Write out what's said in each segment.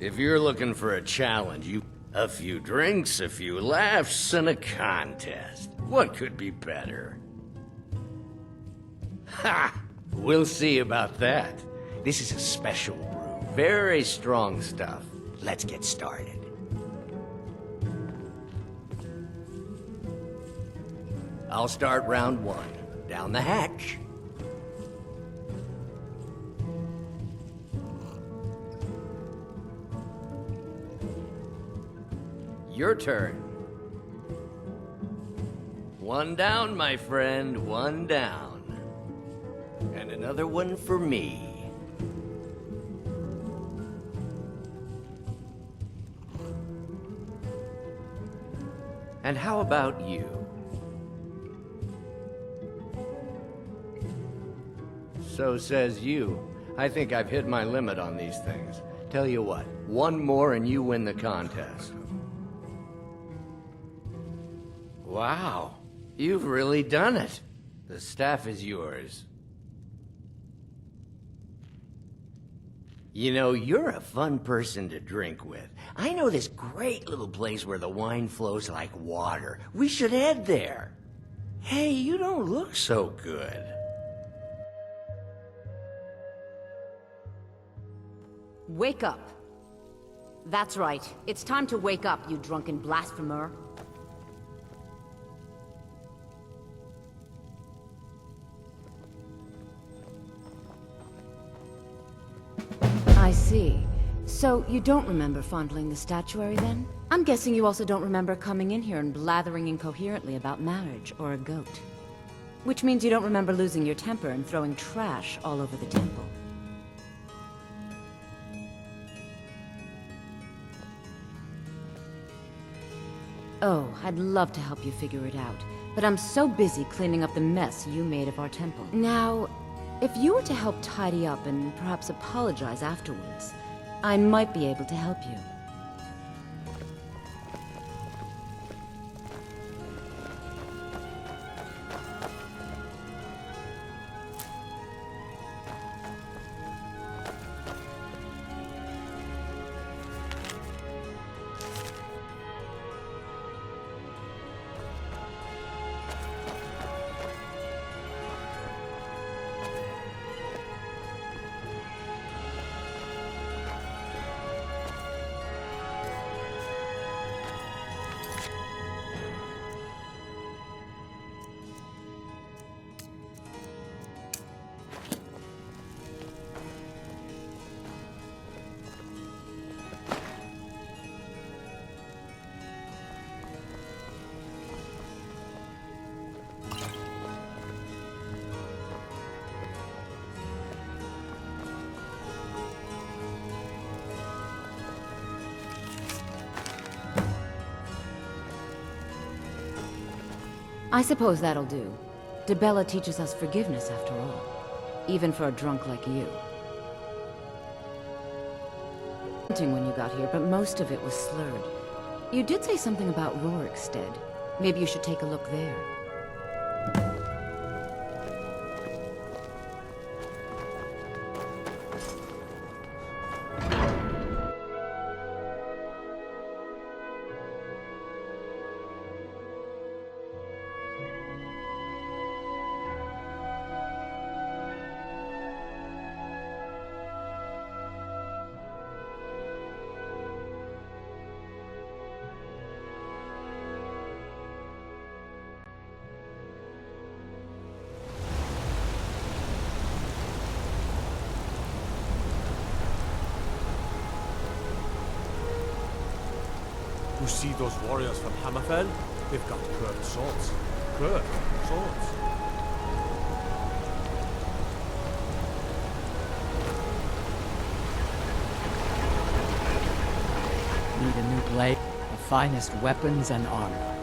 If you're looking for a challenge, a few drinks, a few laughs, and a contest. What could be better? Ha! We'll see about that. This is a special brew. Very strong stuff. Let's get started. I'll start round one. Down the hatch. Your turn. One down, my friend. One down. And another one for me. And how about you? So says you. I think I've hit my limit on these things. Tell you what, one more and you win the contest. Wow, you've really done it. The staff is yours. You know, you're a fun person to drink with. I know this great little place where the wine flows like water. We should head there. Hey, you don't look so good. Wake up. That's right. It's time to wake up, you drunken blasphemer. I see. So, you don't remember fondling the statuary, then? I'm guessing you also don't remember coming in here and blathering incoherently about marriage or a goat. Which means you don't remember losing your temper and throwing trash all over the temple. Oh, I'd love to help you figure it out, but I'm so busy cleaning up the mess you made of our temple. Now, if you were to help tidy up and perhaps apologize afterwards, I might be able to help you. I suppose that'll do. Dibella teaches us forgiveness after all. Even for a drunk like you. When you got here, but most of it was slurred. You did say something about Rorikstead. Maybe you should take a look there. You see those warriors from Hammerfell? They've got curved swords. Curved swords. Need a new blade, the finest weapons and armor.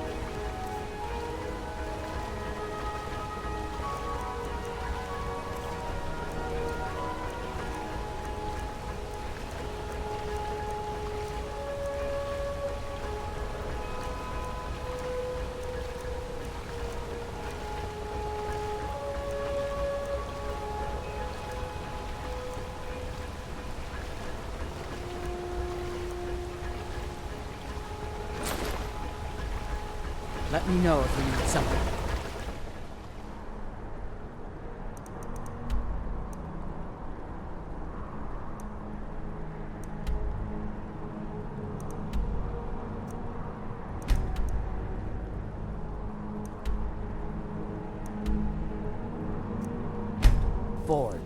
Let me know if you need something. Forward.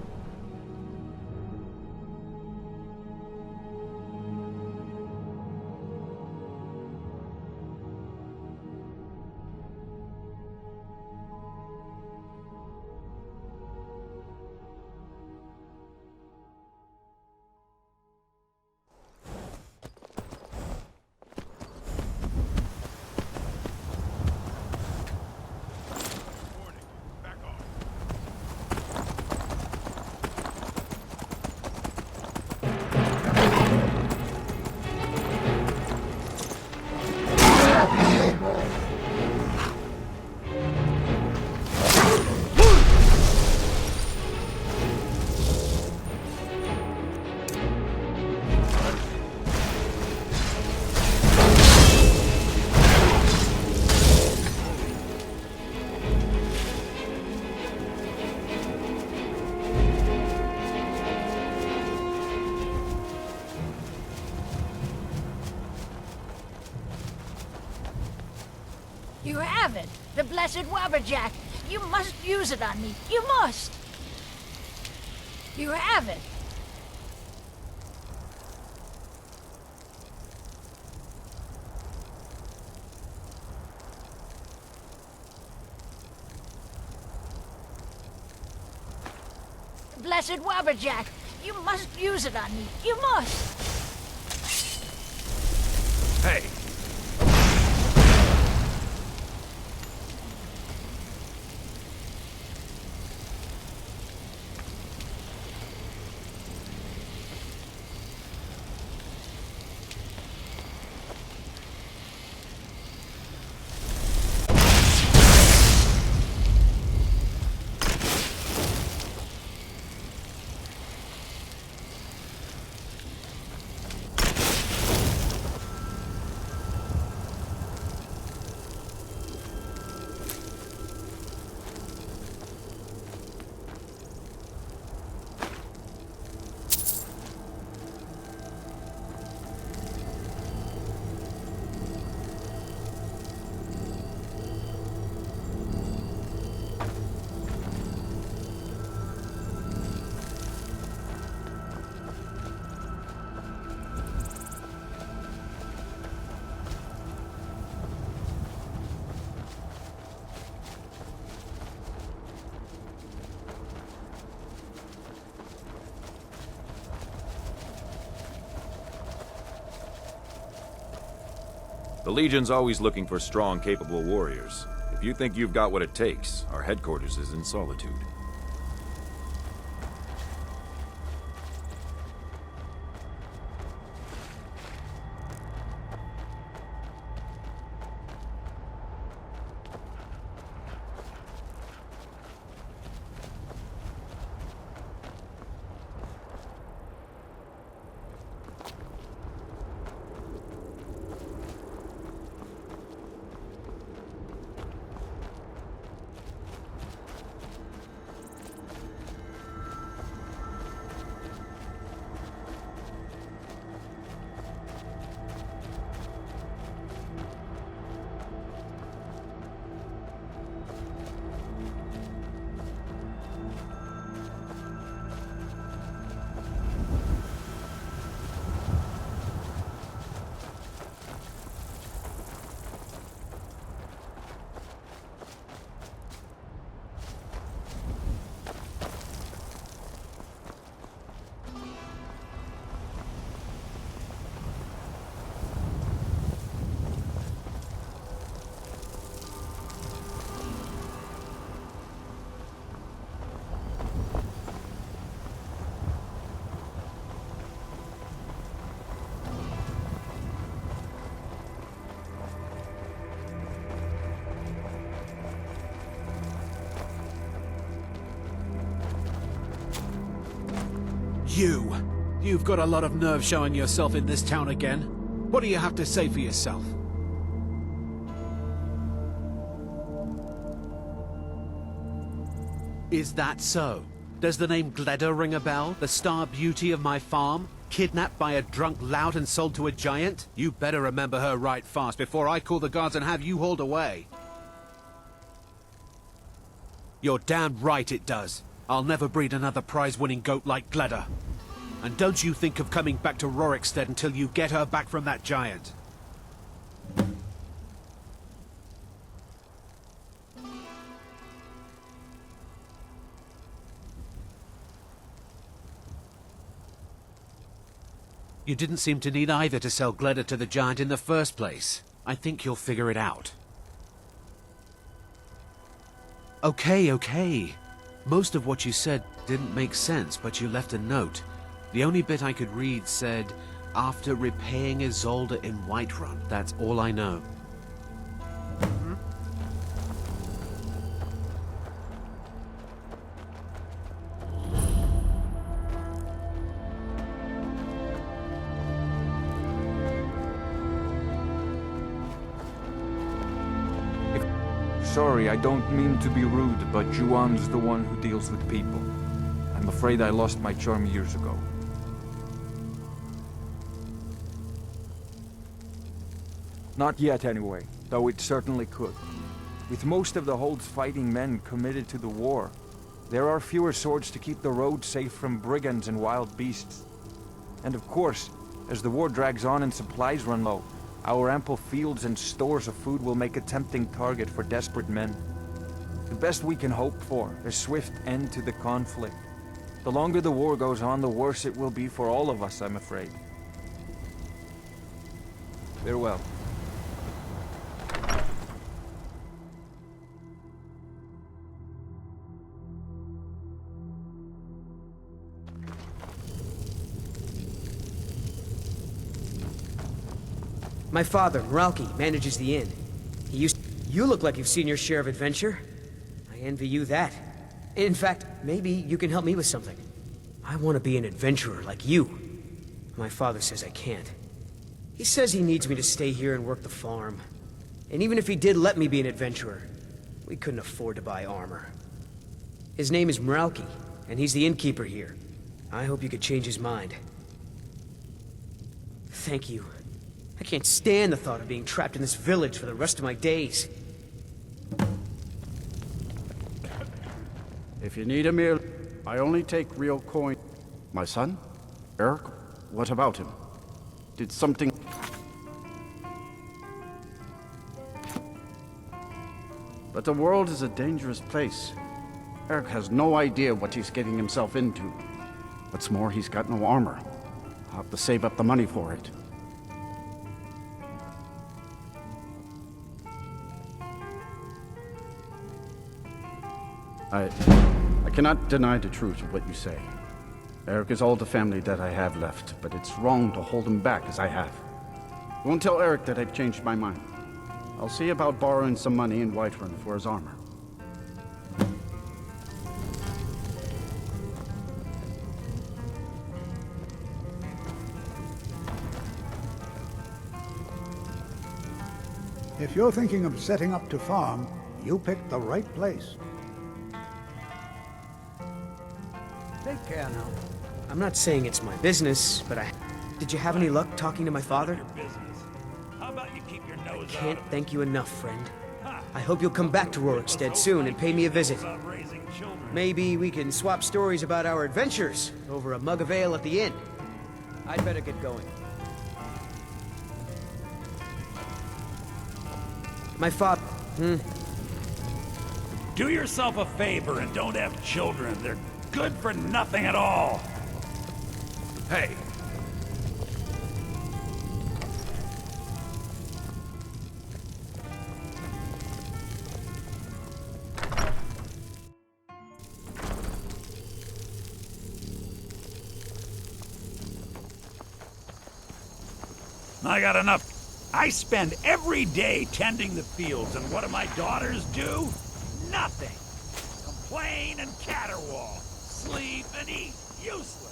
You have it! The blessed Wabberjack! You must use it on me! You must! You have it! The blessed Wabberjack! You must use it on me! You must! Hey! The Legion's always looking for strong, capable warriors. If you think you've got what it takes, our headquarters is in Solitude. You've got a lot of nerve showing yourself in this town again. What do you have to say for yourself? Is that so? Does the name Gleda ring a bell? The star beauty of my farm? Kidnapped by a drunk lout and sold to a giant? You better remember her right fast before I call the guards and have you hauled away. You're damn right it does. I'll never breed another prize-winning goat like Gleda. And don't you think of coming back to Rorikstead until you get her back from that giant. You didn't seem to need either to sell Gleda to the giant in the first place. I think you'll figure it out. Okay. Most of what you said didn't make sense, but you left a note. The only bit I could read said, after repaying Isolde in Whiterun. That's all I know. Sorry, I don't mean to be rude, but Juan's the one who deals with people. I'm afraid I lost my charm years ago. Not yet, anyway, though it certainly could. With most of the Hold's fighting men committed to the war, there are fewer swords to keep the road safe from brigands and wild beasts. And of course, as the war drags on and supplies run low, our ample fields and stores of food will make a tempting target for desperate men. The best we can hope for is a swift end to the conflict. The longer the war goes on, the worse it will be for all of us, I'm afraid. Farewell. My father, Meralki, manages the inn. You look like you've seen your share of adventure. I envy you that. In fact, maybe you can help me with something. I want to be an adventurer like you. My father says I can't. He says he needs me to stay here and work the farm. And even if he did let me be an adventurer, we couldn't afford to buy armor. His name is Meralki, and he's the innkeeper here. I hope you could change his mind. Thank you. I can't stand the thought of being trapped in this village for the rest of my days. If you need a meal, I only take real coin. My son? Eric? What about him? Did something... But the world is a dangerous place. Eric has no idea what he's getting himself into. What's more, he's got no armor. I'll have to save up the money for it. I cannot deny the truth of what you say. Eric is all the family that I have left, but it's wrong to hold him back as I have. I won't tell Eric that I've changed my mind. I'll see about borrowing some money in Whiterun for his armor. If you're thinking of setting up to farm, you picked the right place. Take care now. I'm not saying it's my business, but Did you have any luck talking to my father? How about you keep your nose out Can't of it? thank you enough, friend. I hope you'll come back to Rorikstead soon and pay me a visit. Maybe we can swap stories about our adventures over a mug of ale at the inn. I'd better get going. My father... Do yourself a favor and don't have children. They're good for nothing at all. Hey. I got enough. I spend every day tending the fields, and what do my daughters do? Nothing. Complain and caterwaul. Sleep and eat. Useless.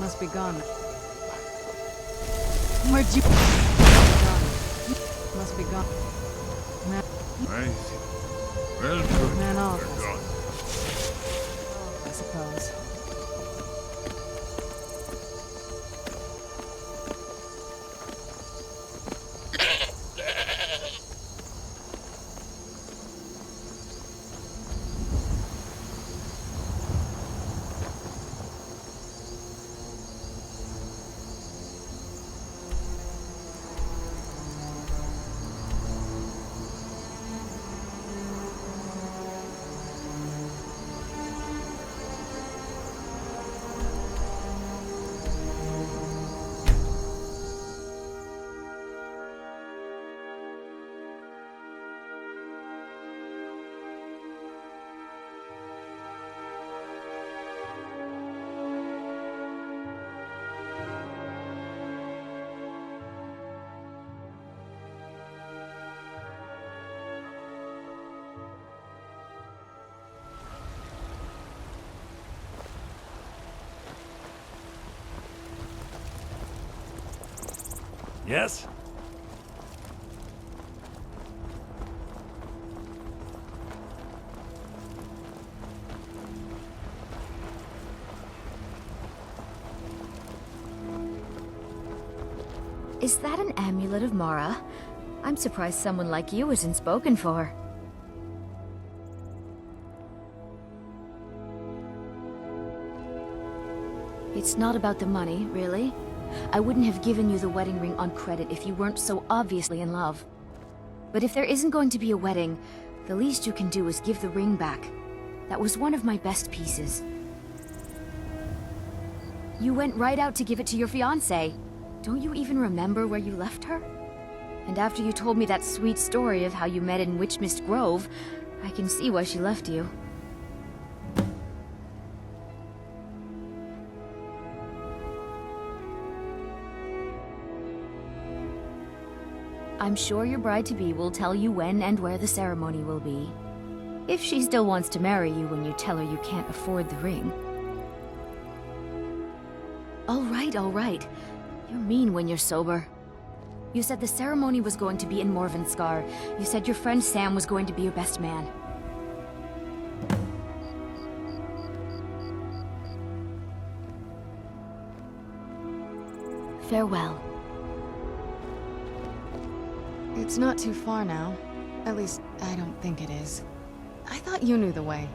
Must be gone. Where'd you... Must be gone. Man. Right. Well, good. Man off, They're gone. I suppose. Yes? Is that an amulet of Mara? I'm surprised someone like you isn't spoken for. It's not about the money, really. I wouldn't have given you the wedding ring on credit if you weren't so obviously in love. But if there isn't going to be a wedding, the least you can do is give the ring back. That was one of my best pieces. You went right out to give it to your fiancé. Don't you even remember where you left her? And after you told me that sweet story of how you met in Witchmist Grove, I can see why she left you. I'm sure your bride-to-be will tell you when and where the ceremony will be. If she still wants to marry you when you tell her you can't afford the ring. All right. You're mean when you're sober. You said the ceremony was going to be in Morvenskar. You said your friend Sam was going to be your best man. Farewell. It's not too far now. At least, I don't think it is. I thought you knew the way.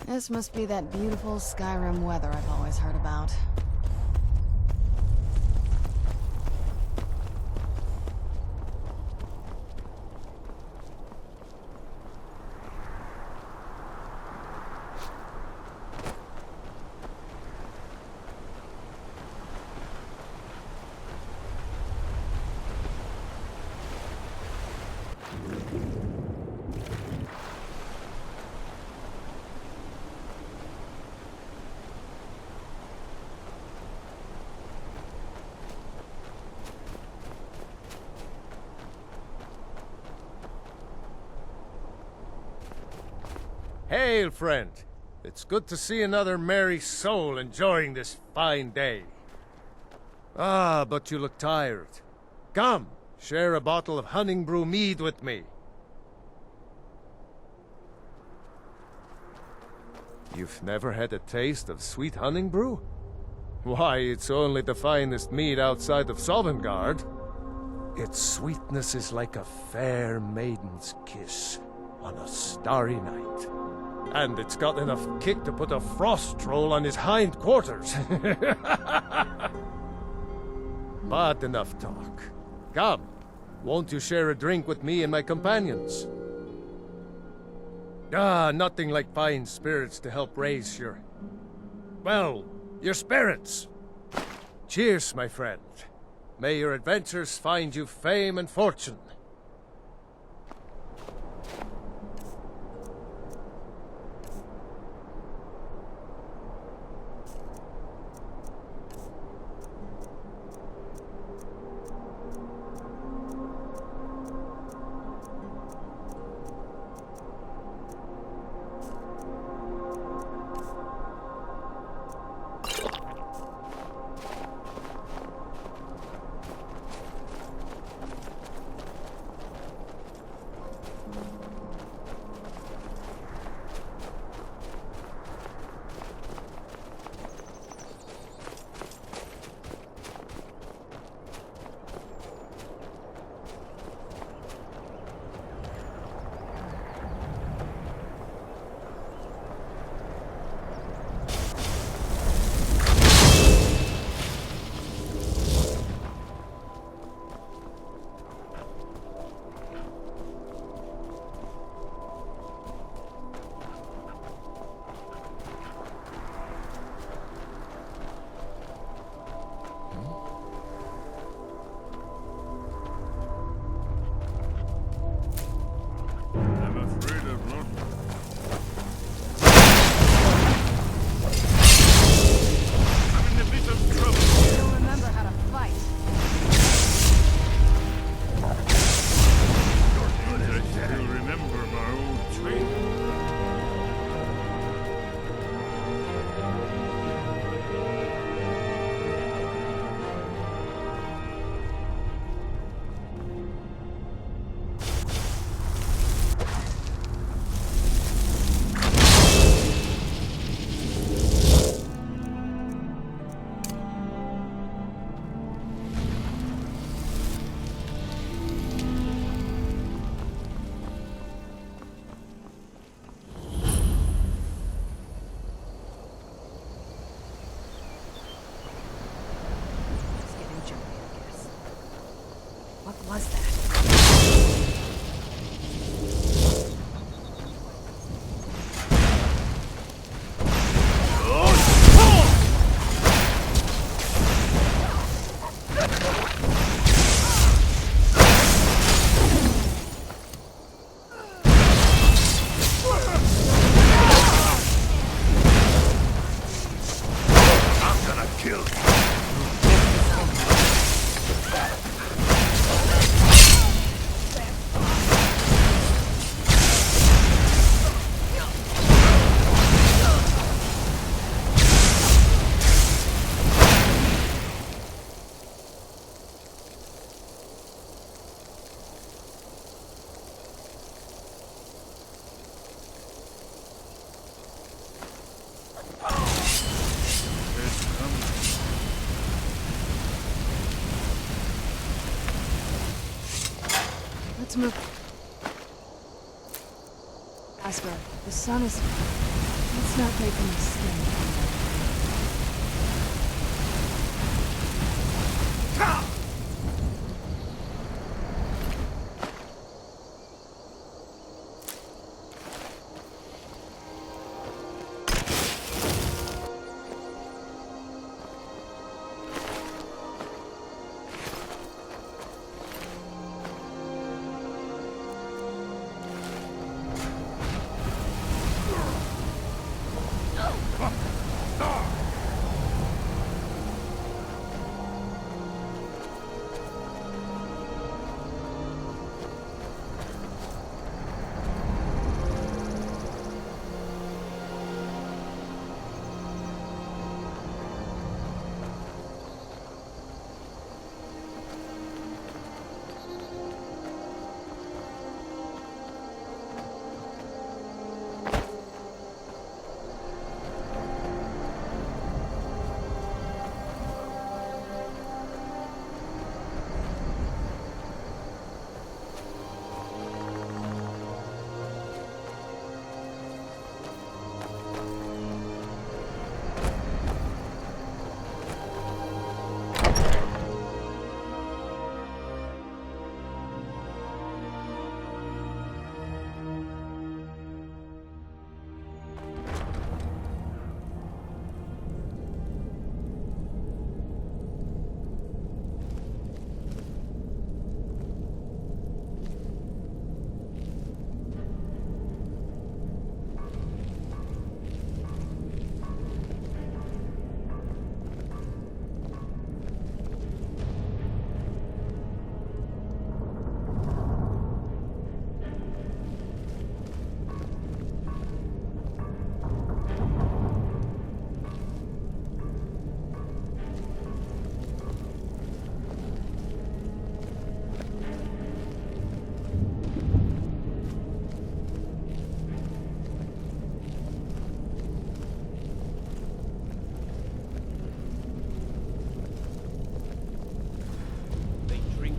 This must be that beautiful Skyrim weather I've always heard about. Hail, friend. It's good to see another merry soul enjoying this fine day. Ah, but you look tired. Come, share a bottle of Hunting Brew mead with me. You've never had a taste of sweet Hunting Brew? Why, it's only the finest mead outside of Sovngarde. Its sweetness is like a fair maiden's kiss on a starry night. And it's got enough kick to put a frost troll on his hind quarters. But enough talk. Come, won't you share a drink with me and my companions? Nothing like fine spirits to help raise your... well, your spirits. Cheers, my friend. May your adventures find you fame and fortune. What was that? I'm gonna kill you. Let's move. Asper, the sun is... Let's not make a mistake.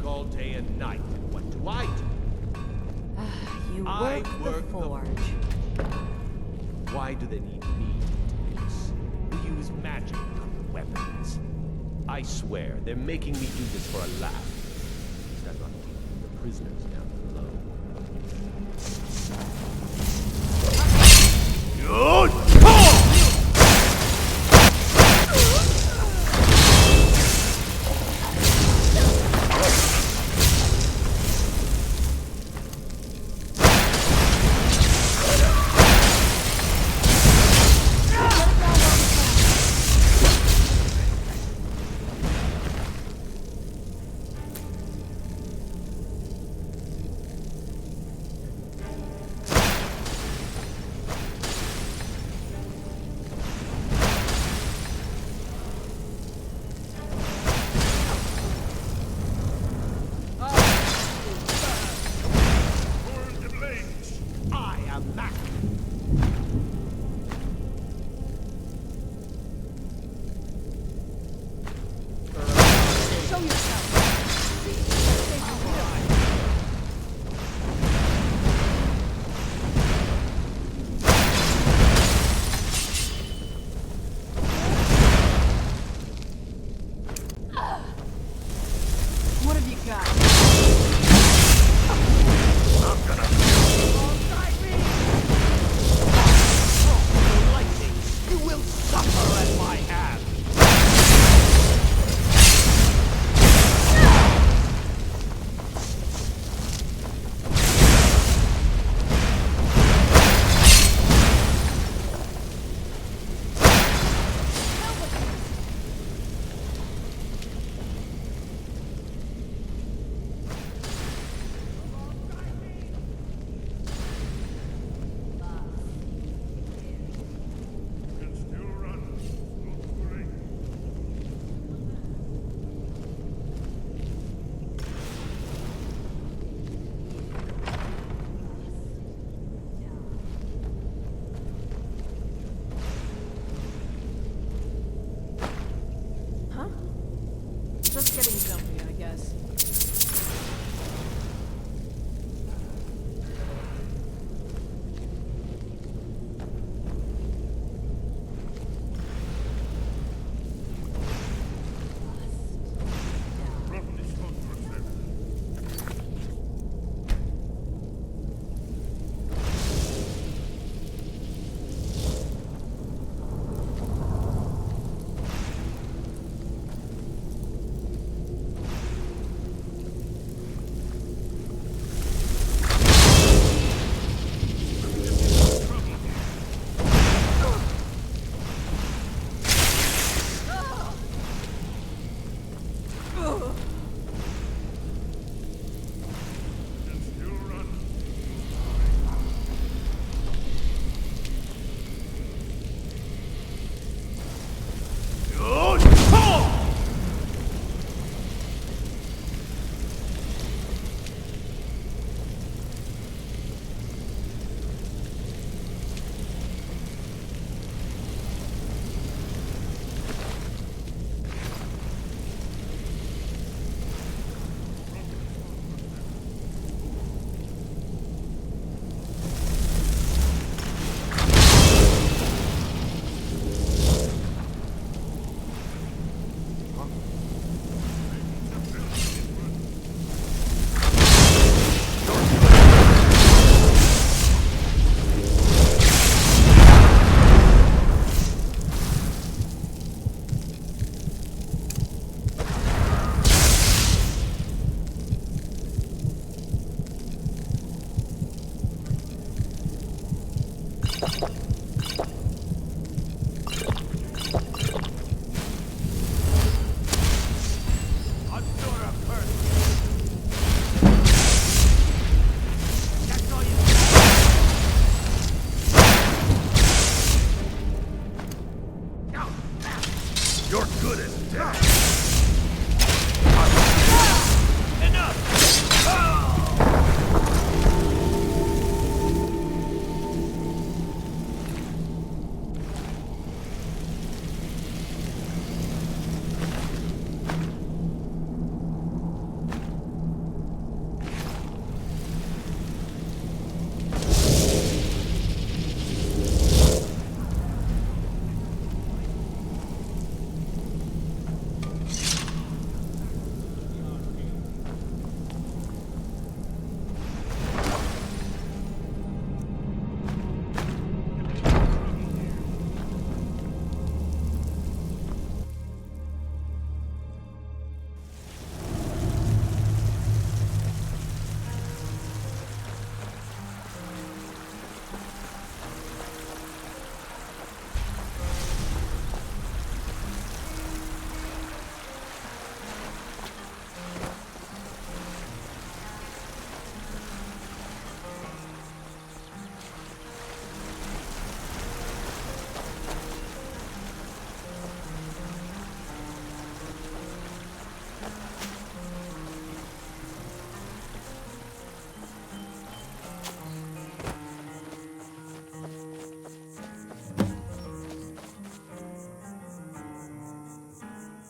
work all day and night. And what do I do? You I work the work the forge. Why do they need me to do this? We use magic, not weapons. I swear, they're making me do this for a laugh. At least I'm not keeping the prisoners down below. I am Mac. Show yourself. What have you got? I'm gonna... Lightning, you will suffer at my hand.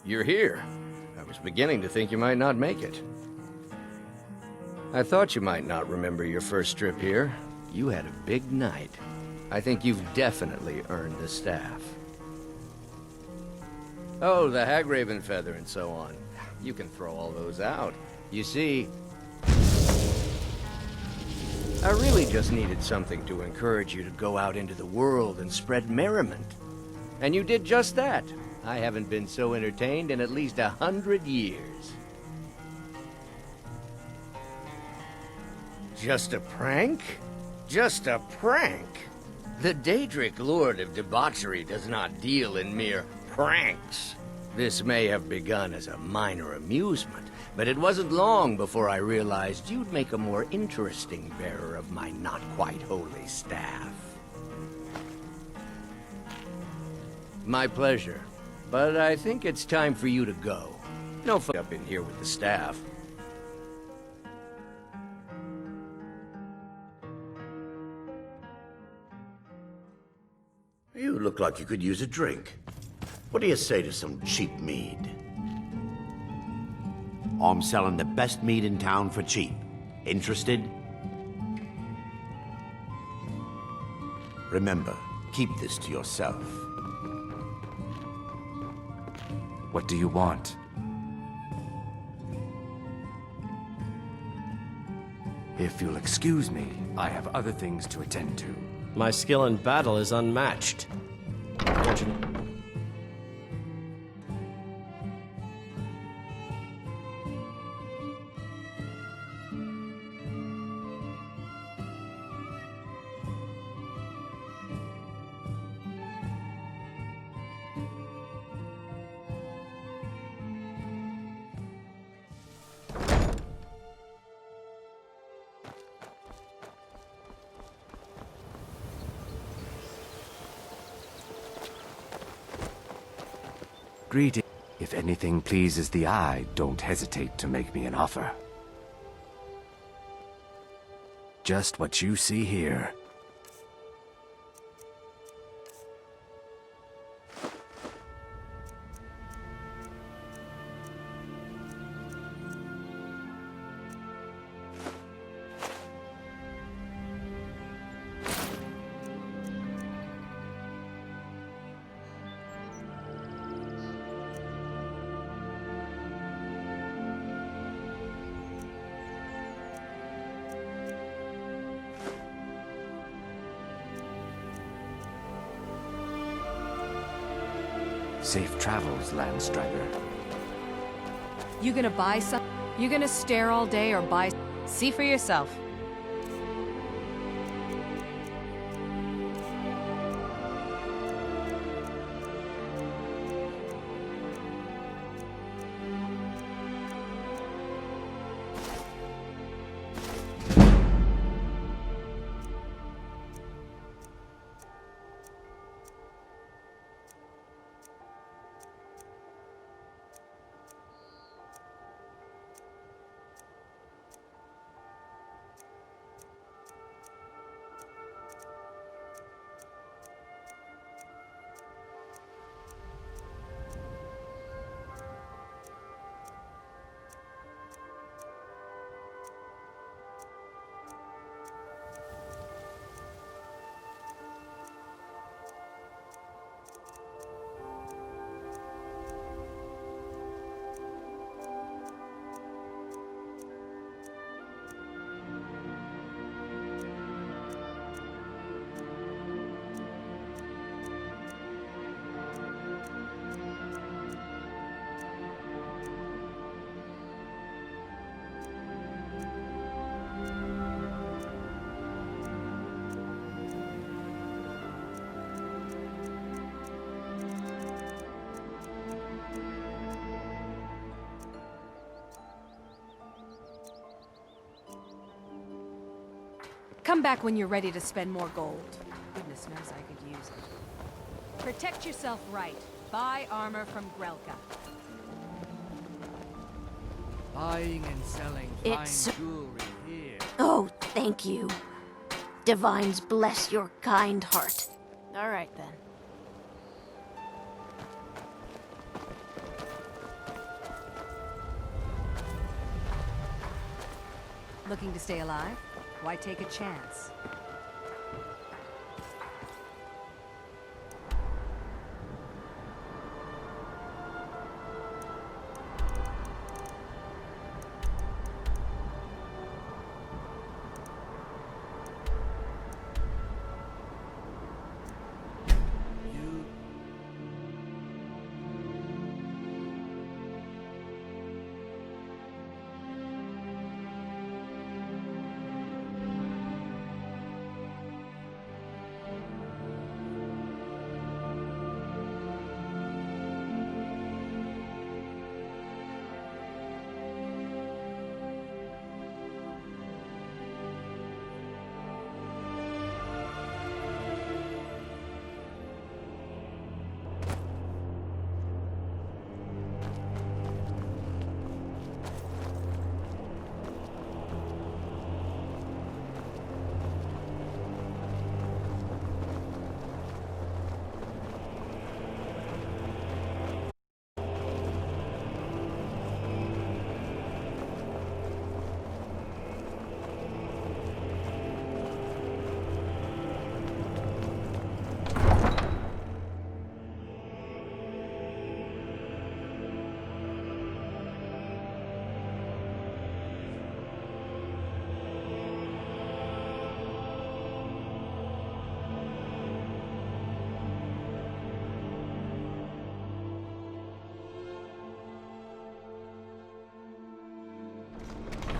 you're here. I was beginning to think you might not make it. I thought you might not remember your first trip here. You had a big night. I think you've definitely earned the staff. Oh, the Hagraven feather and so on. You can throw all those out. You see, I really just needed something to encourage you to go out into the world and spread merriment. And you did just that. I haven't been so entertained in at least 100 years. Just a prank? Just a prank? The Daedric Lord of Debauchery does not deal in mere pranks. This may have begun as a minor amusement, but it wasn't long before I realized you'd make a more interesting bearer of my not-quite-holy staff. My pleasure, but I think it's time for you to go. No fun up in here with the staff. You look like you could use a drink. What do you say to some cheap mead? I'm selling the best mead in town for cheap. Interested? Remember, keep this to yourself. What do you want? If you'll excuse me, I have other things to attend to. My skill in battle is unmatched. Greeting. If anything pleases the eye, don't hesitate to make me an offer. Just what you see here. Safe travels, Landstrider. You gonna buy some? You gonna stare all day or buy? See for yourself. Come back when you're ready to spend more gold. Goodness knows I could use it. Protect yourself right. Buy armor from Grelka. Buying and selling It's- fine jewelry here. Oh, thank you. Divines bless your kind heart. All right then. Looking to stay alive? Why take a chance?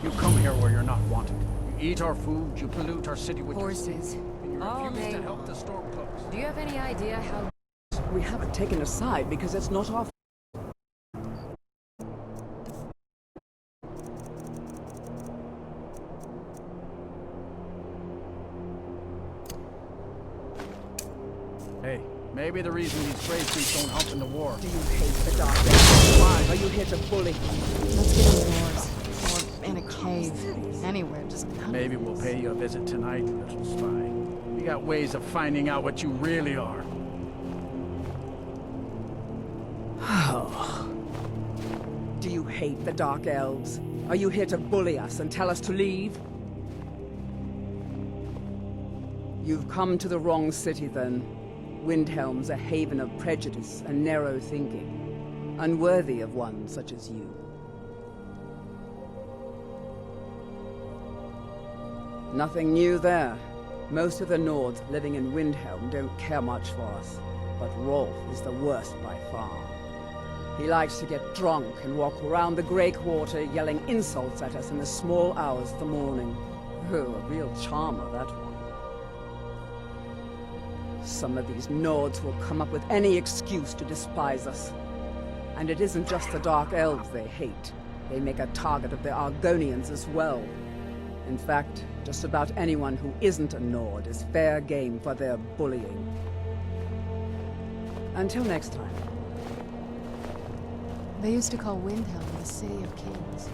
You come here where you're not wanted. You eat our food, you pollute our city with Horses. your sins, and you All refuse day to help the Stormcloaks. Do you have any idea how... We haven't taken a side because it's not our... Hey, maybe the reason these grave streets don't help in the war. Do you hate the dark? Why are you here to bully? Let's get indoors. Or in a cave. Anywhere, just... Maybe we'll pay you a visit tonight, little spy. We got ways of finding out what you really are. Do you hate the Dark Elves? Are you here to bully us and tell us to leave? You've come to the wrong city, then. Windhelm's a haven of prejudice and narrow thinking, unworthy of one such as you. Nothing new there. Most of the Nords living in Windhelm don't care much for us, but Rolf is the worst by far. He likes to get drunk and walk around the Grey Quarter yelling insults at us in the small hours of the morning. Oh, a real charmer, that one. Some of these Nords will come up with any excuse to despise us. And it isn't just the Dark Elves they hate. They make a target of the Argonians as well. In fact, just about anyone who isn't a Nord is fair game for their bullying. Until next time. They used to call Windhelm the City of Kings.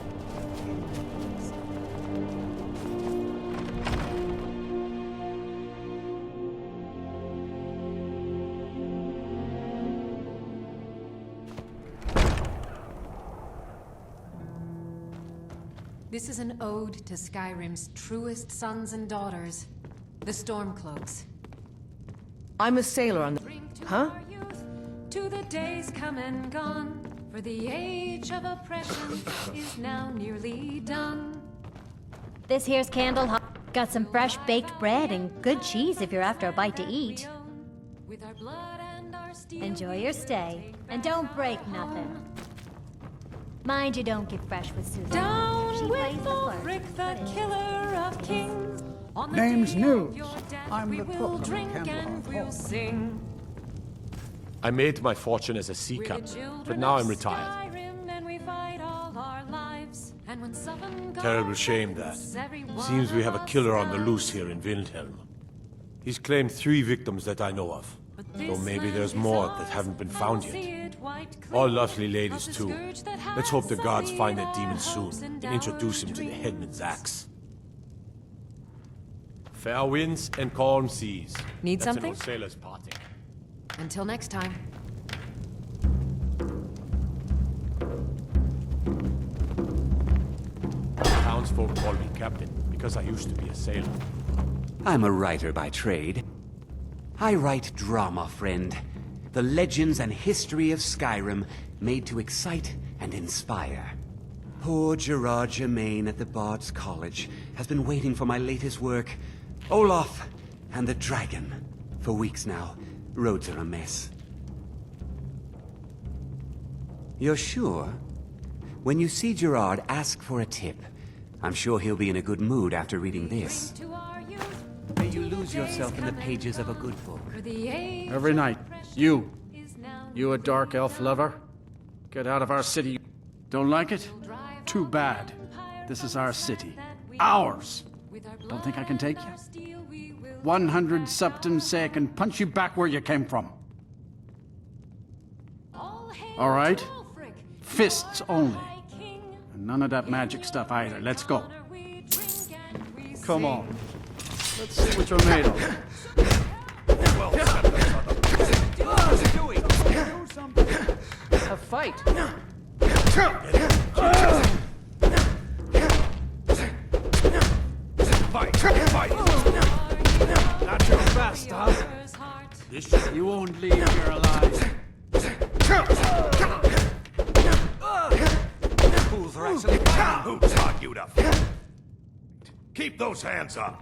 This is an ode to Skyrim's truest sons and daughters, the Stormcloaks. I'm a sailor on the... Huh? To the days come and gone, for the age of oppression is now nearly done. This here's Candle Hot. Got some fresh baked bread and good cheese if you're after a bite to eat. Enjoy your stay, and don't break nothing. Mind you don't get fresh with Susan. Down with Ulfric, the killer of kings. On the Name's day News. of your death, I'm we the will cook drink on and Candlehearth we'll Hall. sing. I made my fortune as a sea captain, but now I'm retired. Skyrim, and we fight all our lives. And when Southern Terrible shame that. Seems we have a killer on the loose here in Windhelm. He's claimed 3 victims that I know of, though maybe there's more that haven't been found yet. All lovely ladies too. Let's hope the gods find that demon soon and introduce him to the headman's axe. Fair winds and calm seas. Need That's something? an old sailor's parting. Until next time. Found townsfolk call me captain because I used to be a sailor. I'm a writer by trade. I write drama, friend. The legends and history of Skyrim made to excite and inspire. Poor Gerard Germain at the Bard's College has been waiting for my latest work, Olaf and the Dragon. For weeks now, roads are a mess. You're sure? When you see Gerard, ask for a tip. I'm sure he'll be in a good mood after reading this. May you lose yourself in the pages of a good book. Every night, you a dark elf lover, get out of our city. Don't like it? Too bad. This is our city. Ours! Don't think I can take you? 100 septums say I can punch you back where you came from. All right? Fists only. And none of that magic stuff either. Let's go. Come on. Let's see what you're made of. A fight! Fight! Not your best, huh? You won't leave here alive. Fools are actually fighting. Who taught you to fight? Keep those hands up.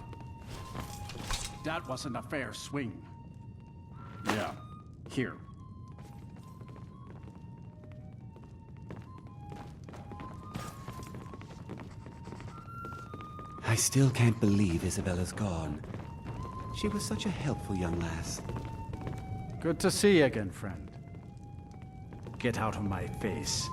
That wasn't a fair swing. Yeah, here. I still can't believe Isabella's gone. She was such a helpful young lass. Good to see you again, friend. Get out of my face.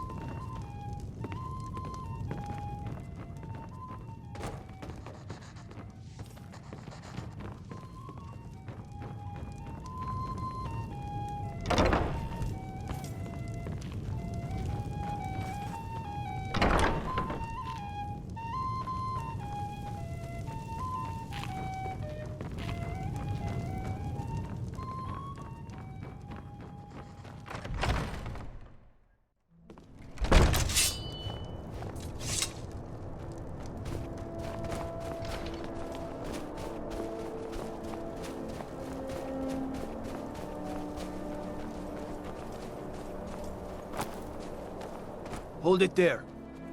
Hold it there.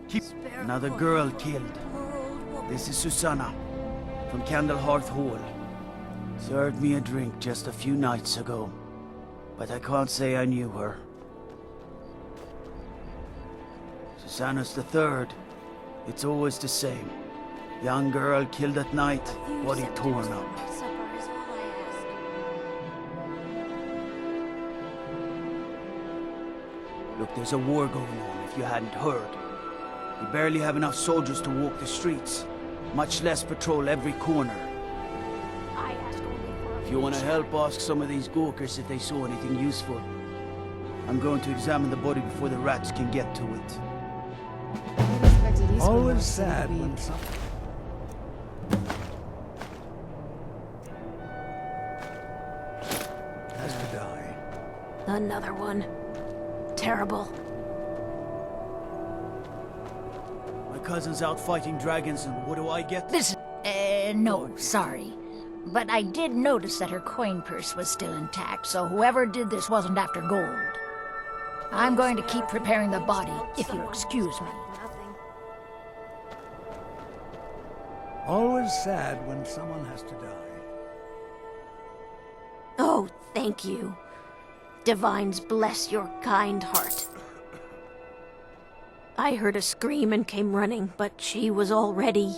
Keep another girl killed. This is Susanna from Candlehearth Hall. Served me a drink just a few nights ago, but I can't say I knew her. Susanna's the third. It's always the same. Young girl killed at night, body torn up. Look, there's a war going on, if you hadn't heard. We barely have enough soldiers to walk the streets, much less patrol every corner. If you want to help, ask some of these gawkers if they saw anything useful. I'm going to examine the body before the rats can get to it. Always sad when some... has to die. Another one. Terrible. My cousin's out fighting dragons, and what do I get? This... no, sorry. But I did notice that her coin purse was still intact, so whoever did this wasn't after gold. I'm going to keep preparing the body, if you'll excuse me. Always sad when someone has to die. Oh, thank you. Divines bless your kind heart. I heard a scream and came running, but she was already...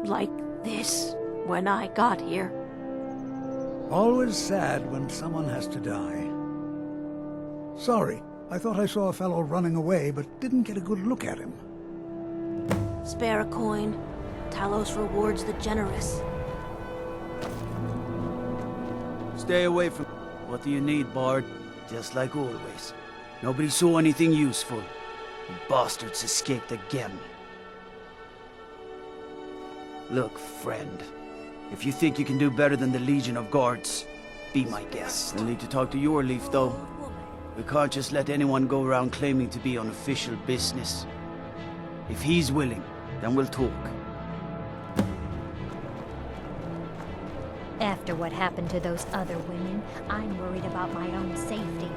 like this when I got here. Always sad when someone has to die. Sorry, I thought I saw a fellow running away, but didn't get a good look at him. Spare a coin. Talos rewards the generous. Stay away from... What do you need, Bard? Just like always. Nobody saw anything useful. The bastards escaped again. Look, friend. If you think you can do better than the Legion of Guards, be my guest. We'll need to talk to your Leaf, though. We can't just let anyone go around claiming to be on official business. If he's willing, Then we'll talk. After what happened to those other women, I'm worried about my own safety.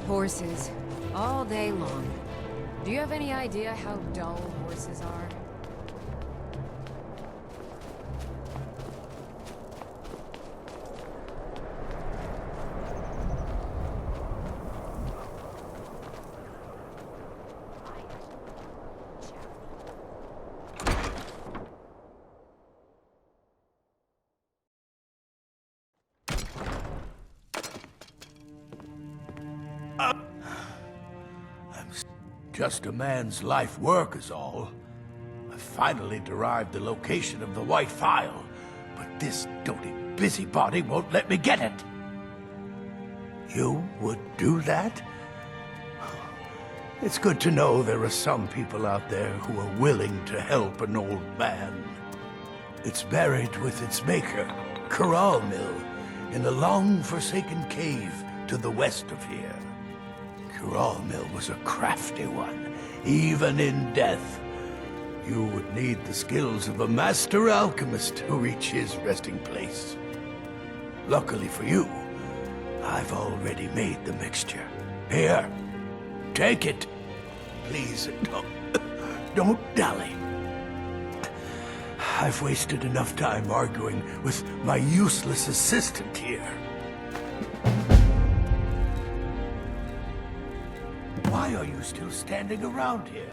Horses. All day long. Do you have any idea how dull horses are? Just a man's life work is all. I finally derived the location of the White Phial, but this doting busybody won't let me get it. You would do that? It's good to know there are some people out there who are willing to help an old man. It's buried with its maker, Corral Mill, in a long-forsaken cave to the west of here. Corral Mill was a crafty one, even in death. You would need the skills of a master alchemist to reach his resting place. Luckily for you, I've already made the mixture. Here, take it. Please, don't dally. I've wasted enough time arguing with my useless assistant here. Why are you still standing around here?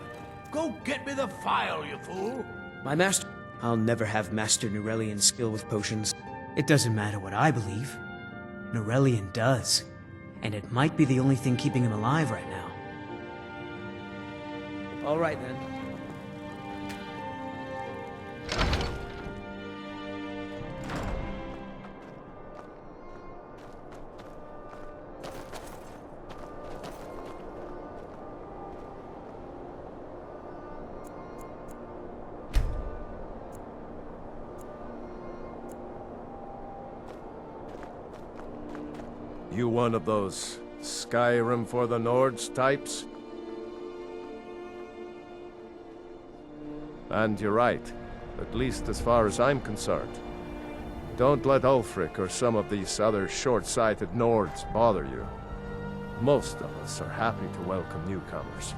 Go get me the phial, you fool! My master... I'll never have Master Nurelian's skill with potions. It doesn't matter what I believe. Nurelian does. And it might be the only thing keeping him alive right now. All right, then. You one of those Skyrim for the Nords types? And you're right, at least as far as I'm concerned. Don't let Ulfric or some of these other short-sighted Nords bother you. Most of us are happy to welcome newcomers.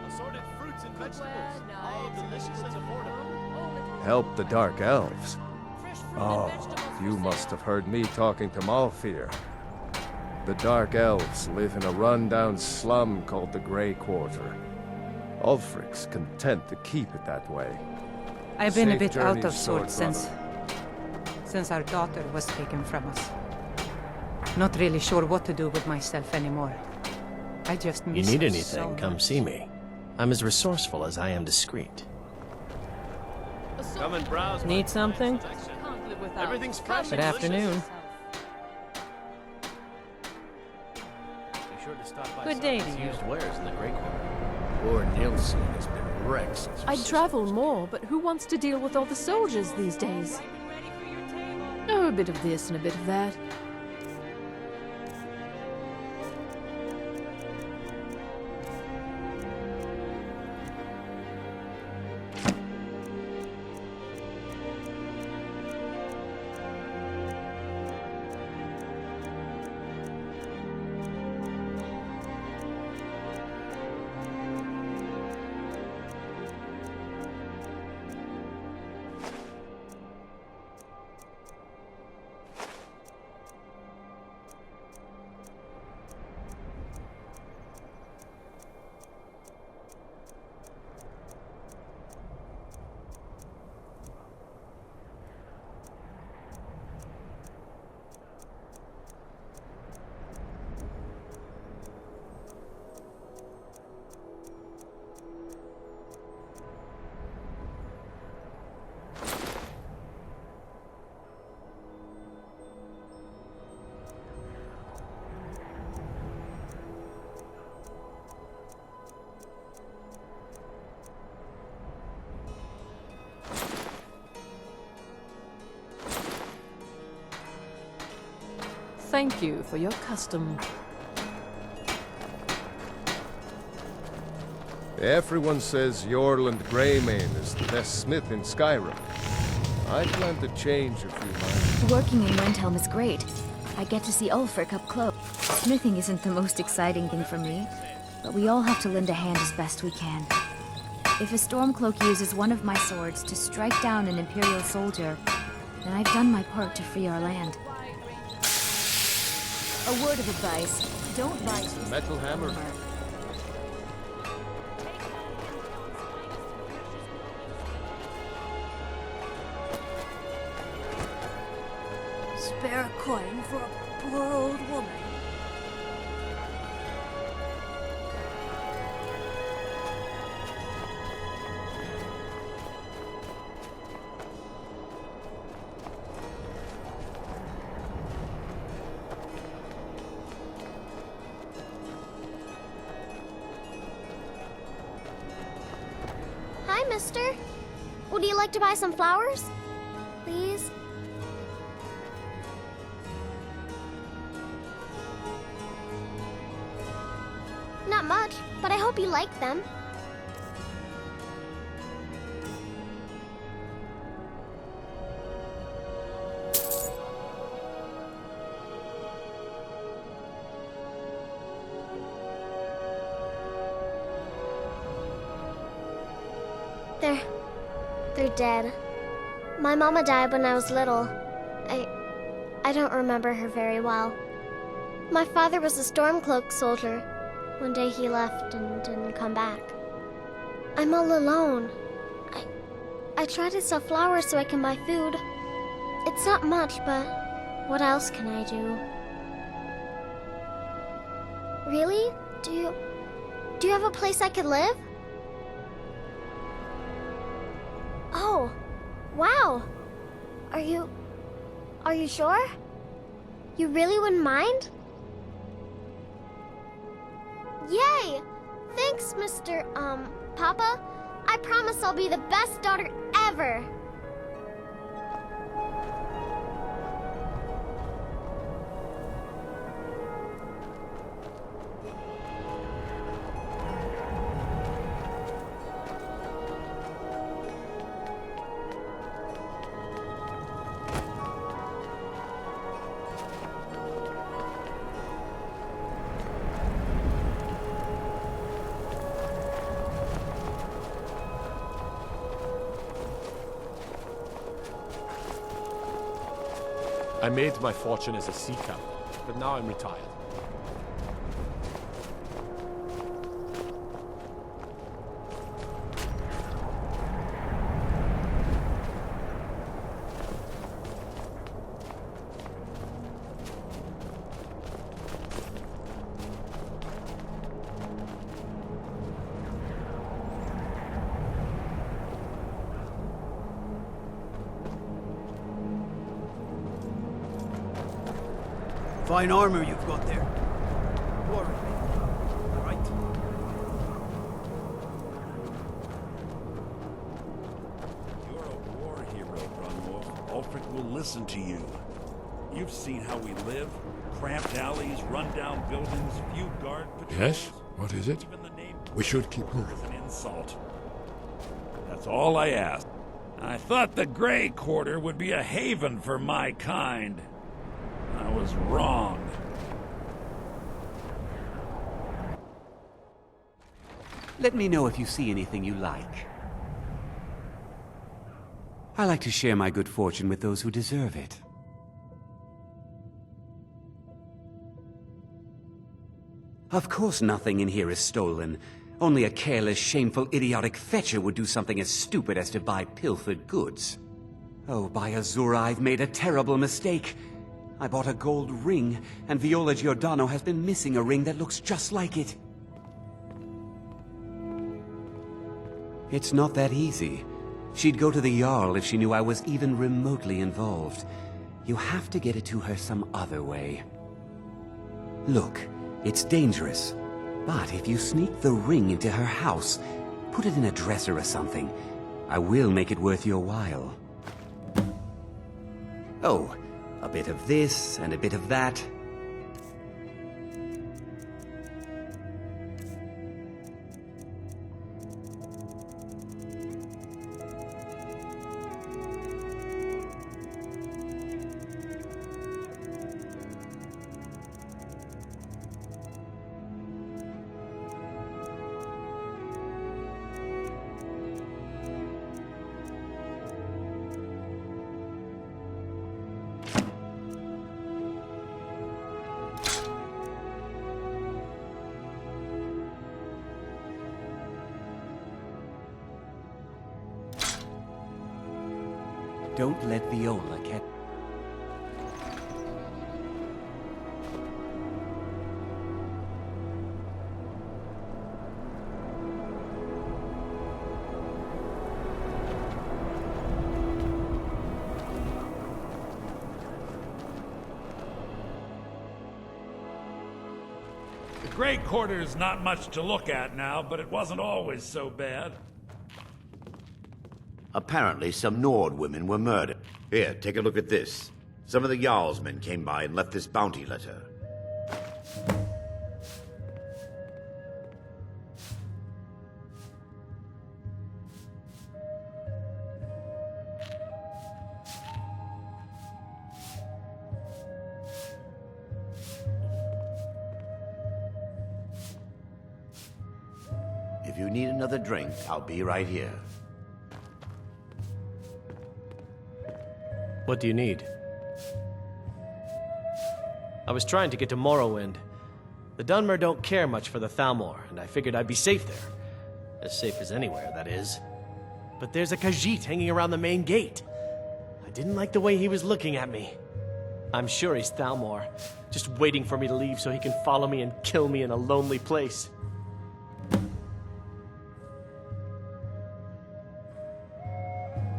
Assorted fruits and vegetables, all delicious and affordable. Help the Dark Elves? Oh, you must have heard me talking to Malfir. The Dark Elves live in a run-down slum called the Grey Quarter. Ulfric's content to keep it that way. I've been a Safe bit out journeys, of sword sorts brother. since our daughter was taken from us. Not really sure what to do with myself anymore. I just You miss need her anything, so come much. see me. I'm as resourceful as I am discreet. Come and browse. Need something? Everything's fresh Good and afternoon. Be sure to stop by Good day to some you. used wares in the Grey Quarter. Poor Nilsson has been wrecked since her I'd sister travel was more, but who wants to deal with all the soldiers these days? Oh, a bit of this and a bit of that. thank you for your custom. Everyone says Yorland Greymane is the best smith in Skyrim. I plan to change a few minds. Working in Windhelm is great. I get to see Ulfric up close. Smithing isn't the most exciting thing for me, but we all have to lend a hand as best we can. If a Stormcloak uses one of my swords to strike down an Imperial soldier, then I've done my part to free our land. A word of advice, don't buy Metal hammer. Spare a coin for a poor old woman. Hi, mister. Would you like to buy some flowers? Please? Not much, but I hope you like them. They're dead. My mama died when I was little. I don't remember her very well. My father was a Stormcloak soldier. One day he left and didn't come back. I'm all alone. I try to sell flowers so I can buy food. It's not much, but what else can I do? Really? Do you have a place I could live? Oh, wow. Are you sure? You really wouldn't mind? Yay! Thanks, Mr. Papa. I promise I'll be the best daughter ever. I made my fortune as a sea captain, but now I'm retired. Fine armor you've got there. All right. You're a war hero, Grunwolf. Ulfric will listen to you. You've seen how we live. Cramped alleys, run-down buildings, few guard patrols. Yes? What is it? Even the name We should keep moving. is an insult. That's all I ask. I thought the Grey Quarter would be a haven for my kind. I was wrong. Let me know if you see anything you like. I like to share my good fortune with those who deserve it. Of course nothing in here is stolen. Only a careless, shameful, idiotic fetcher would do something as stupid as to buy pilfered goods. Oh, by Azura, I've made a terrible mistake. I bought a gold ring, and Viola Giordano has been missing a ring that looks just like it. It's not that easy. She'd go to the Jarl if she knew I was even remotely involved. You have to get it to her some other way. Look, it's dangerous. But if you sneak the ring into her house, put it in a dresser or something, I will make it worth your while. Oh, a bit of this and a bit of that. Don't let Viola catch... The Great Quarter's not much to look at now, but it wasn't always so bad. Apparently, some Nord women were murdered. Here, take a look at this. Some of the Jarl's men came by and left this bounty letter. If you need another drink, I'll be right here. What do you need? I was trying to get to Morrowind. The Dunmer don't care much for the Thalmor, and I figured I'd be safe there. As safe as anywhere, that is. But there's a Khajiit hanging around the main gate. I didn't like the way he was looking at me. I'm sure he's Thalmor, just waiting for me to leave so he can follow me and kill me in a lonely place.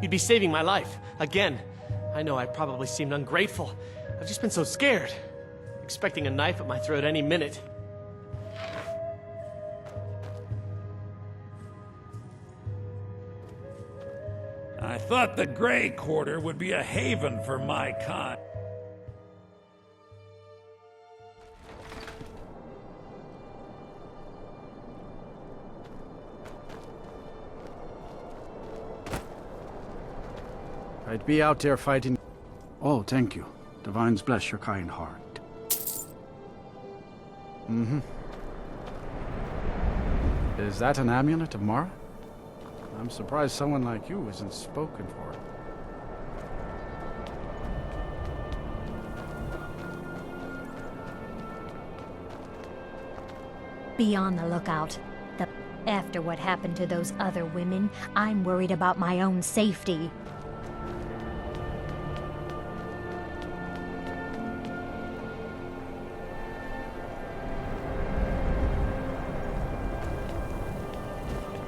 You'd be saving my life, again. I know I probably seemed ungrateful. I've just been so scared, expecting a knife at my throat any minute. I thought the Grey Quarter would be a haven for my kind. I'd be out there fighting... Oh, thank you. Divines bless your kind heart. Mm-hmm. Is that an amulet of Mara? I'm surprised someone like you isn't spoken for. Be on the lookout. After what happened to those other women, I'm worried about my own safety.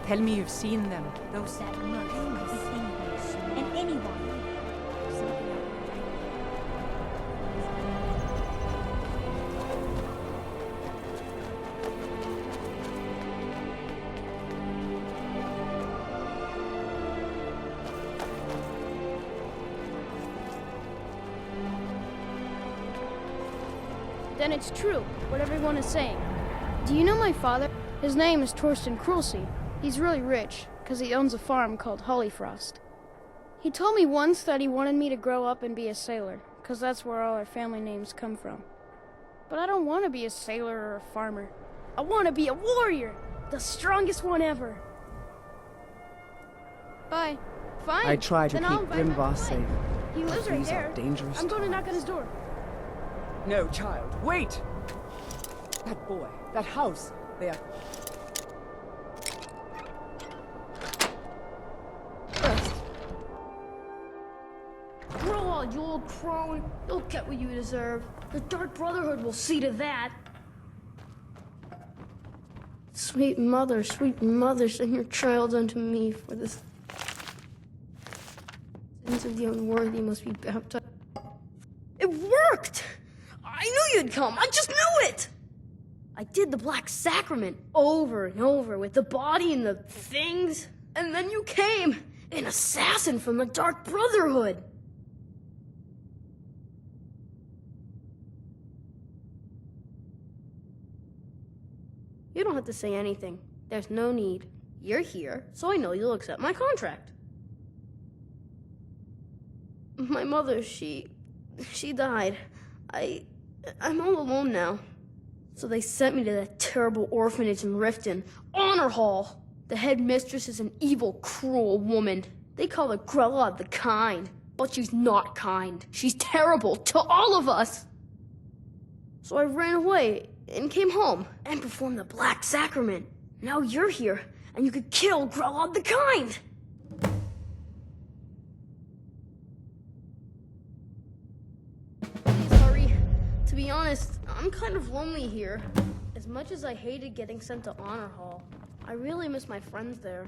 Tell me you've seen them. Those that must be English, and anyone. Then it's true, what everyone is saying. Do you know my father? His name is Torsten Krulsey. He's really rich, because he owns a farm called Hollyfrost. He told me once that he wanted me to grow up and be a sailor, because that's where all our family names come from. But I don't want to be a sailor or a farmer. I want to be a warrior, the strongest one ever. Bye. Fine. I try to Then I'll keep invite my Grimvoss boy. safe. He lives right These are there. dangerous I'm going to knock on his door. No, child, wait! That boy, that house, they are... Grow on, you old crone. You'll get what you deserve. The Dark Brotherhood will see to that. Sweet mother, send your child unto me, for the sins of the unworthy must be baptized. It worked! I knew you'd come, I just knew it! I did the Black Sacrament over and over with the body and the things, and then you came, an assassin from the Dark Brotherhood. You don't have to say anything. There's no need. You're here, so I know you'll accept my contract. My mother, she died. I'm all alone now. So they sent me to that terrible orphanage in Riften, Honor Hall. The headmistress is an evil, cruel woman. They call her Grella the Kind, but she's not kind. She's terrible to all of us. So I ran away and came home and performed the Black Sacrament. Now you're here, and you could kill Grella the Kind. To be honest, I'm kind of lonely here. As much as I hated getting sent to Honor Hall, I really miss my friends there.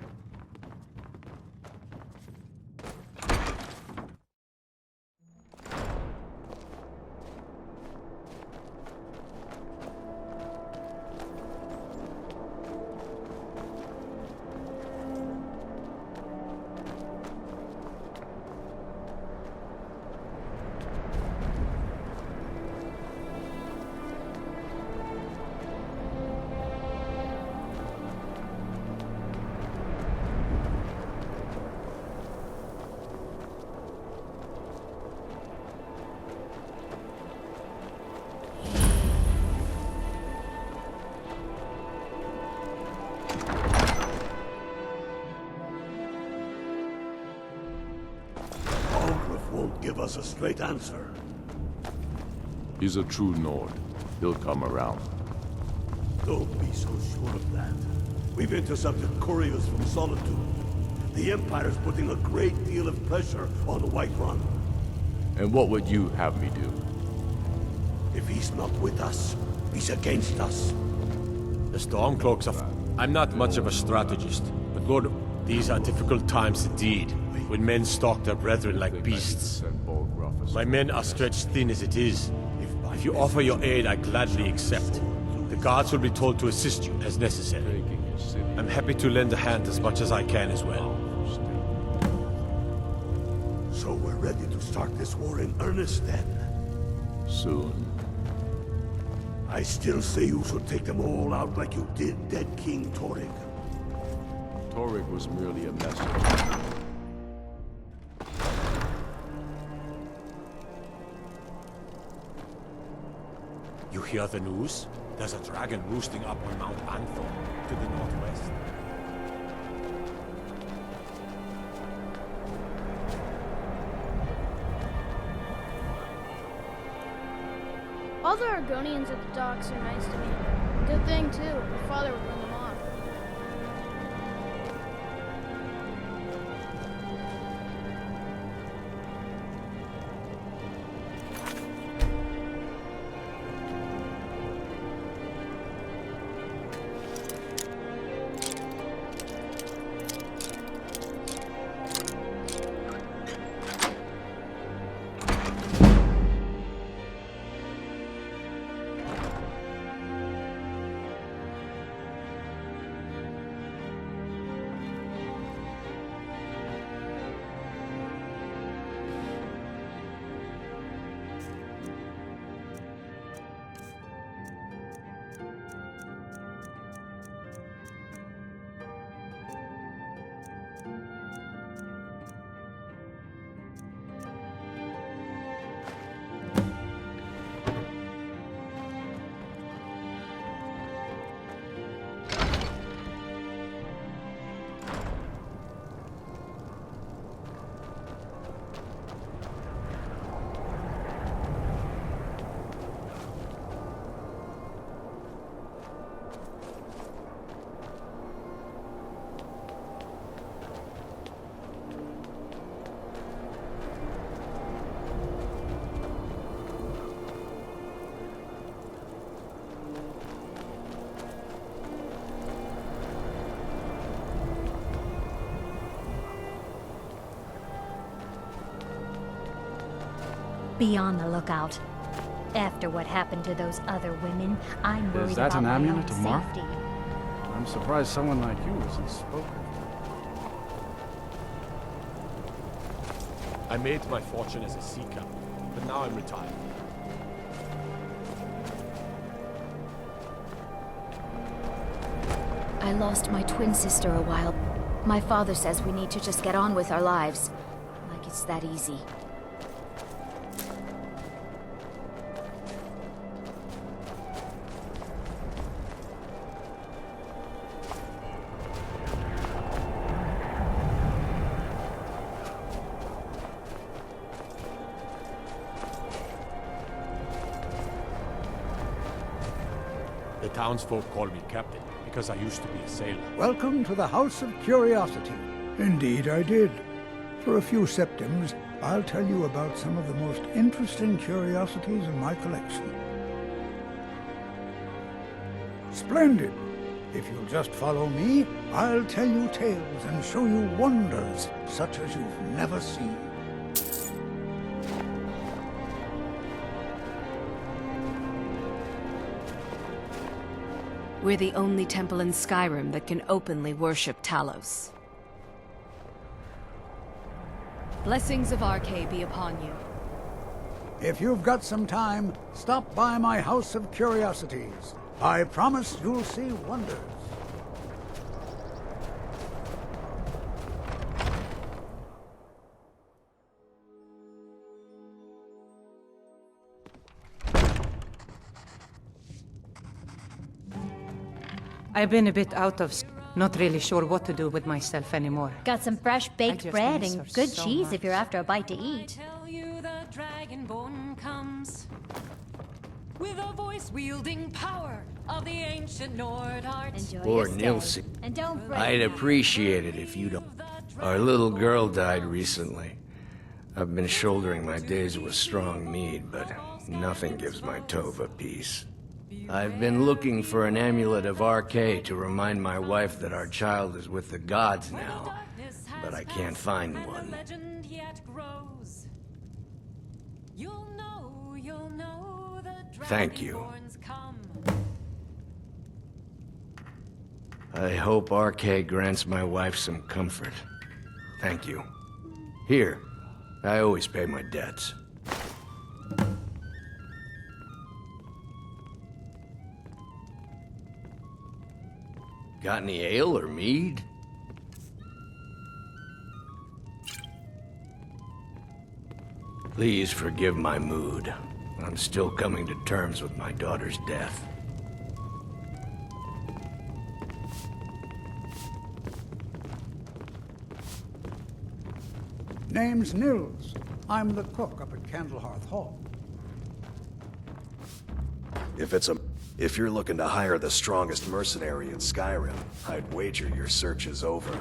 Won't give us a straight answer. He's a true Nord. He'll come around. Don't be so sure of that. We've intercepted couriers from Solitude. The Empire's putting a great deal of pressure on the Whiterun. And what would you have me do? If he's not with us, he's against us. The Stormcloaks are... I'm not much of a strategist, but Lord, these are difficult times indeed, when men stalk their brethren like beasts. My men are stretched thin as it is. If you offer your aid, I gladly accept. The guards will be told to assist you as necessary. I'm happy to lend a hand as much as I can as well. So we're ready to start this war in earnest then? Soon. I still say you should take them all out like you did dead King Torrig. Torrig was merely a messenger. You hear the news? There's a dragon roosting up on Mount Anthor, to the northwest. All the Argonians at the docks are nice to me. Good thing, too. Your father would run them off. Be on the lookout. After what happened to those other women, I'm worried Is that about an my amulet own of Mark? safety. I'm surprised someone like you isn't spoken. I made my fortune as a seeker, but now I'm retired. I lost my twin sister a while. My father says we need to just get on with our lives. Like it's that easy. The townsfolk call me captain, because I used to be a sailor. Welcome to the House of Curiosity. Indeed I did. For a few septims, I'll tell you about some of the most interesting curiosities in my collection. Splendid. If you'll just follow me, I'll tell you tales and show you wonders such as you've never seen. We're the only temple in Skyrim that can openly worship Talos. Blessings of Archay be upon you. If you've got some time, stop by my House of Curiosities. I promise you'll see wonders. I've been a bit out of... Not really sure what to do with myself anymore. Got some fresh baked just bread miss and her good so cheese much. if you're after a bite to eat. Tell you the Dragonborn comes with a voice-wielding power of the ancient Nord art. Enjoy Poor your stay. Nilsi. And don't break I'd now. appreciate it if you don't. Our little girl died recently. I've been shouldering my days with strong mead, but nothing gives my Tova peace. I've been looking for an amulet of Archay to remind my wife that our child is with the gods now, but I can't find one. Legend yet grows. You'll know the Thank you. Dragonborns come. I hope Archay grants my wife some comfort. Thank you. Here, I always pay my debts. Got any ale or mead? Please forgive my mood. I'm still coming to terms with my daughter's death. Name's Nils. I'm the cook up at Candlehearth Hall. If you're looking to hire the strongest mercenary in Skyrim, I'd wager your search is over.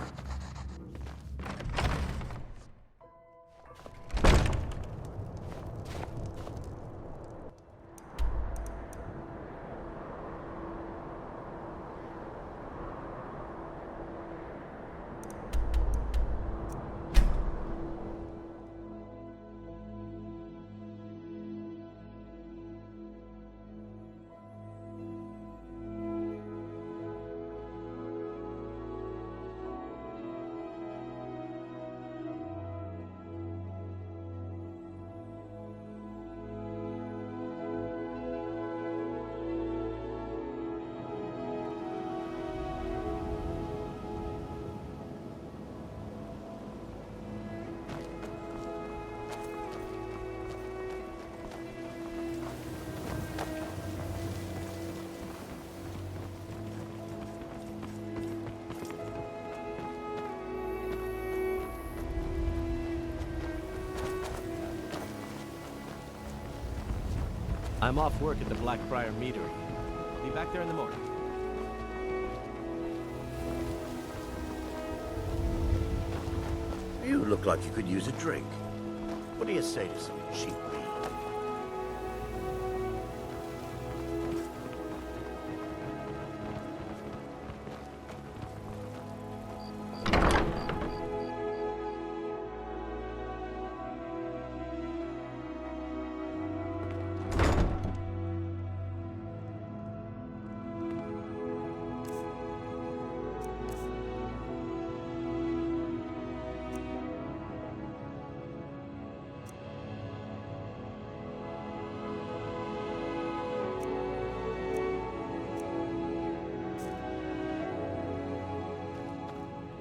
I'm off work at the Blackbriar Meadery. I'll be back there in the morning. You look like you could use a drink. What do you say to some cheap meat?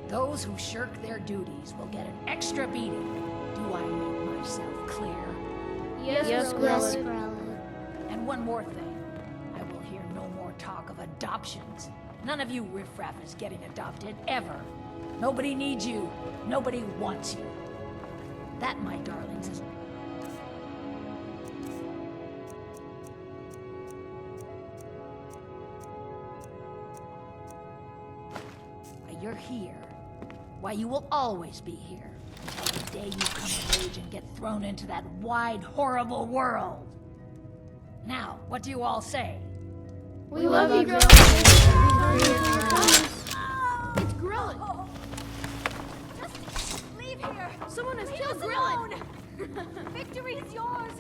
Those who shirk their duties will get an extra beating. Do I make myself clear? Yes, Grella. And one more thing. I will hear no more talk of adoptions. None of you riffraff is getting adopted, ever. Nobody needs you. Nobody wants you. That, my darlings, is... You're here. Why, you will always be here. Until the day you come of age and get thrown into that wide, horrible world. Now, what do you all say? We love you, girl. It's Grillin. Just leave here. Someone has Leave killed us Grillin. alone. Victory is yours.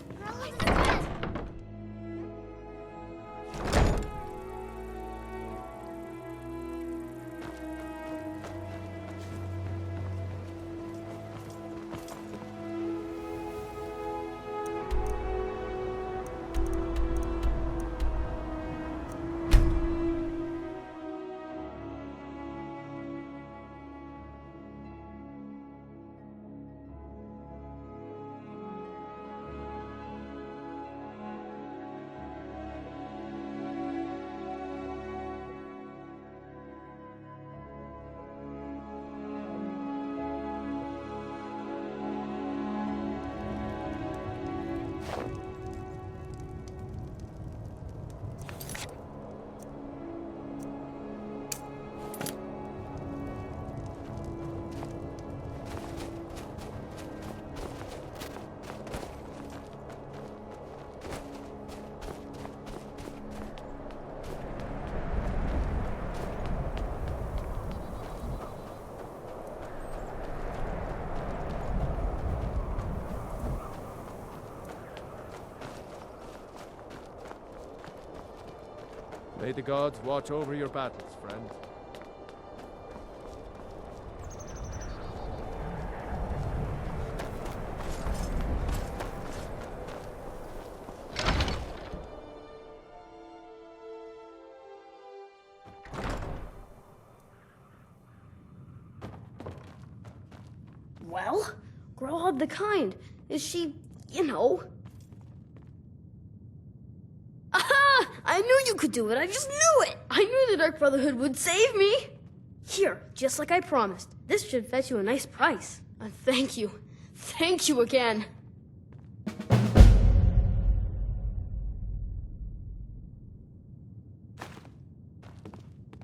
May the gods watch over your battles, friend. Well, Growlhub the Kind. Is she, you know... Aha! I knew you could do it. I just knew it. I knew the Dark Brotherhood would save me. Here, just like I promised. This should fetch you a nice price. Thank you. Thank you again.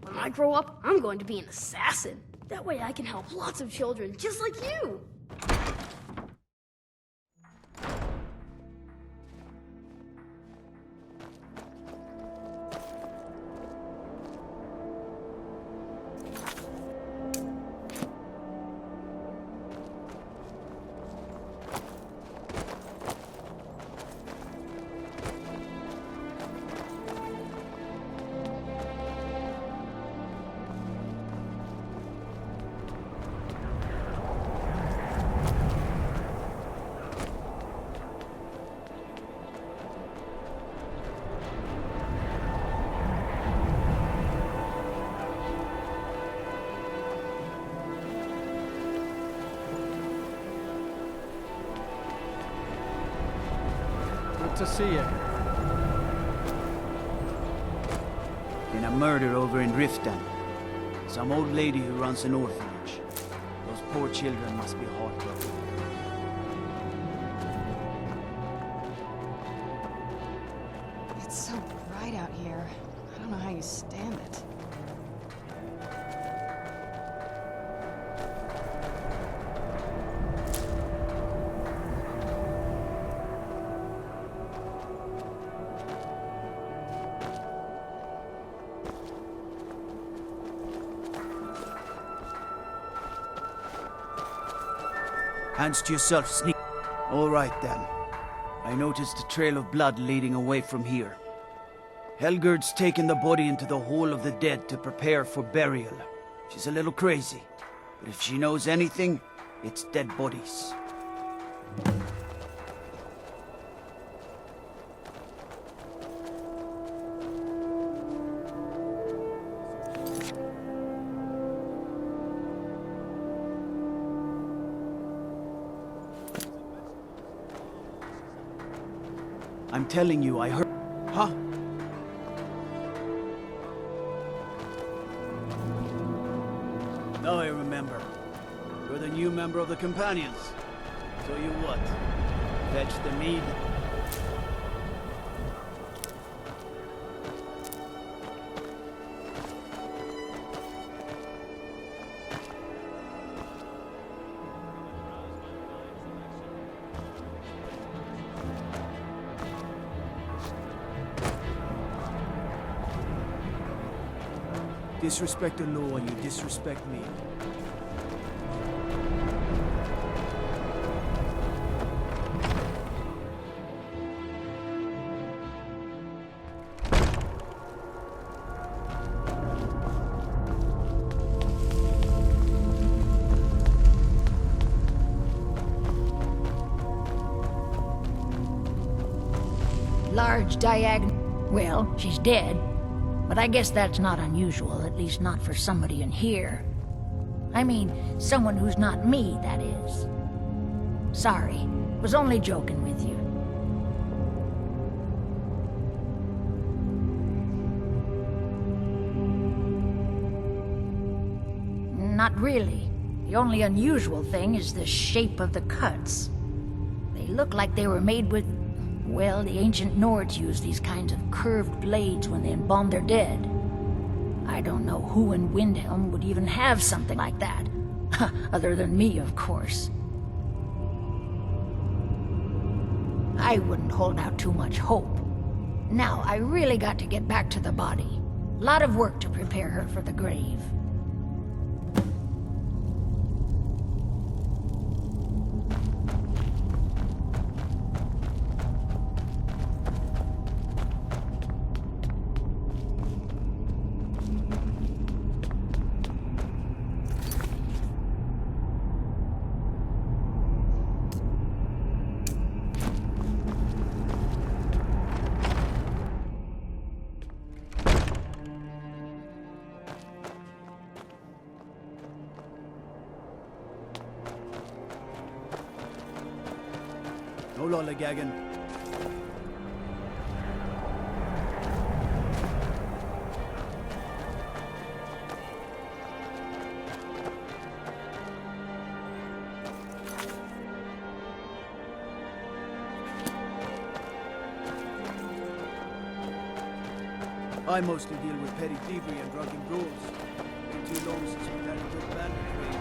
When I grow up, I'm going to be an assassin. That way I can help lots of children, just like you. To see you. Been a murder over in Riften. Some old lady who runs an orphanage. Those poor children must be heartbroken. It's so bright out here. I don't know how you stand it. Hands to yourself, sneak. All right, then. I noticed a trail of blood leading away from here. Helgerd's taken the body into the Hall of the Dead to prepare for burial. She's a little crazy, but if she knows anything, it's dead bodies. I'm telling you, I heard... Huh? Now I remember. You're the new member of the Companions. So you what? Fetch the mead? Disrespect the law and you disrespect me. Large diagonal. Well, she's dead. But I guess that's not unusual, at least not for somebody in here. I mean, someone who's not me, that is. Sorry, was only joking with you. Not really. The only unusual thing is the shape of the cuts. They look like they were made with... Well, the ancient Nords used these kinds of curved blades when they embalmed their dead. I don't know who in Windhelm would even have something like that. Other than me, of course. I wouldn't hold out too much hope. Now, I really got to get back to the body. A lot of work to prepare her for the grave. No lollygagging. I mostly deal with petty thievery and drunken ghouls. Been too long since we've had a good bandit raid.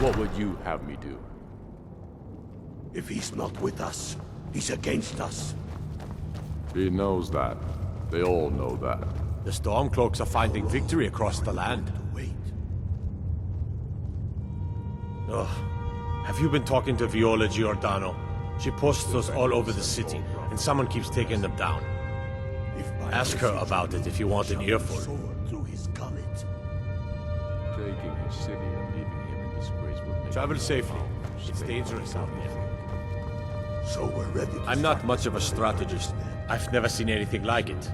What would you have me do? If he's not with us, he's against us. He knows that. They all know that. The Stormcloaks are finding victory across the land. Ugh. Have you been talking to Viola Giordano? She posts us all over the city, and someone keeps taking them down. Ask her about it if you want an earful. Taking his city and leaving him in disgrace will make... Travel safely. It's dangerous out there. So we're ready. I'm not much of a strategist. I've never seen anything like it.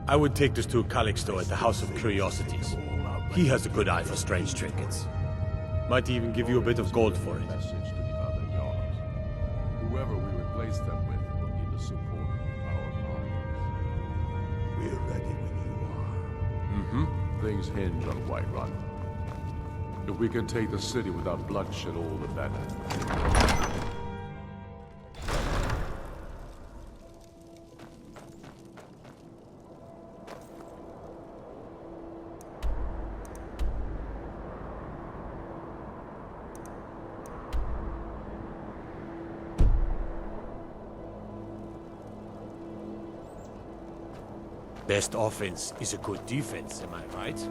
I would take this to Calixto at the House of Curiosities. He has a good eye for strange trinkets. Might even give you a bit of gold for it. Message to the other Jarls. Whoever we replace them with will need the support of our armies. We're ready when you are. Mm-hmm. Things hinge on Whiterun. If we can take the city without bloodshed, all the better. Best offense is a good defense, am I right?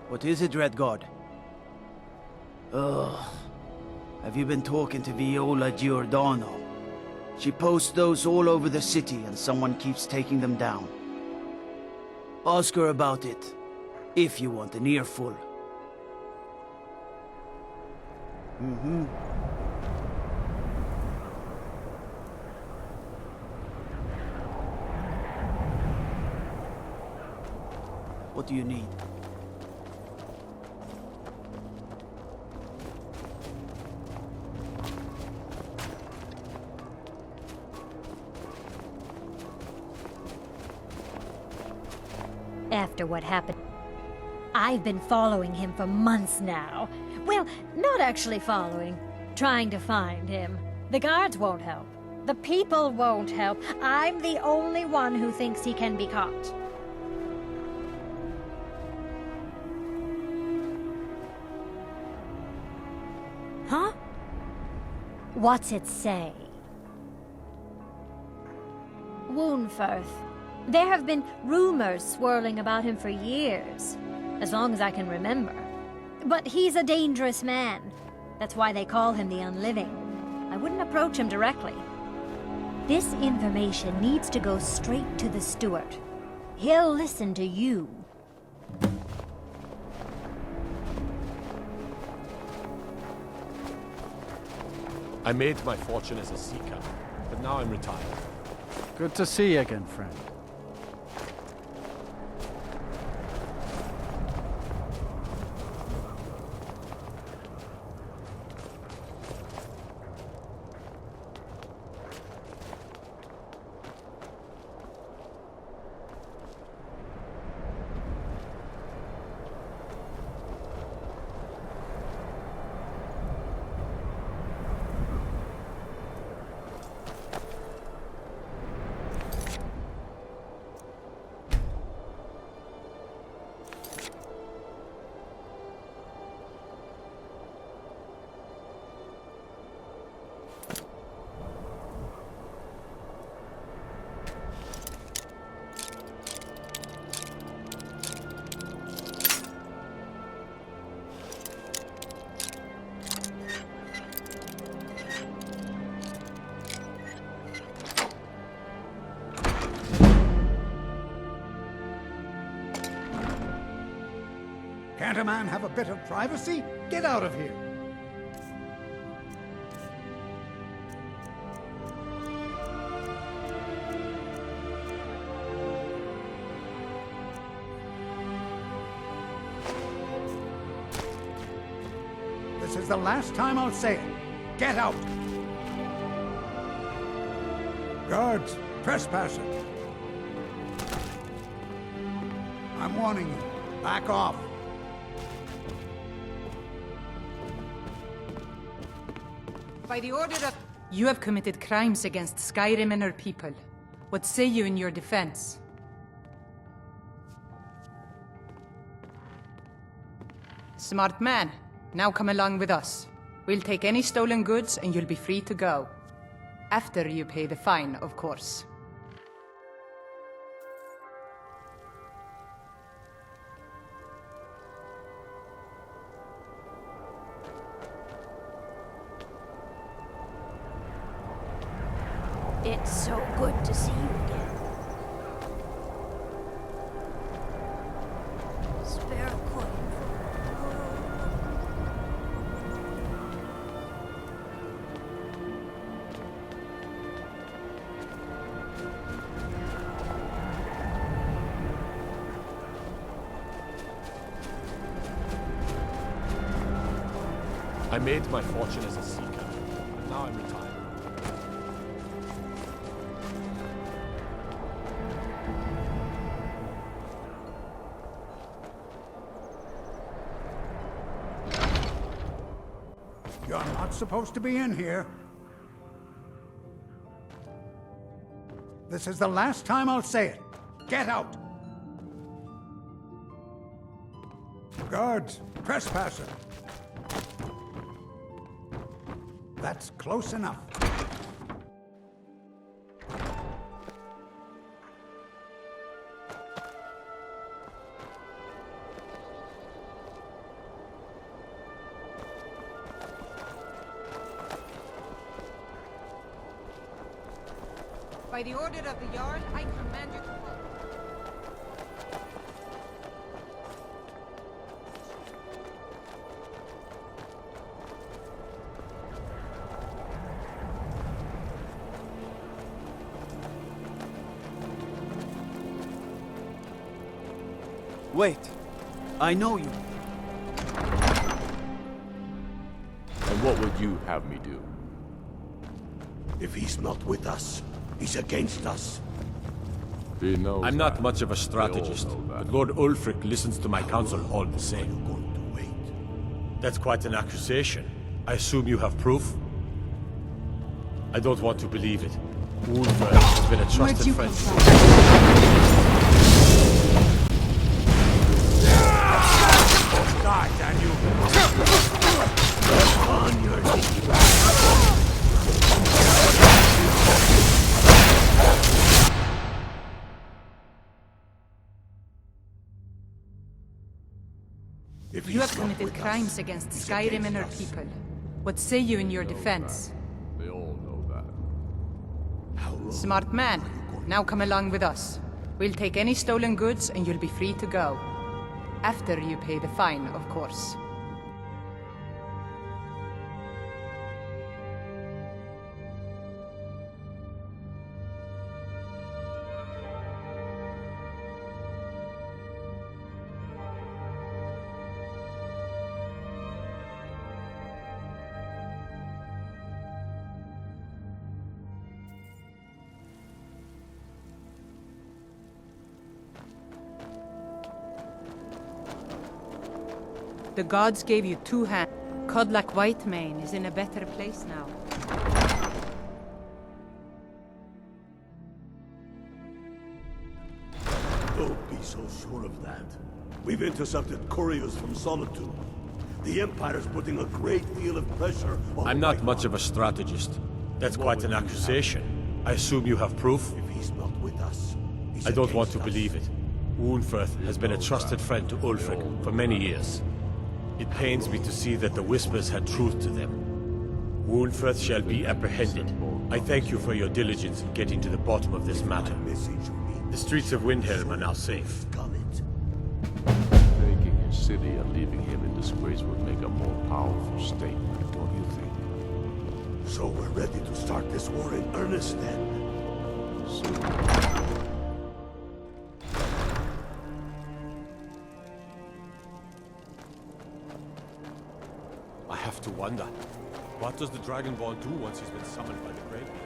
What is it, Red God? Ugh. Have you been talking to Viola Giordano? She posts those all over the city and someone keeps taking them down. Ask her about it, if you want an earful. Mm-hmm. What do you need? After what happened, I've been following him for months now. Well, not actually following, trying to find him. The guards won't help. The people won't help. I'm the only one who thinks he can be caught. Huh? What's it say? Woundfirth. There have been rumors swirling about him for years, as long as I can remember. But he's a dangerous man. That's why they call him the Unliving. I wouldn't approach him directly. This information needs to go straight to the steward. He'll listen to you. I made my fortune as a seeker, but now I'm retired. Good to see you again, friend. Can't a man have a bit of privacy? Get out of here! This is the last time I'll say it. Get out! Guards, trespasser. I'm warning you. Back off. By the order of... You have committed crimes against Skyrim and her people. What say you in your defense? Smart man. Now come along with us. We'll take any stolen goods and you'll be free to go. After you pay the fine, of course. It's so good to see you again. Spare a coin I made my fortune as a sea captain, and now I'm retired. You're not supposed to be in here. This is the last time I'll say it. Get out! Guards, trespasser. That's close enough. By the order of the Jarl, I command you to halt. Wait. I know you. And what would you have me do? If he's not with us, he's against us. He knows I'm not that. much of a strategist, but Lord Ulfric listens to my counsel all the same. That's quite an accusation. I assume you have proof? I don't want to believe it. Ulfric has been a trusted friend. Die, damn you! On your knees. You have committed crimes against Skyrim and her people. What say you in your defense? They all know that. Smart man. Now come along with us. We'll take any stolen goods and you'll be free to go. After you pay the fine, of course. The gods gave you two hands. Codlak Whitemane is in a better place now. Don't be so sure of that. We've intercepted couriers from Solitude. The Empire's putting a great deal of pressure on... I'm not much of a strategist. That's quite an accusation. I assume you have proof? If he's not with us, I don't want to believe it. Unferth has been a trusted friend to Ulfric for many years. It pains me to see that the Whispers had truth to them. Unferth shall be apprehended. I thank you for your diligence in getting to the bottom of this matter. The streets of Windhelm are now safe. Taking his city and leaving him in disgrace would make a more powerful statement, don't you think? So we're ready to start this war in earnest then? I have to wonder, what does the Dragonborn do once he's been summoned by the Greybeards?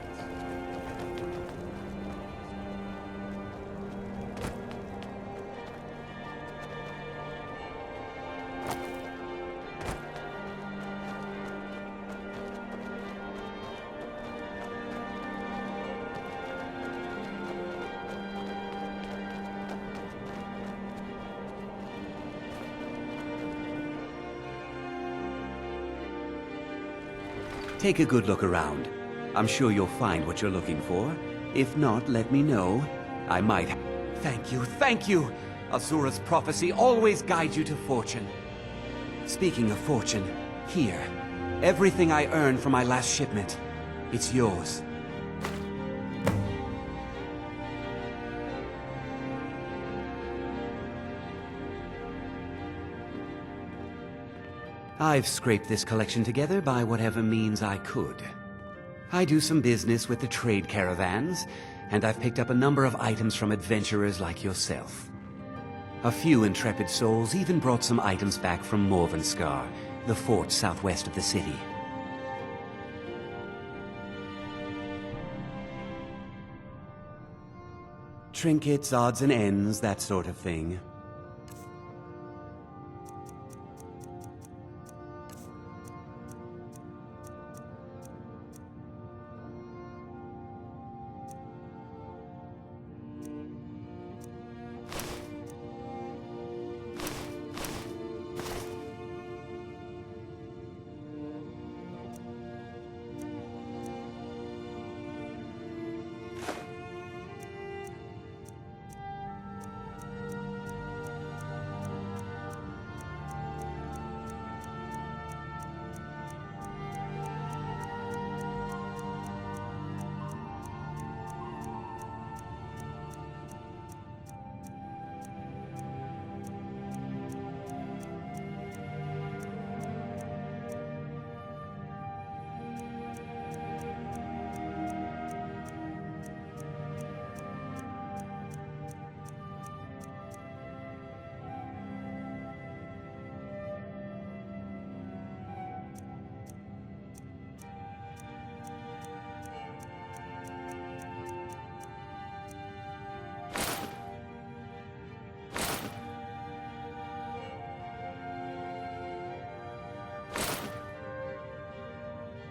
Take a good look around. I'm sure you'll find what you're looking for. If not, let me know. I might. Thank you, thank you! Azura's prophecy always guides you to fortune. Speaking of fortune, here. Everything I earned from my last shipment. It's yours. I've scraped this collection together by whatever means I could. I do some business with the trade caravans, and I've picked up a number of items from adventurers like yourself. A few intrepid souls even brought some items back from Morvenskar, the fort southwest of the city. Trinkets, odds and ends, that sort of thing.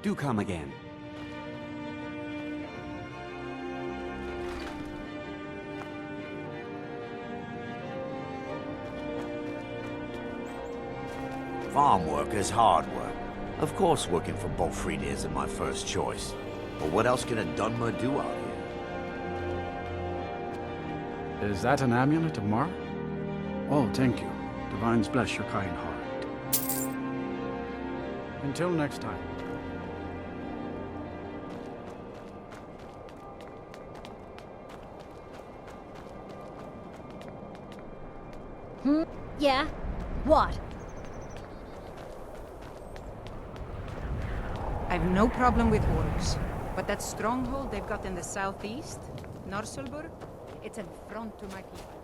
Do come again. Farm work is hard work. Of course working for Bolfrida isn't my first choice. But what else can a Dunmer do out here? Is that an amulet of Mar? Oh, thank you. Divines bless your kind heart. Until next time. Yeah? What? I've no problem with orcs, but that stronghold they've got in the southeast, Narselburg, it's an affront to my people.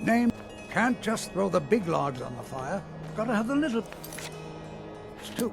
Name can't just throw the big logs on the fire. Gotta have the little too.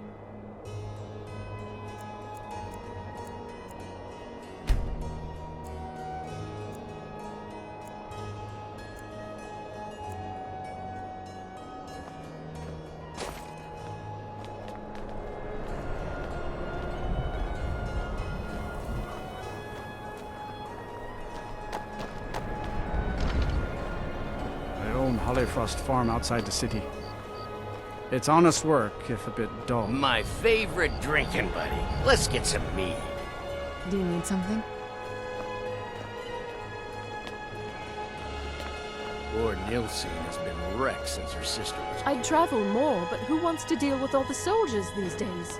Hollifrost farm outside the city. It's honest work, if a bit dull. My favorite drinking buddy. Let's get some mead. Do you need something? Poor Nilsine has been wrecked since her sister was... I'd travel more, but who wants to deal with all the soldiers these days?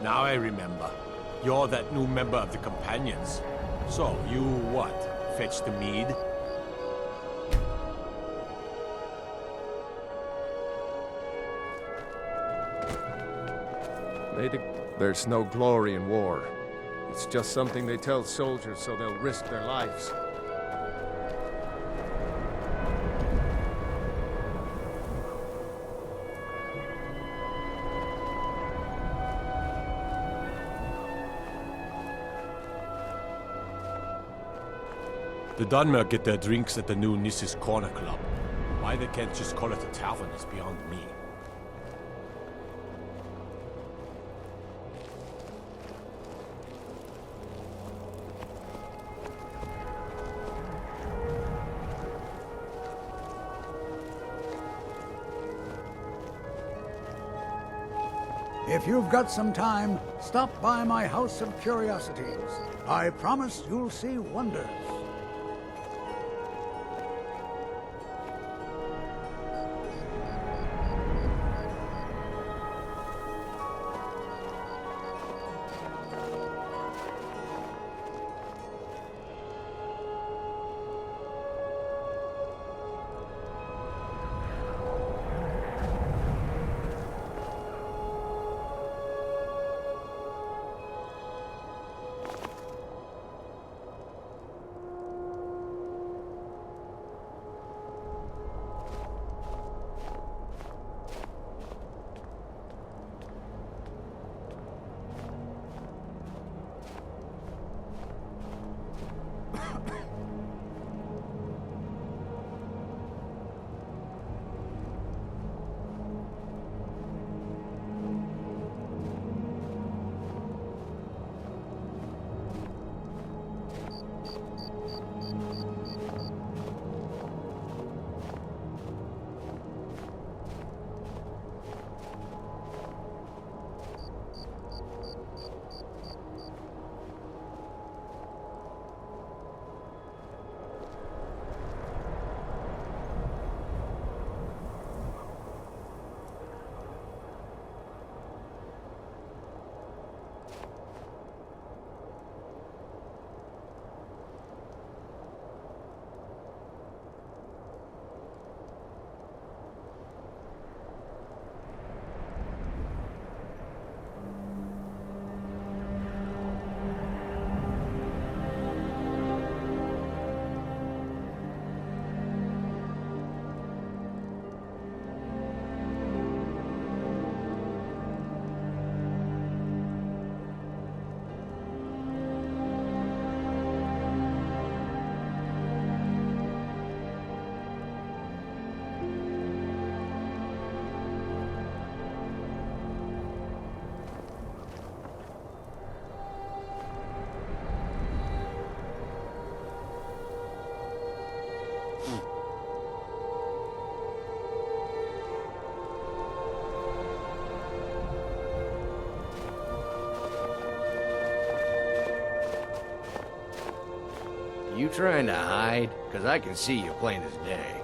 Now I remember. You're that new member of the Companions. So, you what? Fetch the mead? There's no glory in war. It's just something they tell soldiers so they'll risk their lives. The Dunmer get their drinks at the new Nissa's Corner Club. Why they can't just call it a tavern is beyond me. If you've got some time, stop by my House of Curiosities. I promise you'll see wonders. You trying to hide? Because I can see you plain as day.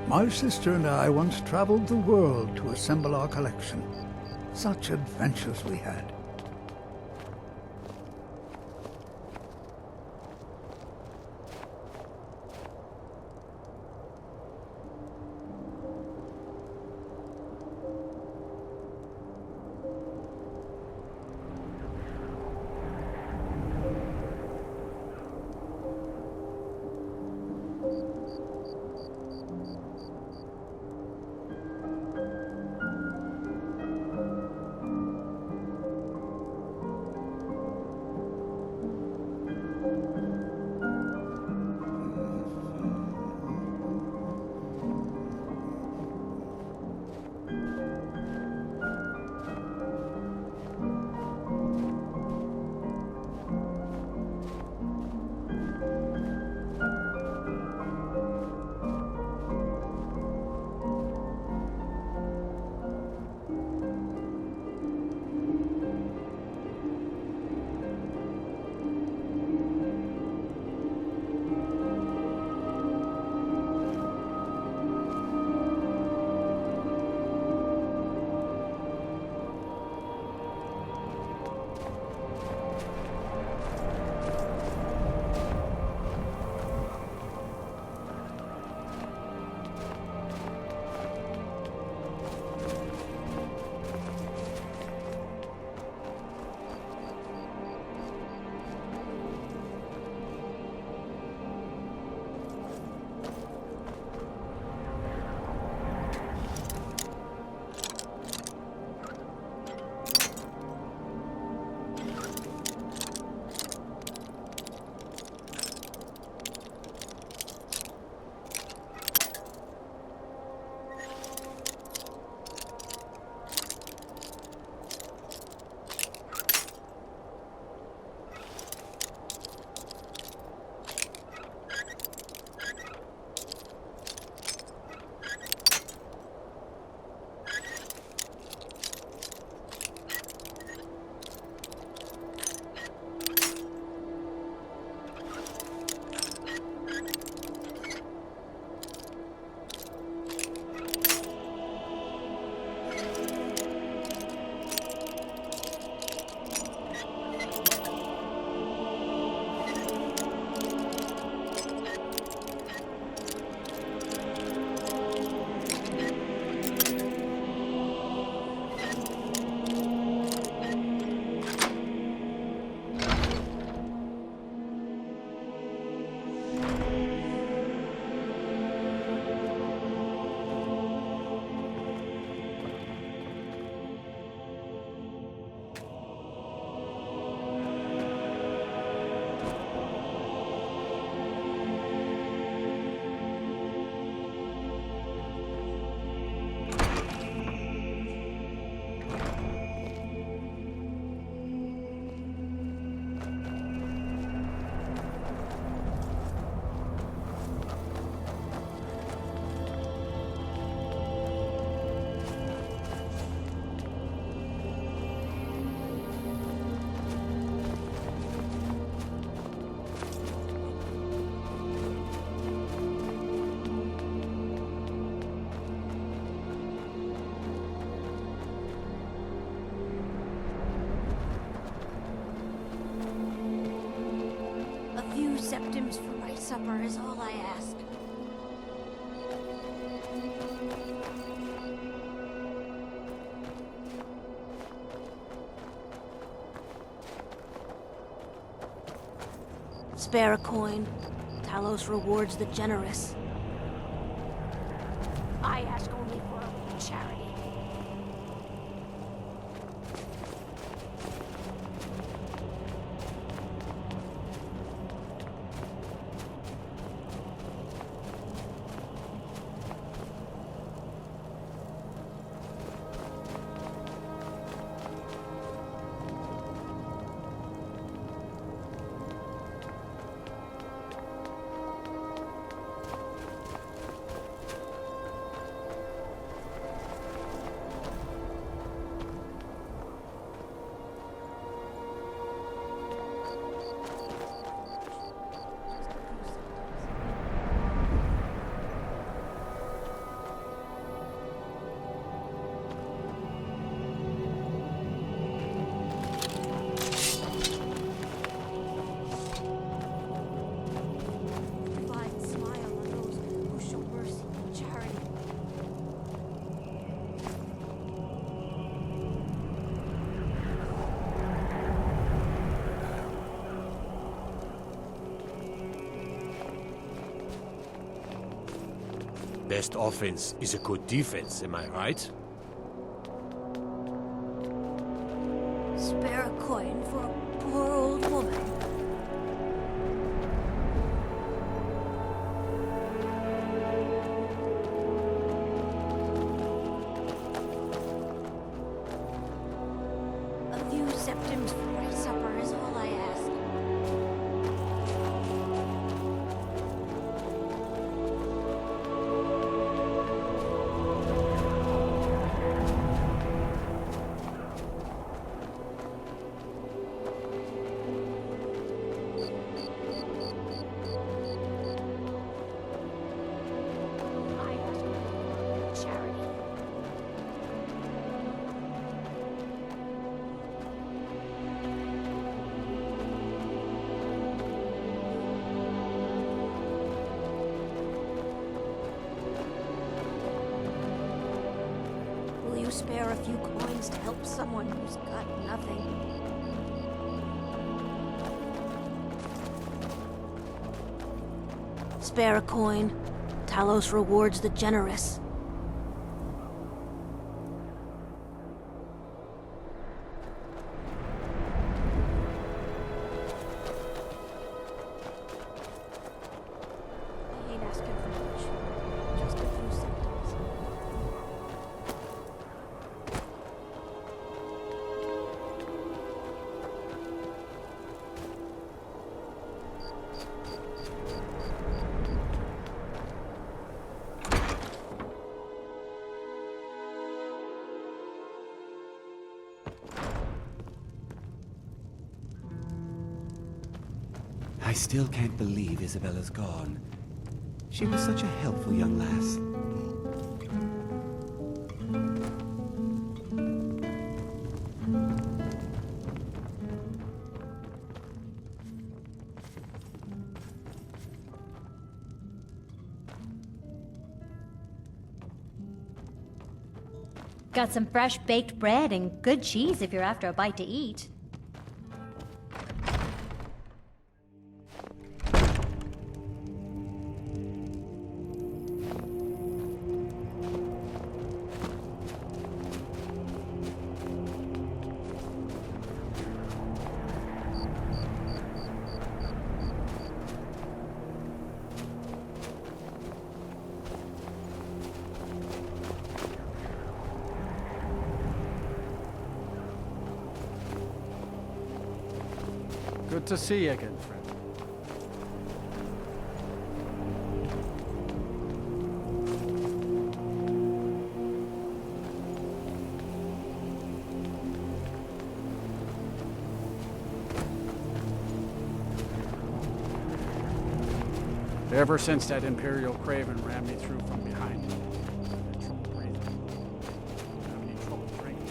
My sister and I once traveled the world to assemble our collection. Such adventures we had. Septims for my supper is all I ask. Spare a coin. Talos rewards the generous. I ask only for charity. Best offense is a good defense, am I right? Spare a coin for a poor old woman. A few septims for my supper is all I ask. Will you spare a few coins to help someone who's got nothing? Spare a coin. Talos rewards the generous. I ain't asking for much. Just a few septims. I still can't believe Isabella's gone. She was such a helpful young lass. Got some fresh baked bread and good cheese if you're after a bite to eat. Good to see you again, friend. Ever since that Imperial Craven ran me through from behind, I had trouble breathing. I have any trouble drinking.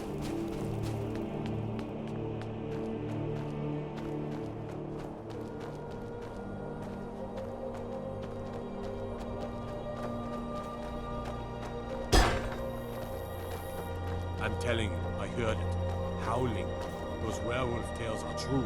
I'm telling you, I heard it. Howling. Those werewolf tales are true.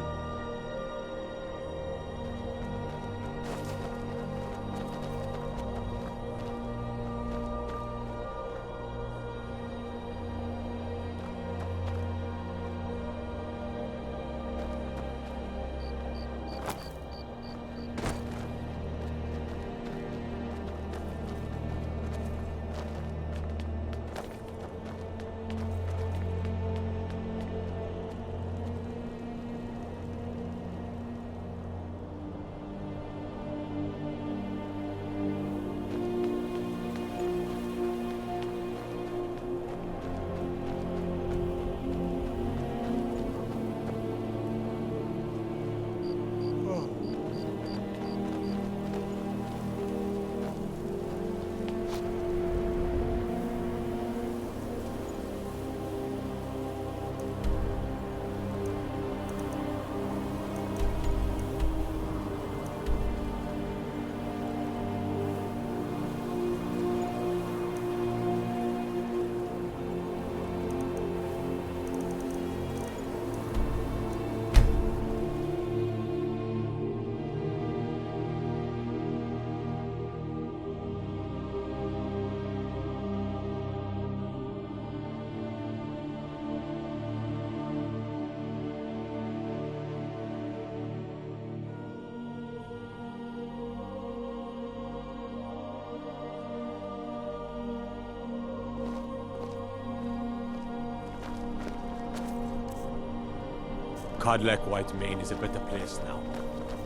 Codlec White Mane is a better place now.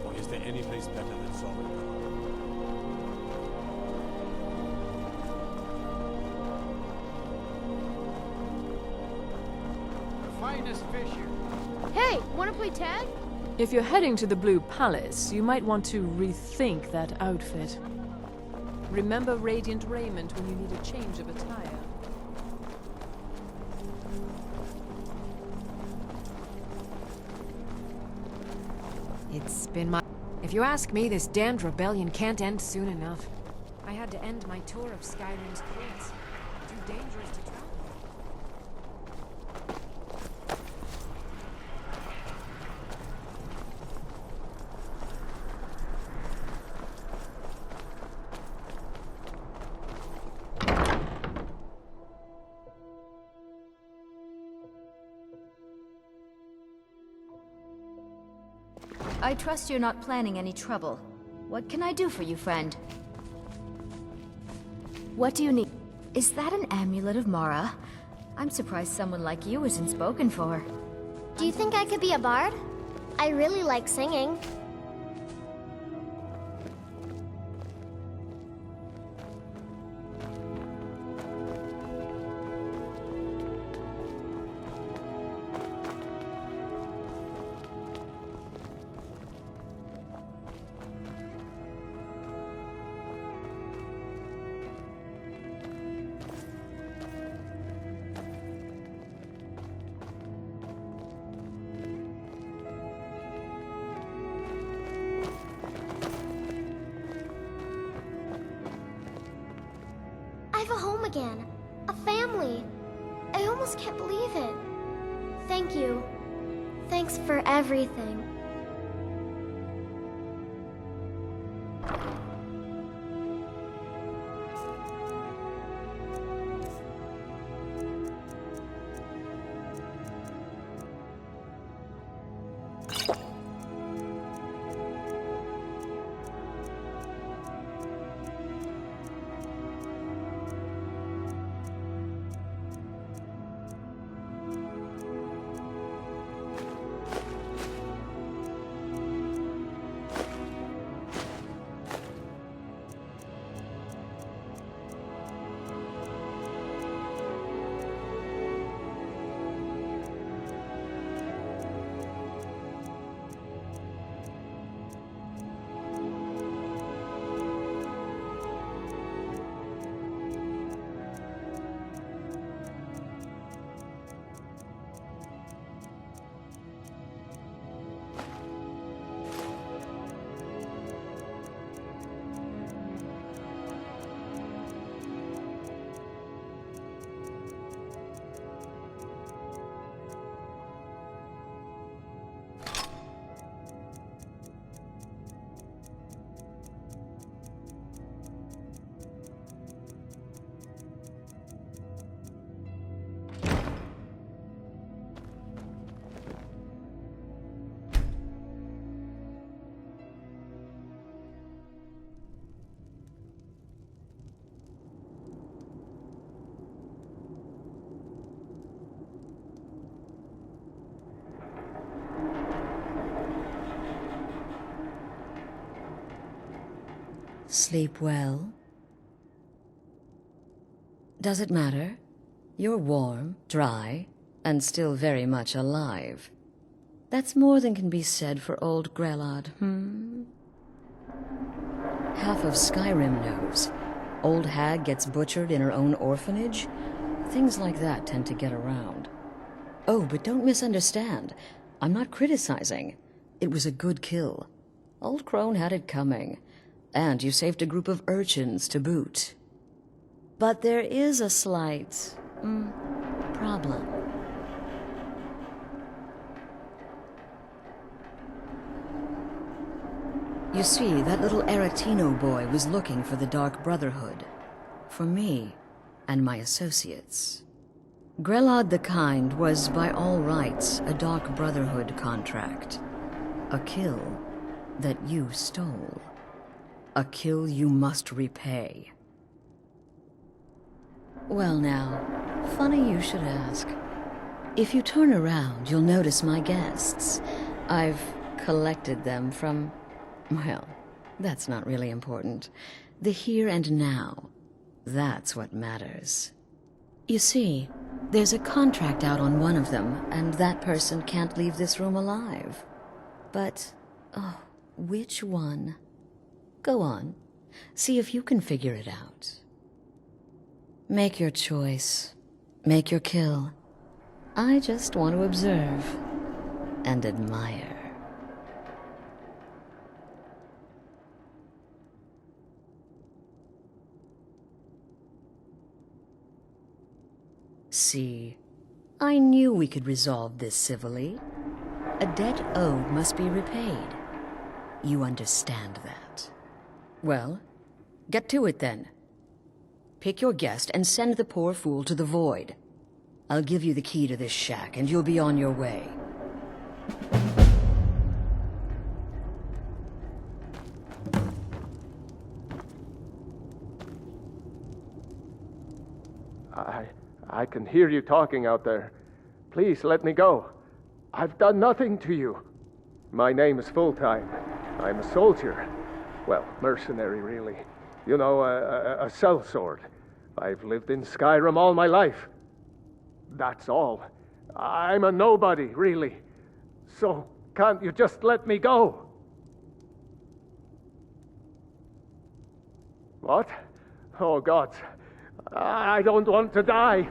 Or is there any place better than Solomon? Finest fish here. Hey, wanna play tag? If you're heading to the Blue Palace, you might want to rethink that outfit. Remember Radiant Raiment when you need a change of attire. It's been my... If you ask me, this damned rebellion can't end soon enough. I had to end my tour of Skyrim's crypts. Too dangerous to travel. I trust you're not planning any trouble. What can I do for you, friend? What do you need? Is that an amulet of Mara? I'm surprised someone like you isn't spoken for. Do you think I could be a bard? I really like singing. I have a home again. A family. I almost can't believe it. Thank you. Thanks for everything. Sleep well? Does it matter? You're warm, dry, and still very much alive. That's more than can be said for old Grelod, Half of Skyrim knows. Old hag gets butchered in her own orphanage. Things like that tend to get around. Oh, but don't misunderstand. I'm not criticizing. It was a good kill. Old Crone had it coming. And you saved a group of urchins to boot. But there is a slight, problem. You see, that little Aretino boy was looking for the Dark Brotherhood. For me and my associates. Grelod the Kind was, by all rights, a Dark Brotherhood contract. A kill that you stole. A kill you must repay. Well now, funny you should ask. If you turn around, you'll notice my guests. I've collected them from... well, that's not really important. The here and now. That's what matters. You see, there's a contract out on one of them, and that person can't leave this room alive. But, oh, which one? Go on. See if you can figure it out. Make your choice. Make your kill. I just want to observe and admire. See, I knew we could resolve this civilly. A debt owed must be repaid. You understand that. Well, get to it then. Pick your guest and send the poor fool to the void. I'll give you the key to this shack, and you'll be on your way. I can hear you talking out there. Please let me go. I've done nothing to you. My name is Full-Time. I'm a soldier. Well, mercenary, really. You know, a sellsword. I've lived in Skyrim all my life. That's all. I'm a nobody, really. So, can't you just let me go? What? Oh, God. I don't want to die.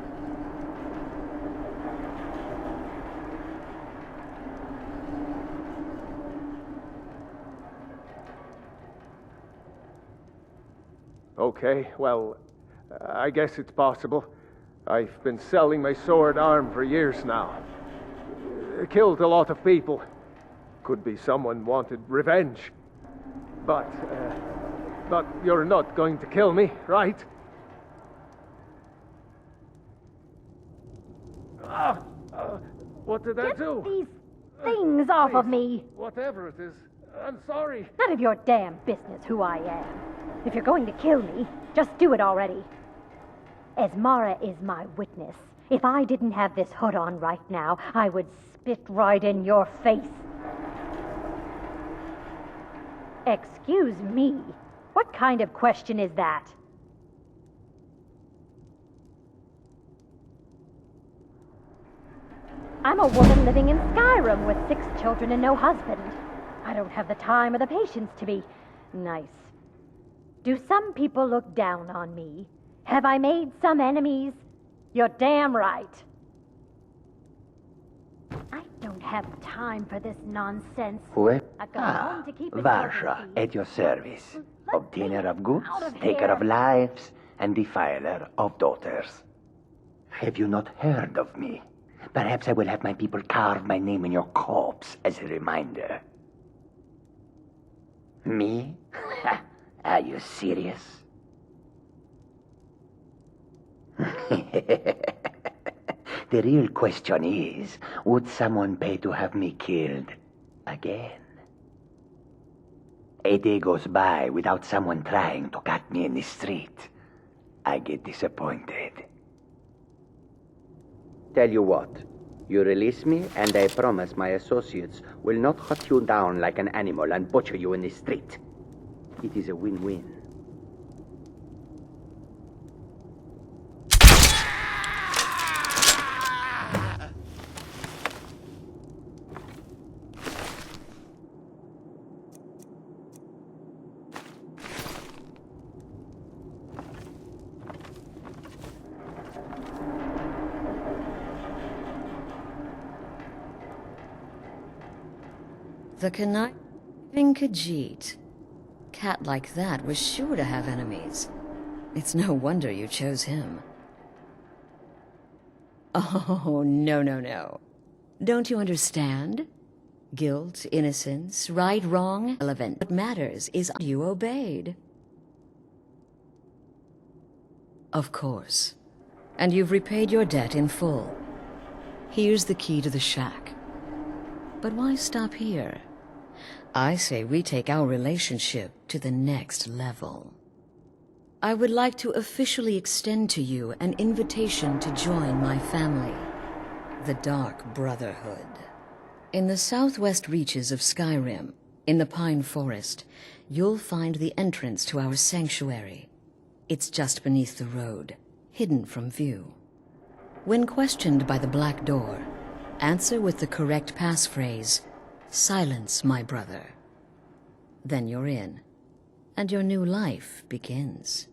Okay, well, I guess it's possible. I've been selling my sword arm for years now. Killed a lot of people. Could be someone wanted revenge. But you're not going to kill me, right? What did I do? These things off of me. Whatever it is, I'm sorry. None of your damn business who I am. If you're going to kill me, just do it already. Esmara is my witness. If I didn't have this hood on right now, I would spit right in your face. Excuse me. What kind of question is that? I'm a woman living in Skyrim with 6 children and no husband. I don't have the time or the patience to be nice. Do some people look down on me? Have I made some enemies? You're damn right. I don't have time for this nonsense. I've got home to keep Varsha, at your service. Obtainer of goods, taker of lives, and defiler of daughters. Have you not heard of me? Perhaps I will have my people carve my name in your corpse as a reminder. Me? Are you serious? The real question is, would someone pay to have me killed again? A day goes by without someone trying to cut me in the street. I get disappointed. Tell you what, you release me and I promise my associates will not hunt you down like an animal and butcher you in the street. It is a win-win. The conniving Khajiit. Cat like that was sure to have enemies. It's no wonder you chose him. Oh, no. Don't you understand? Guilt, innocence, right, wrong, irrelevant. What matters is you obeyed. Of course. And you've repaid your debt in full. Here's the key to the shack. But why stop here? I say we take our relationship to the next level. I would like to officially extend to you an invitation to join my family. The Dark Brotherhood. In the southwest reaches of Skyrim, in the Pine Forest, you'll find the entrance to our sanctuary. It's just beneath the road, hidden from view. When questioned by the Black Door, answer with the correct passphrase, "Silence, my brother." Then you're in, and your new life begins.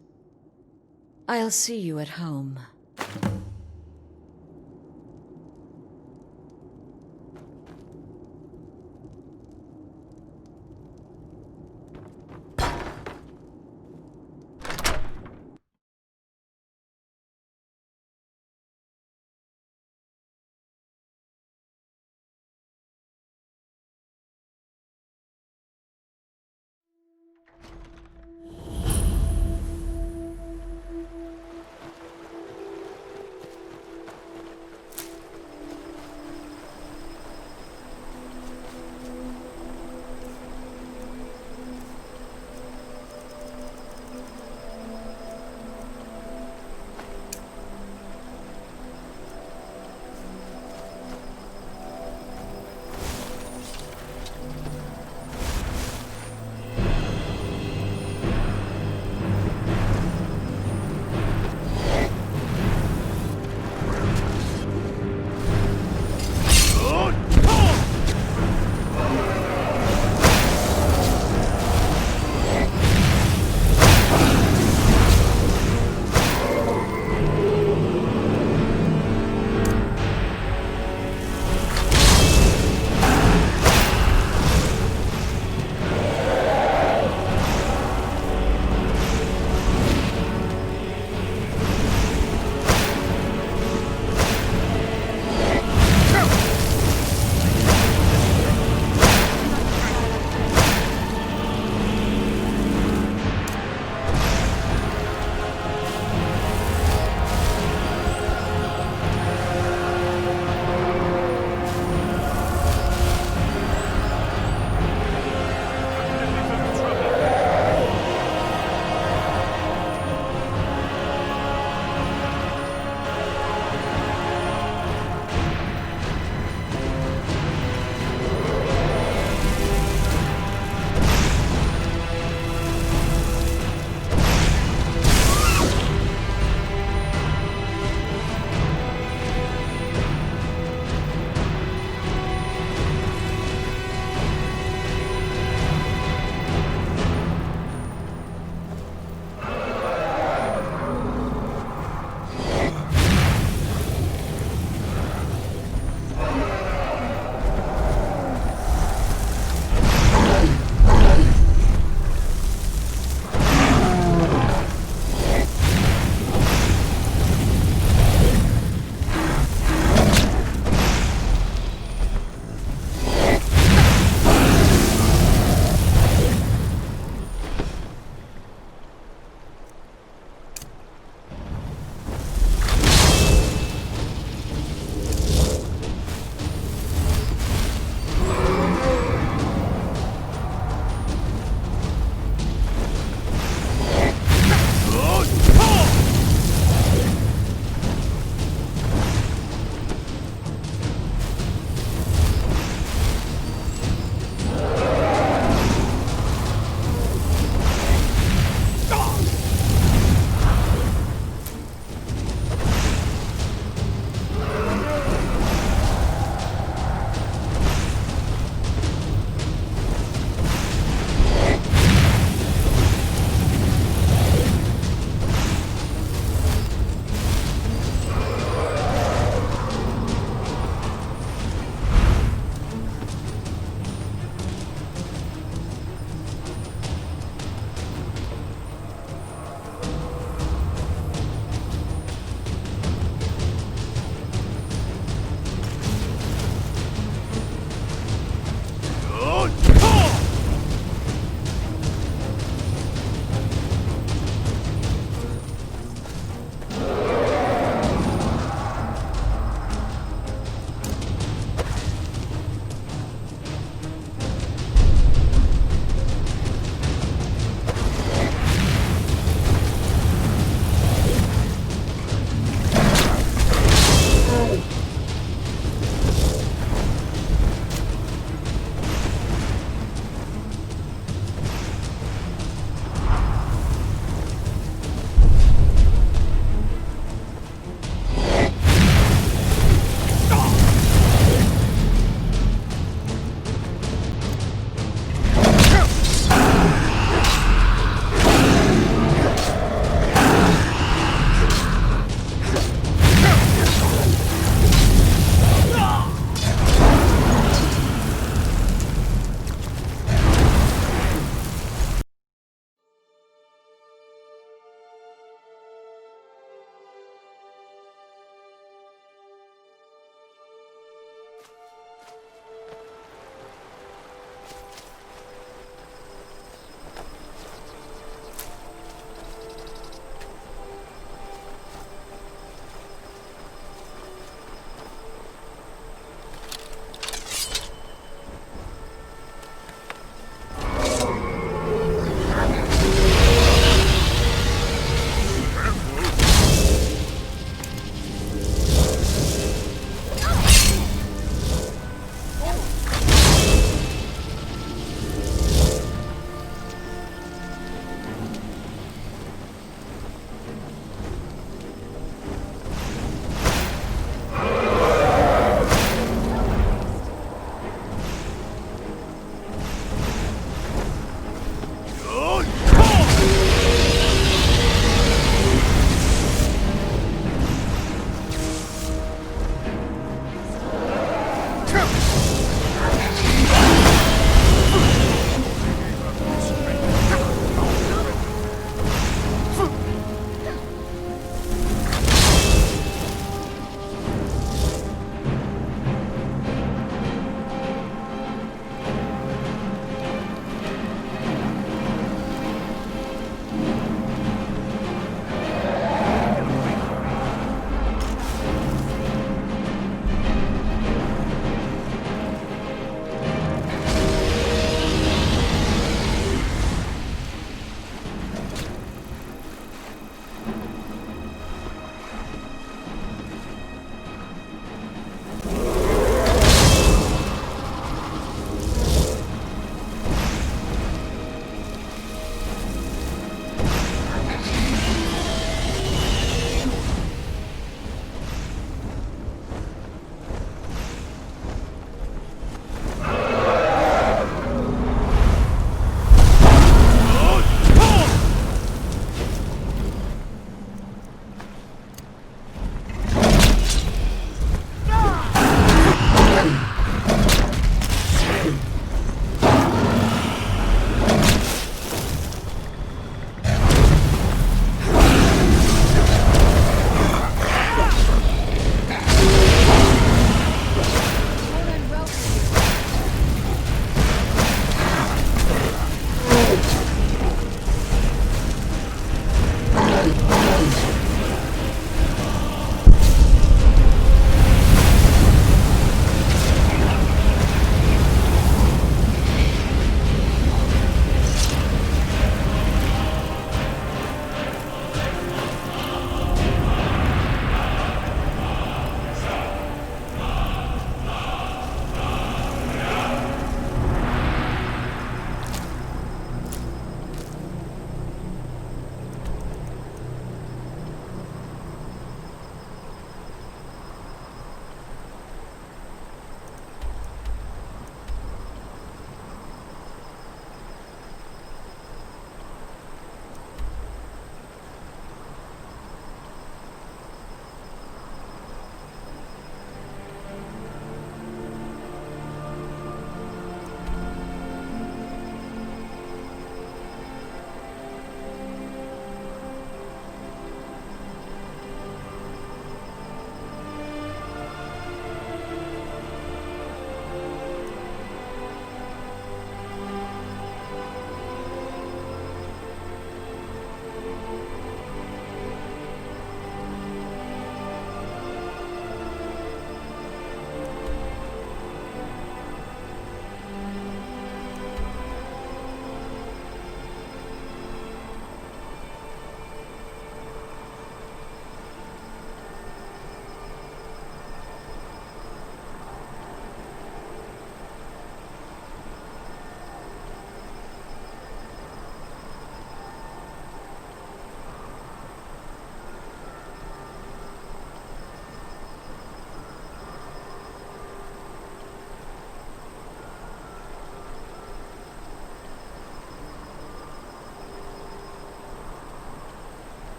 I'll see you at home.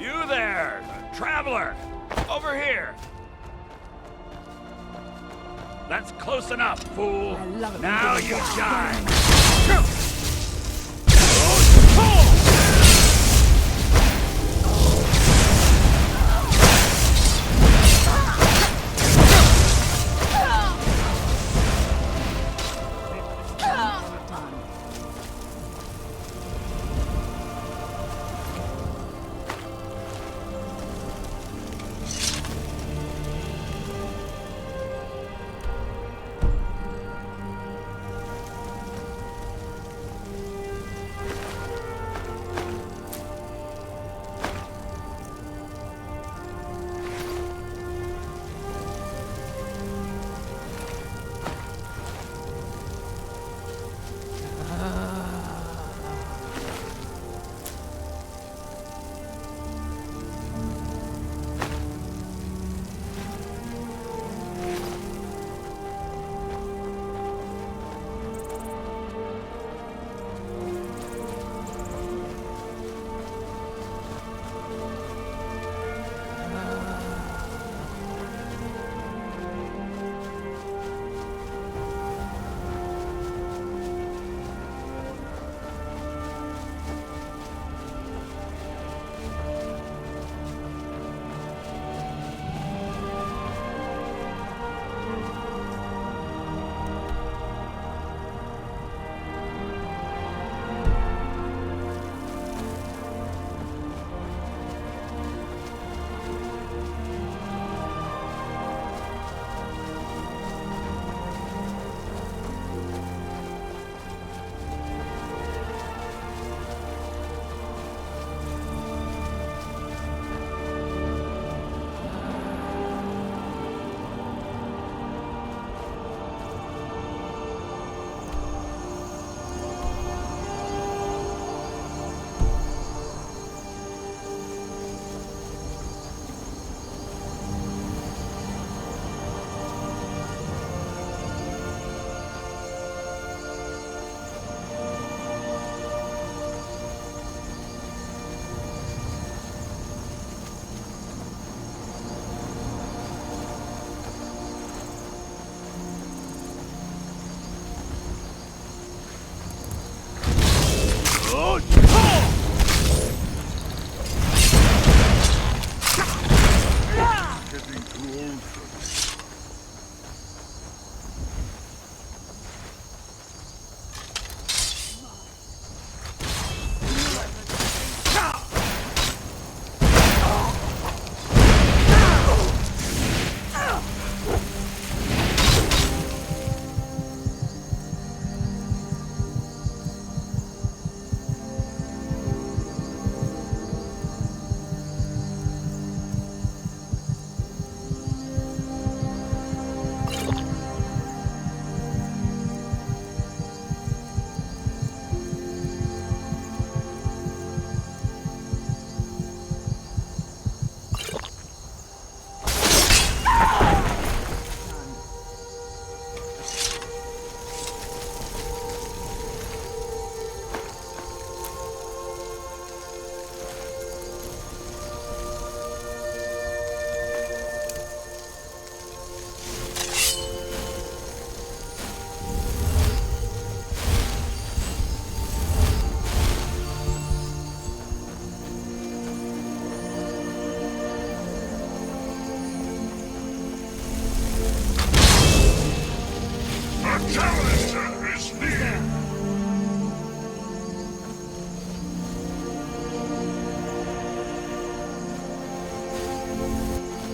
You there, traveler! Over here! That's close enough, fool! Now you die!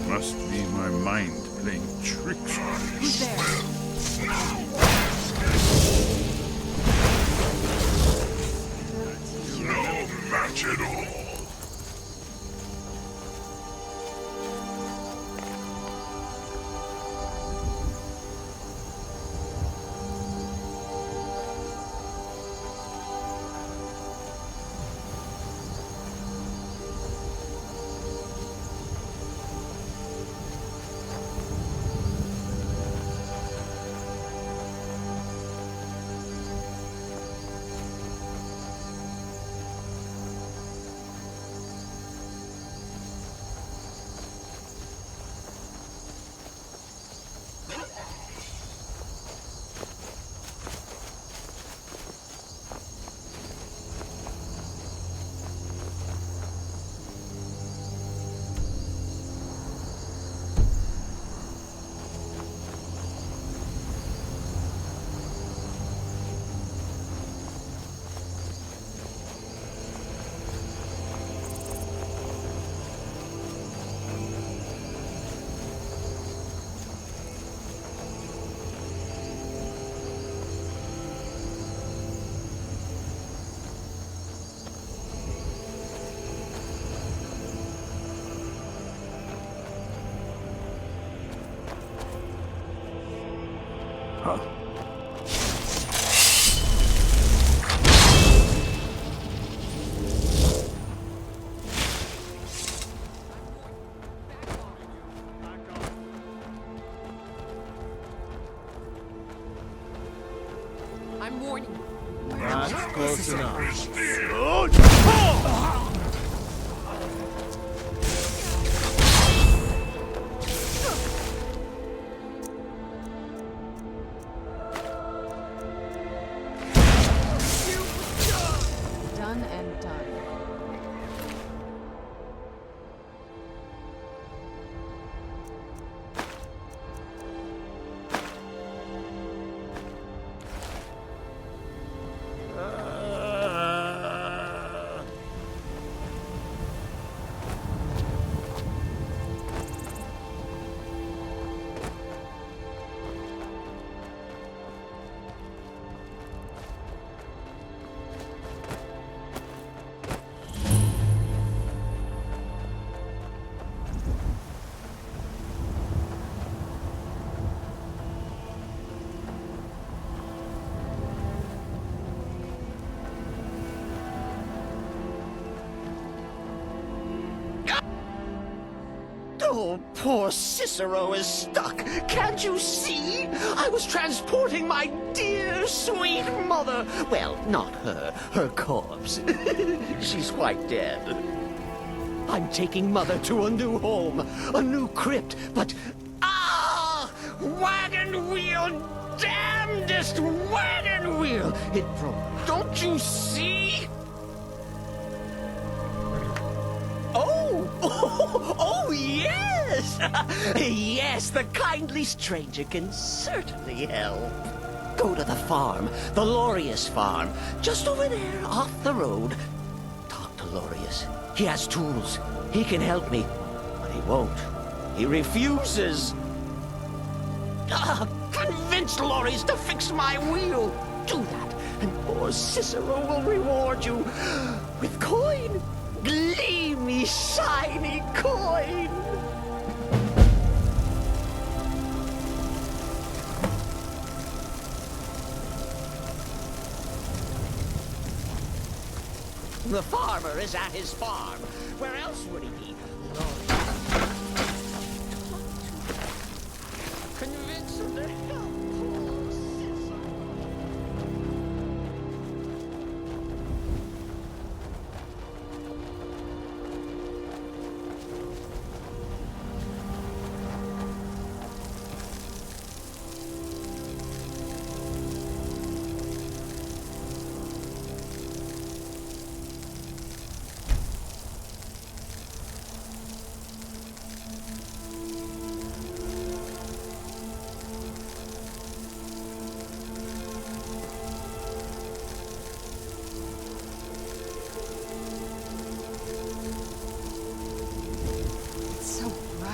Must be my mind playing tricks on me. Who's there? No match at all. huh? I'm warning you. That's close enough. Done and done. Oh, poor Cicero is stuck. Can't you see? I was transporting my dear, sweet mother. Well, not her. Her corpse. She's quite dead. I'm taking Mother to a new home, a new crypt, but... Ah! Wagon wheel! Damnedest wagon wheel! It broke. Don't you see? Oh, yes! Yes, the kindly stranger can certainly help. Go to the farm, the Lorius farm, just over there, off the road. Talk to Lorius. He has tools. He can help me. But he won't. He refuses. Convince Lorius to fix my wheel. Do that, and poor Cicero will reward you with coin. Gleamy, shiny coin! The farmer is at his farm. Where else would he be? Convince him to help poor Cicero.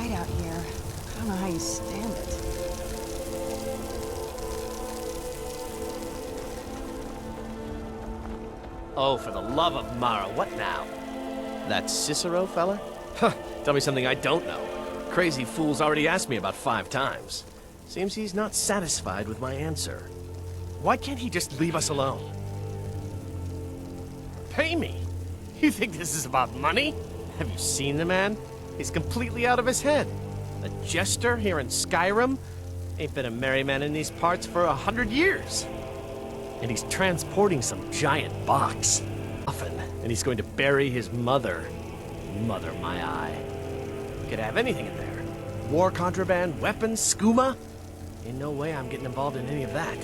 Out here. I don't know how you stand it. Oh, for the love of Mara, what now? That Cicero fella? Huh, tell me something I don't know. Crazy fool's already asked me about 5 times. Seems he's not satisfied with my answer. Why can't he just leave us alone? Pay me? You think this is about money? Have you seen the man? He's completely out of his head. A jester here in Skyrim? Ain't been a merry man in these parts for 100 years. And he's transporting some giant box. Often. And he's going to bury his mother. Mother, my eye. Could have anything in there. War contraband, weapons, skooma. Ain't no way I'm getting involved in any of that.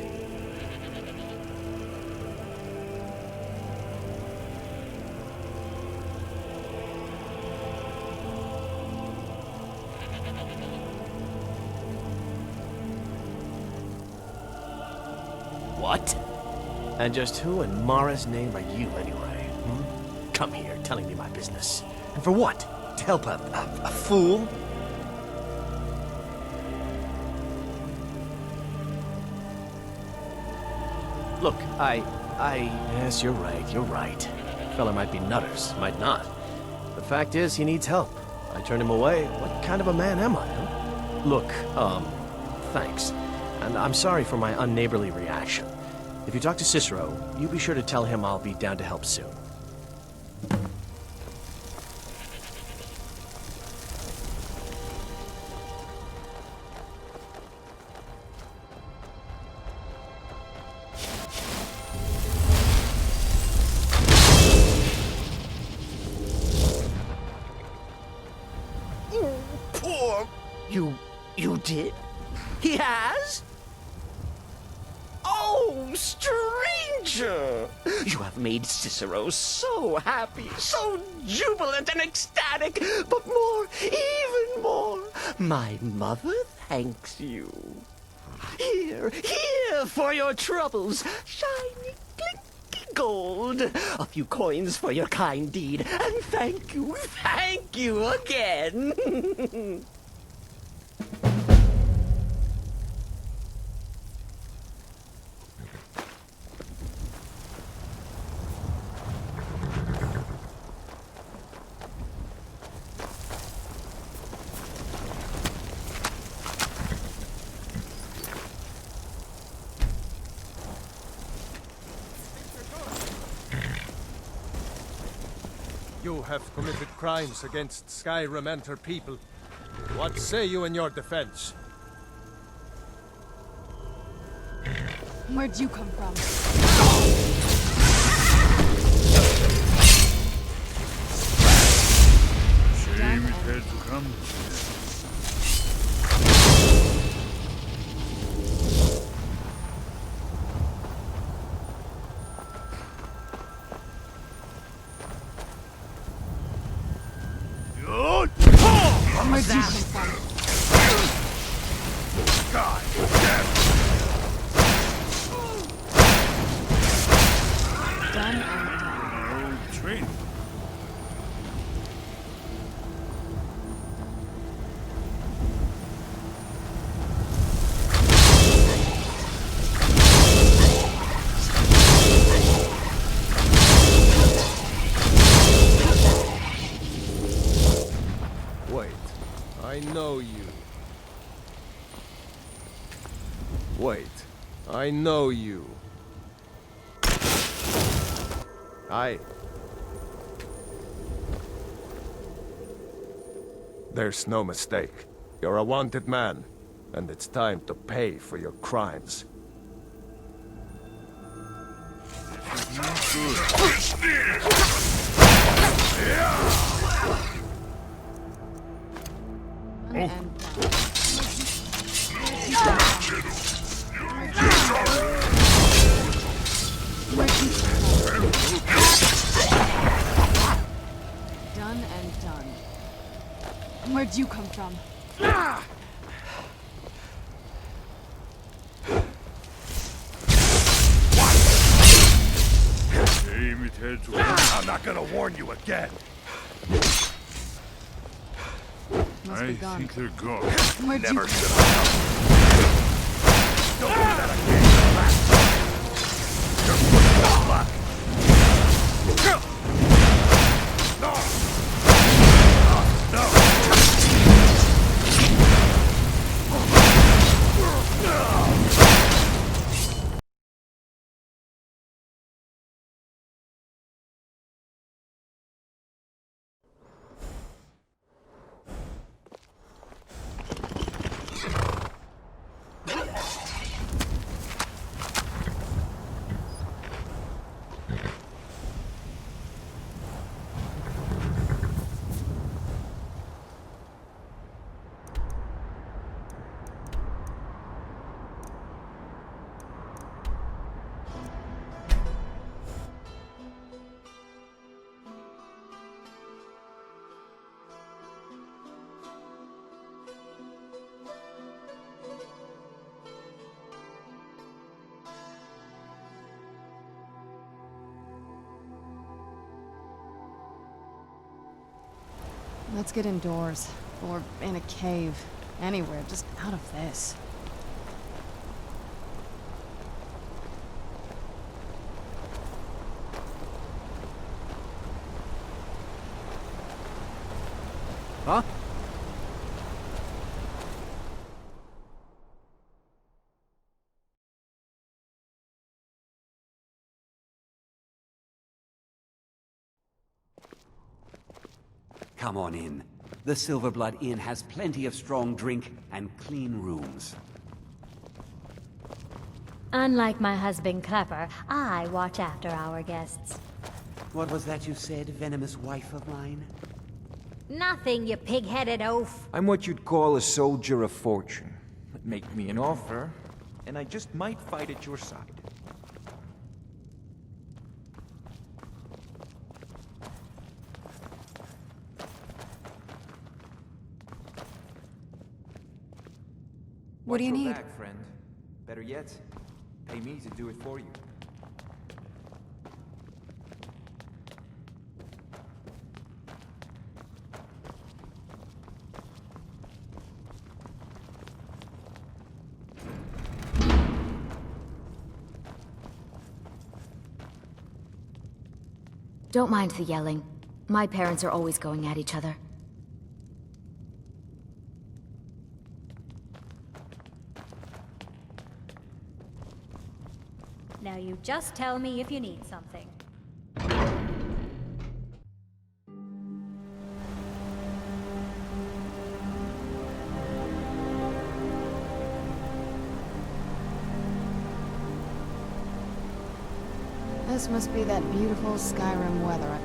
What? And just who in Mara's name are you, anyway? Hmm? Come here, telling me my business. And for what? To help a fool? Look, yes, you're right. Fella might be nutters, might not. The fact is, he needs help. I turned him away. What kind of a man am I, huh? Look, thanks. and I'm sorry for my unneighborly reaction. If you talk to Cicero, you be sure to tell him I'll be down to help soon. Poor... You did? He has? Oh, stranger! You have made Cicero so happy, so jubilant and ecstatic, but more, even more, my mother thanks you. Here for your troubles, shiny, clinky gold, a few coins for your kind deed, and thank you again. You have committed crimes against Skyrim and her people. What say you in your defense? Where'd you come from? Shame it had to come. Where'd you come from? God damn it! Done and done. Old train. Wait, I know you. Wait, I know you. There's no mistake. You're a wanted man, and it's time to pay for your crimes. Done and done. Where'd you come from? Shame it had to come. I'm not gonna warn you again. I think they're gone. Where'd you Never come should from? have come. Don't do that again. Your foot is black. No! Let's get indoors. Or in a cave. Anywhere, just out of this. Huh? Come on in. The Silverblood Inn has plenty of strong drink and clean rooms. Unlike my husband Clapper, I watch after our guests. What was that you said, venomous wife of mine? Nothing, you pig-headed oaf. I'm what you'd call a soldier of fortune. Make me an offer, and I just might fight at your side. What do you Watch your need? back, friend. Better yet, pay me to do it for you. Don't mind the yelling. My parents are always going at each other. Now you just tell me if you need something. This must be that beautiful Skyrim weather.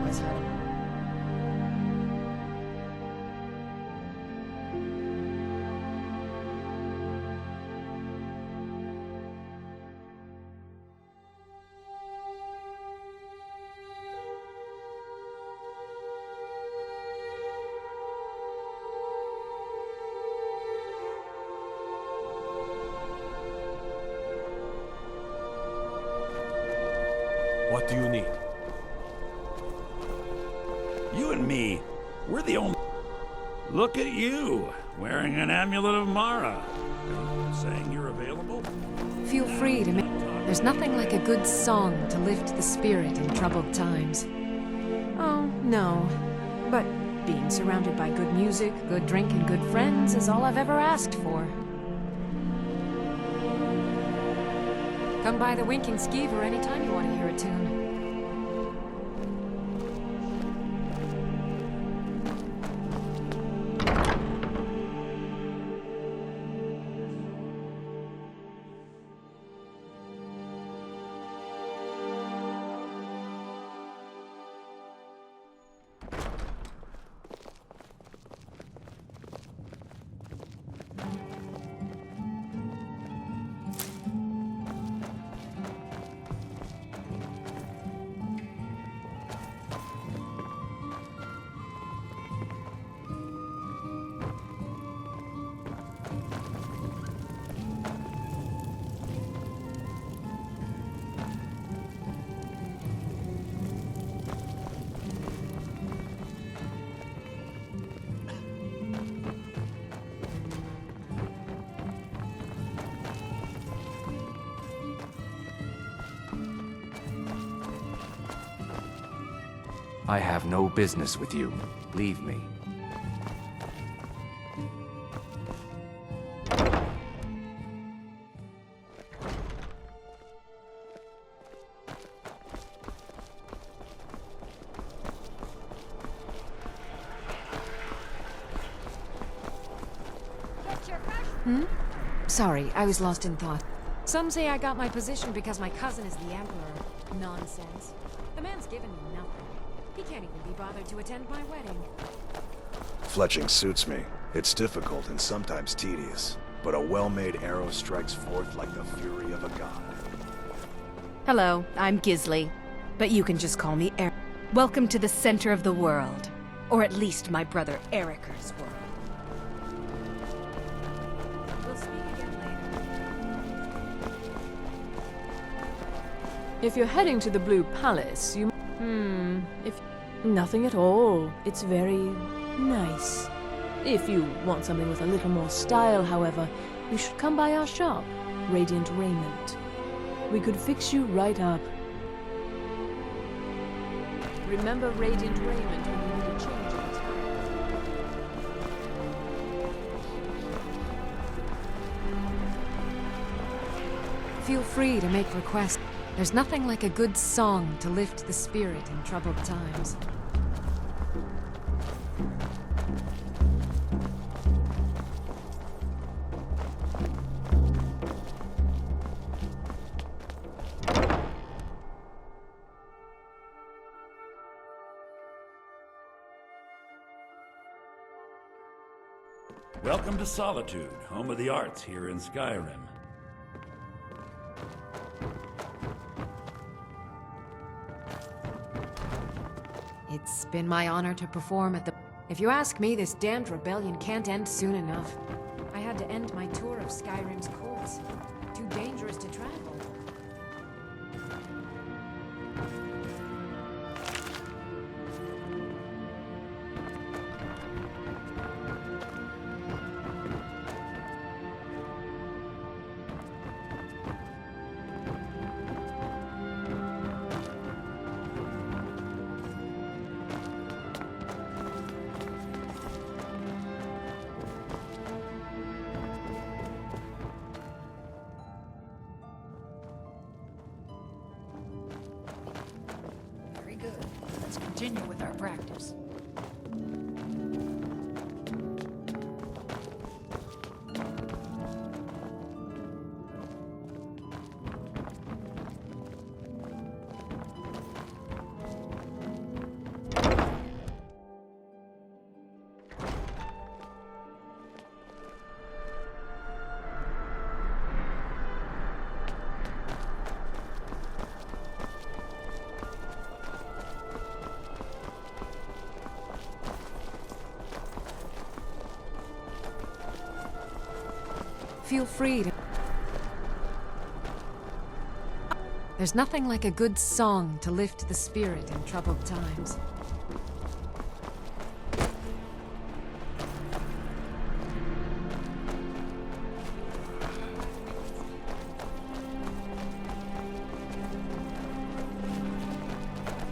What's hurting? What do you need? You and me, we're the only... Look at you, wearing an amulet of Mara. Saying you're available? Feel free to make... There's nothing like a good song to lift the spirit in troubled times. Oh, no. But being surrounded by good music, good drink, and good friends is all I've ever asked for. Come by the Winking Skeever anytime you want to hear a tune. I have no business with you. Leave me. Hmm? Sorry, I was lost in thought. Some say I got my position because my cousin is the Emperor. Nonsense. The man's given me nothing. He can't even be bothered to attend my wedding. Fletching suits me. It's difficult and sometimes tedious, but a well-made arrow strikes forth like the fury of a god. Hello, I'm Gisli, but you can just call me Eric. Welcome to the center of the world, or at least my brother Eriker's world. We'll speak again later. If you're heading to the Blue Palace, you... if... Nothing at all. It's very... nice. If you want something with a little more style, however, you should come by our shop, Radiant Raiment. We could fix you right up. Remember Radiant Raiment when you need a change of Feel free to make requests. There's nothing like a good song to lift the spirit in troubled times. Welcome to Solitude, home of the arts here in Skyrim. It's been my honor to perform at the... If you ask me, this damned rebellion can't end soon enough. I had to end my tour of Skyrim's courts. Too dangerous to travel. Very good. Let's continue with our practice. Feel free to... There's nothing like a good song to lift the spirit in troubled times.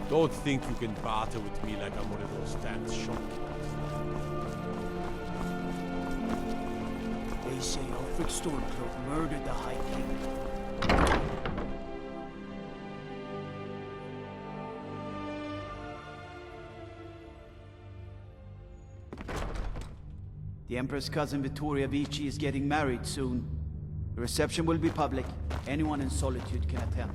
Don't think you can barter with me like I'm one of those damn shopkeepers. They say Alfred Stormcloak murdered the High King. The Emperor's cousin Vittoria Vici is getting married soon. The reception will be public. Anyone in Solitude can attend.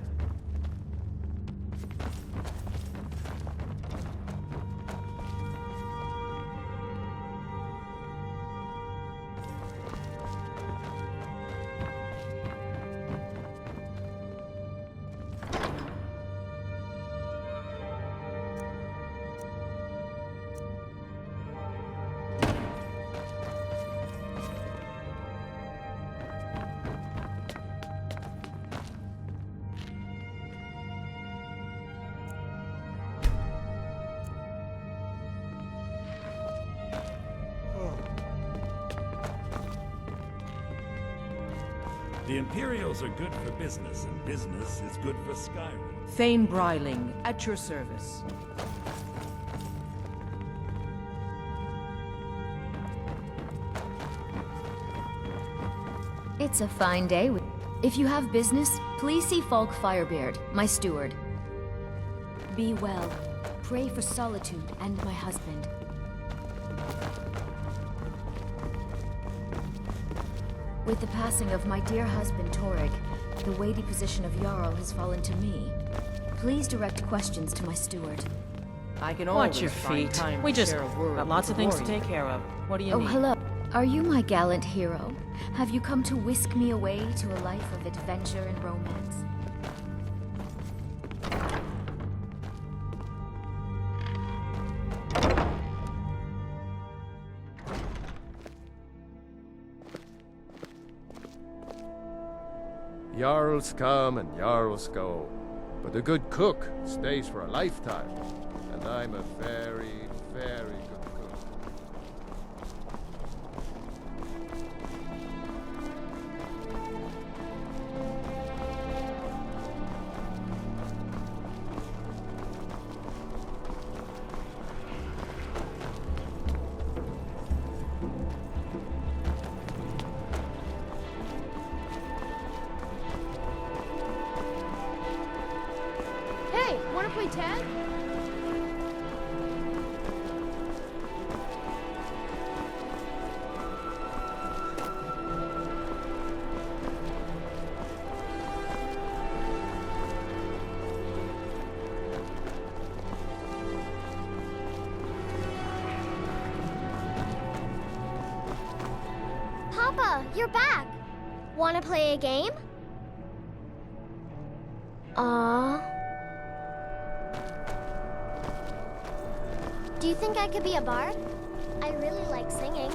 The Imperials are good for business, and business is good for Skyrim. Thane Bryling, at your service. It's a fine day. If you have business, please see Falk Firebeard, my steward. Be well. Pray for Solitude and my husband. With the passing of my dear husband Torrig, the weighty position of Jarl has fallen to me. Please direct questions to my steward. I can Watch always your find feet. time We to just share a word got lots with of things to warrior. take care of. What do you Oh, need? hello. Are you my gallant hero? Have you come to whisk me away to a life of adventure and romance? Jarls come and Jarls go, but a good cook stays for a lifetime. And I'm a very, very good cook. Hey, wanna play tag? Papa, you're back. Wanna play a game? Aww. Do you think I could be a bard? I really like singing.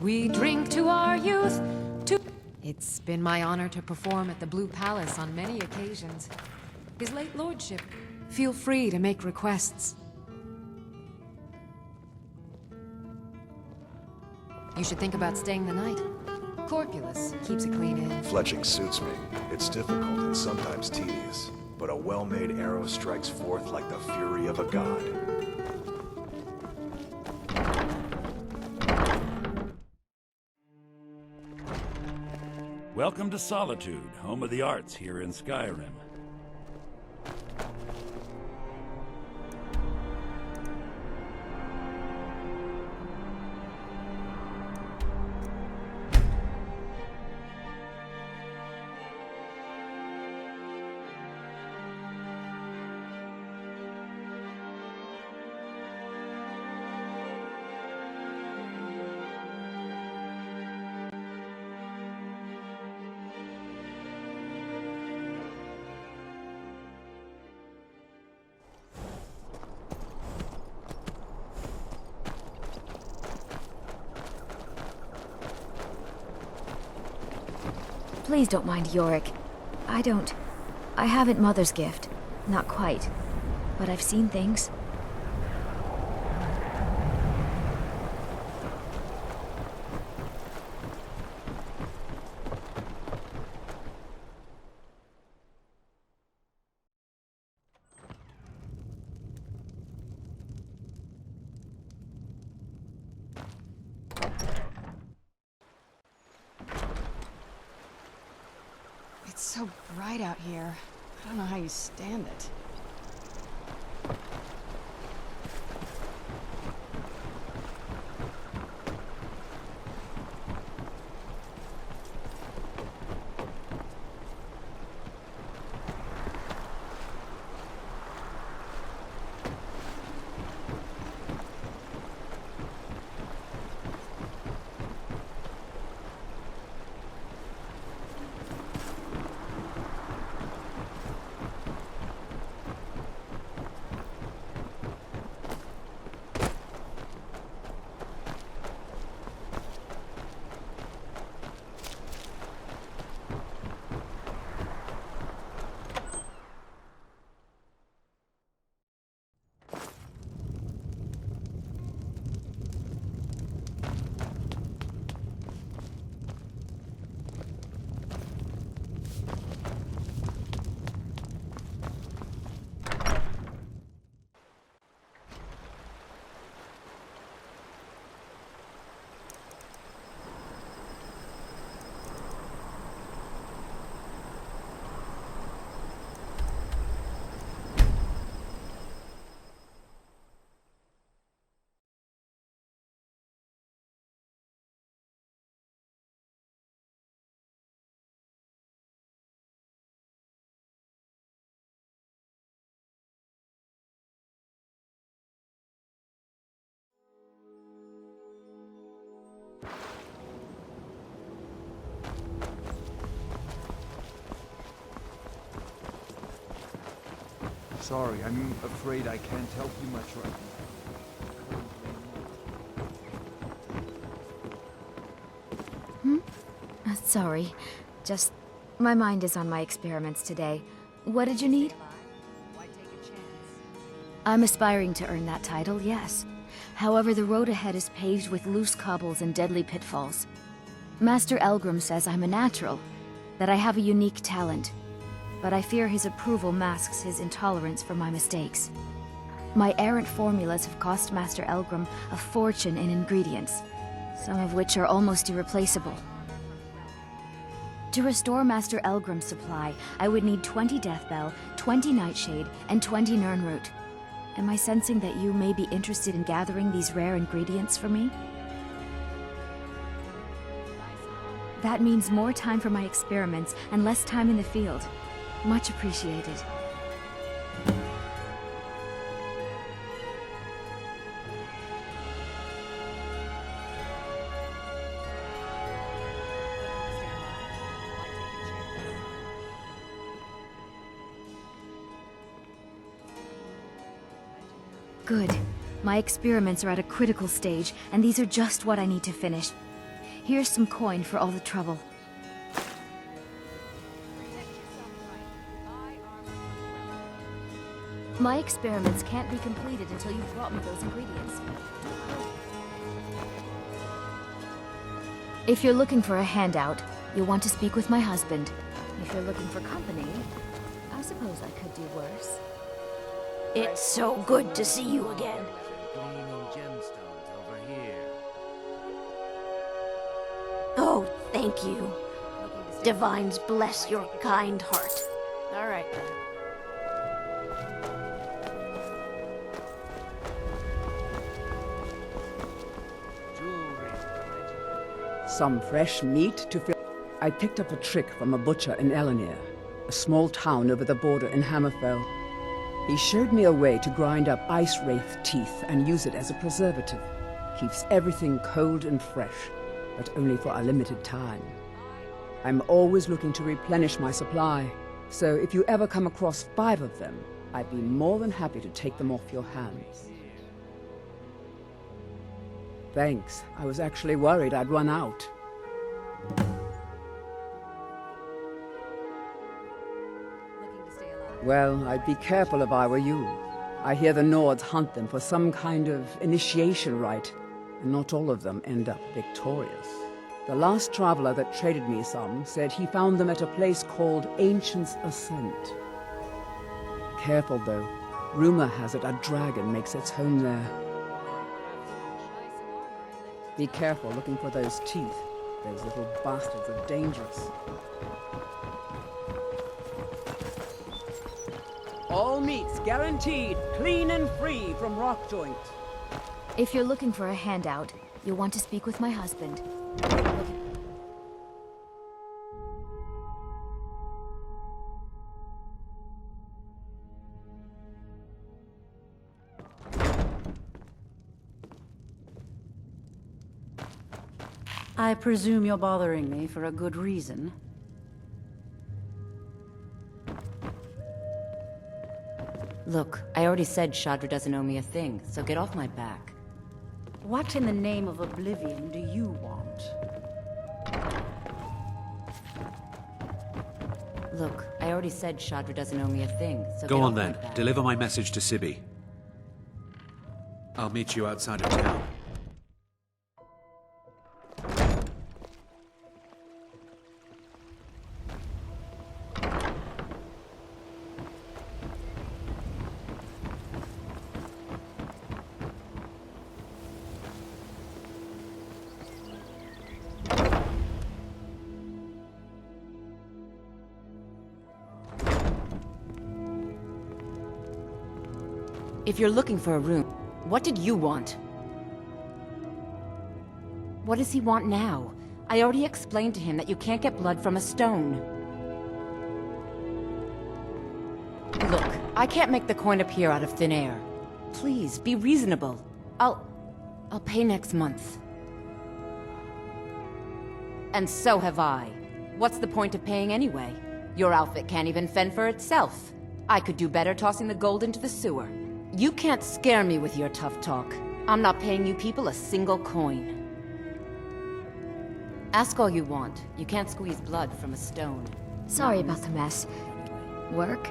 We drink to our youth, to... It's been my honor to perform at the Blue Palace on many occasions. His late lordship, feel free to make requests. You should think about staying the night. Corpulus keeps a clean inn. Fletching suits me. It's difficult and sometimes tedious, but a well-made arrow strikes forth like the fury of a god. Welcome to Solitude, home of the arts here in Skyrim. Please don't mind Yorick. I haven't Mother's gift. Not quite. But I've seen things. It's so bright out here. I don't know how you stand it. Sorry, I'm afraid I can't help you much right now. Sorry. Just... my mind is on my experiments today. What did you need? I'm aspiring to earn that title, yes. However, the road ahead is paved with loose cobbles and deadly pitfalls. Master Elgrim says I'm a natural, that I have a unique talent. But I fear his approval masks his intolerance for my mistakes. My errant formulas have cost Master Elgrim a fortune in ingredients, some of which are almost irreplaceable. To restore Master Elgrim's supply, I would need 20 Deathbell, 20 Nightshade, and 20 Nirnroot. Am I sensing that you may be interested in gathering these rare ingredients for me? That means more time for my experiments and less time in the field. Much appreciated. Good. My experiments are at a critical stage, and these are just what I need to finish. Here's some coin for all the trouble. My experiments can't be completed until you've brought me those ingredients. If you're looking for a handout, you'll want to speak with my husband. If you're looking for company, I suppose I could do worse. It's so good to see you again. Gleaming gemstones over here. Oh, thank you. Divines bless your kind heart. All right, then. Some fresh meat to fill. I picked up a trick from a butcher in Elenir, a small town over the border in Hammerfell. He showed me a way to grind up ice wraith teeth and use it as a preservative. Keeps everything cold and fresh, but only for a limited time. I'm always looking to replenish my supply, so if you ever come across 5 of them, I'd be more than happy to take them off your hands. Thanks. I was actually worried I'd run out. Well, I'd be careful if I were you. I hear the Nords hunt them for some kind of initiation rite, and not all of them end up victorious. The last traveler that traded me some said he found them at a place called Ancient's Ascent. Careful, though. Rumor has it a dragon makes its home there. Be careful looking for those teeth. Those little bastards are dangerous. All meats guaranteed, clean and free from rock joint. If you're looking for a handout, you'll want to speak with my husband. I presume you're bothering me for a good reason. Look, I already said Shadra doesn't owe me a thing, so get off my back. What in the name of oblivion do you want? Look, I already said Shadra doesn't owe me a thing, so Go get on off then. my back. Deliver my message to Sibby. I'll meet you outside of town. If you're looking for a room, what did you want? What does he want now? I already explained to him that you can't get blood from a stone. Look, I can't make the coin appear out of thin air. Please, be reasonable. I'll pay next month. And so have I. What's the point of paying anyway? Your outfit can't even fend for itself. I could do better tossing the gold into the sewer. You can't scare me with your tough talk. I'm not paying you people a single coin. Ask all you want. You can't squeeze blood from a stone. Sorry about the mess. Work?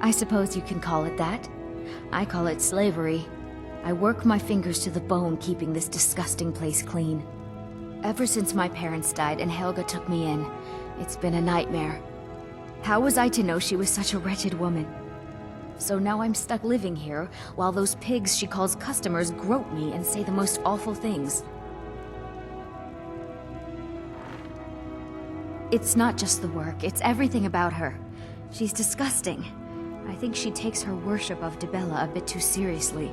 I suppose you can call it that. I call it slavery. I work my fingers to the bone keeping this disgusting place clean. Ever since my parents died and Helga took me in, it's been a nightmare. How was I to know she was such a wretched woman? So now I'm stuck living here, while those pigs she calls customers grope me and say the most awful things. It's not just the work, it's everything about her. She's disgusting. I think she takes her worship of Dibella a bit too seriously.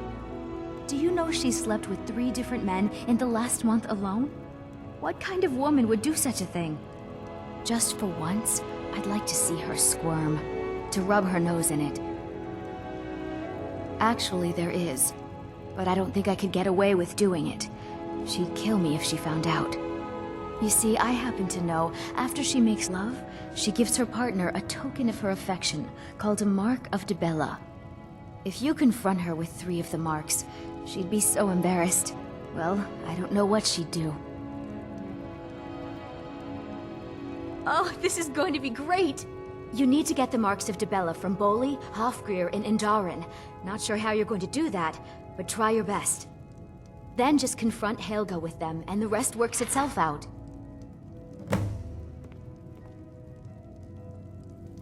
Do you know she slept with 3 different men in the last month alone? What kind of woman would do such a thing? Just for once, I'd like to see her squirm, to rub her nose in it. Actually, there is, but I don't think I could get away with doing it. She'd kill me if she found out. You see, I happen to know, after she makes love, she gives her partner a token of her affection, called a Mark of Dibella. If you confront her with 3 of the marks, she'd be so embarrassed. Well, I don't know what she'd do. Oh, this is going to be great! You need to get the marks of Dibella from Boli, Hofgrir, and Indaren. Not sure how you're going to do that, but try your best. Then just confront Helga with them, and the rest works itself out.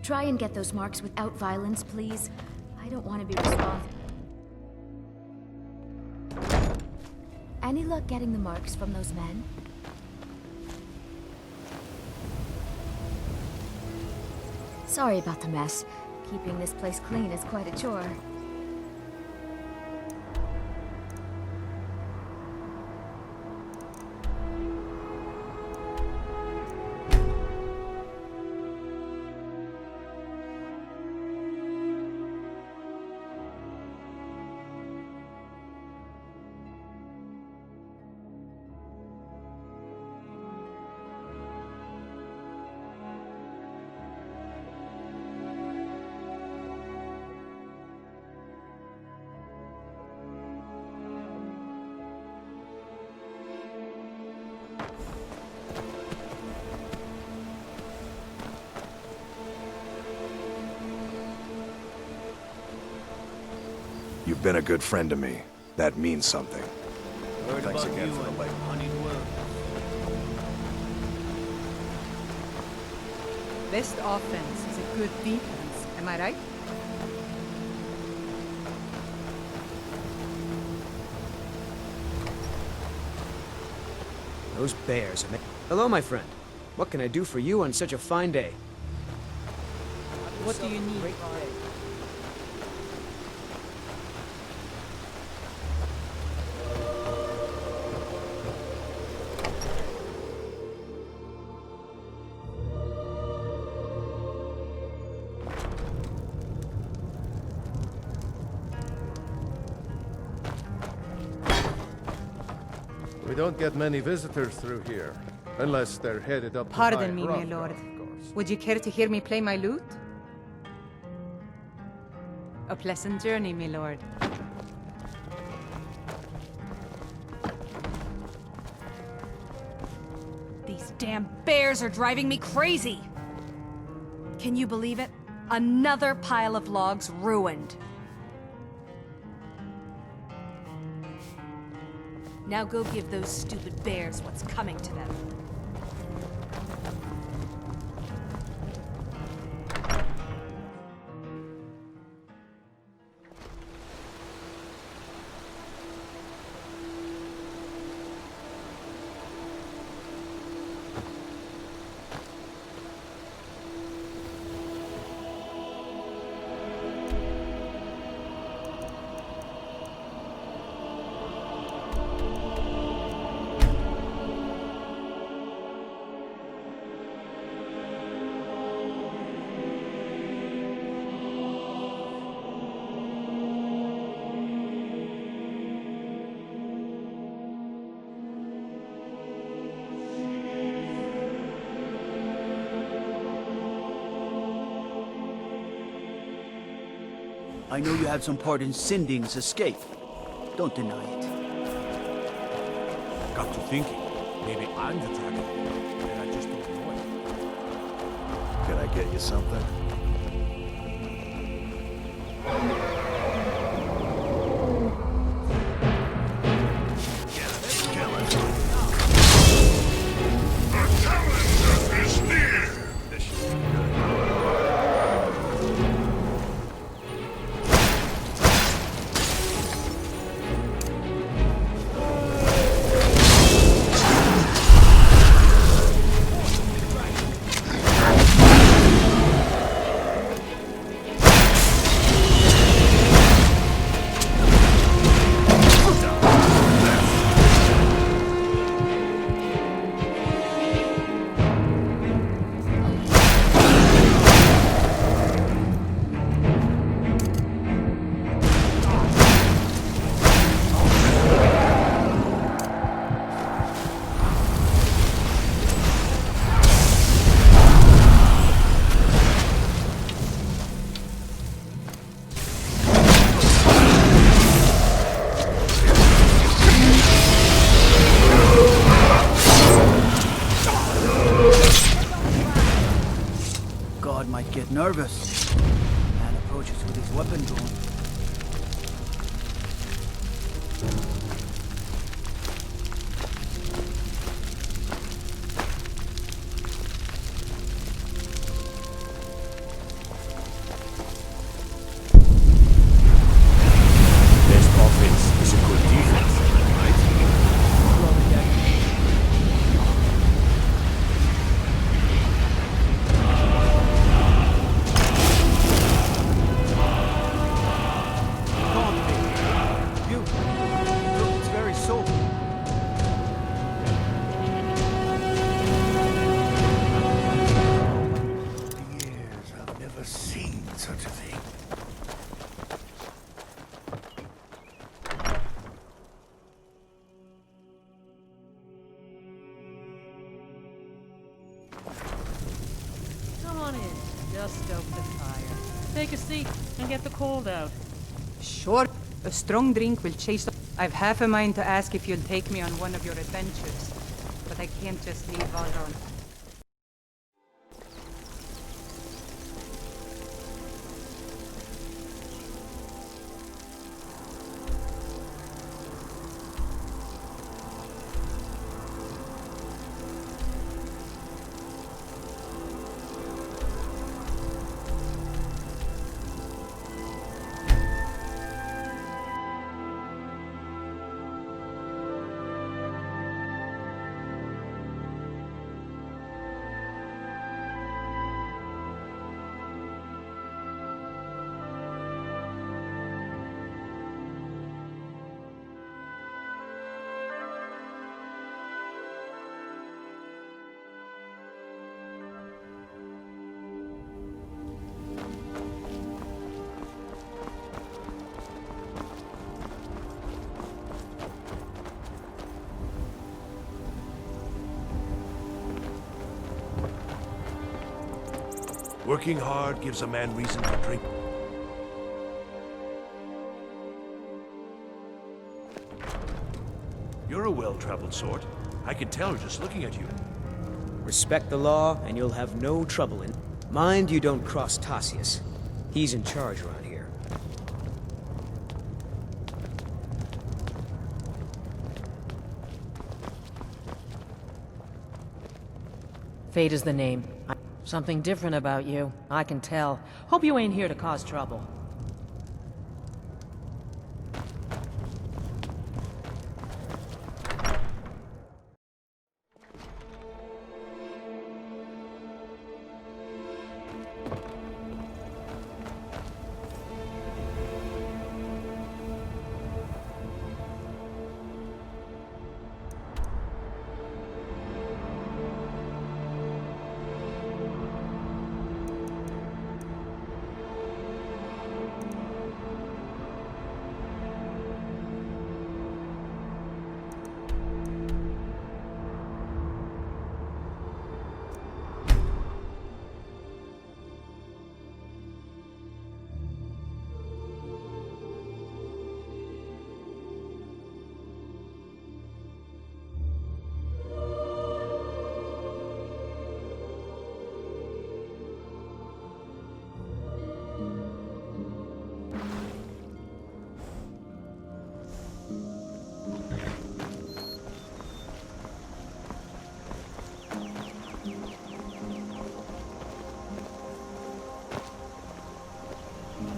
Try and get those marks without violence, please. I don't want to be responsible. Any luck getting the marks from those men? Sorry about the mess. Keeping this place clean is quite a chore. You've been a good friend to me. That means something. Heard Thanks about again you for the and label. honeyed world. Best offense is a good defense, am I right? Those bears are... Hello, my friend. What can I do for you on such a fine day? What do you need? We don't get many visitors through here, unless they're headed up to Pardon me, High my Hrothgar, lord. of course. Would you care to hear me play my lute? A pleasant journey, my lord. These damn bears are driving me crazy! Can you believe it? Another pile of logs ruined. Now go give those stupid bears what's coming to them. I know you had some part in Sinding's escape. Don't deny it. Got to thinking. Maybe I'm the target. And I just don't know it. Can I get you something? nervous. Man approaches with his weapon drawn. Best offense is a good defense, right? It's very sober. Years, I've never seen such a thing. Come on in. Just stoke the fire. Take a seat and get the cold out. Sure. A strong drink will chase the... I've half a mind to ask if you'll take me on one of your adventures. But I can't just leave Valdorn. Working hard gives a man reason to drink. You're a well-traveled sort. I can tell just looking at you. Respect the law, and you'll have no trouble in... Mind you don't cross Tassius. He's in charge around here. Fate is the name. Something different about you. I can tell. Hope you ain't here to cause trouble.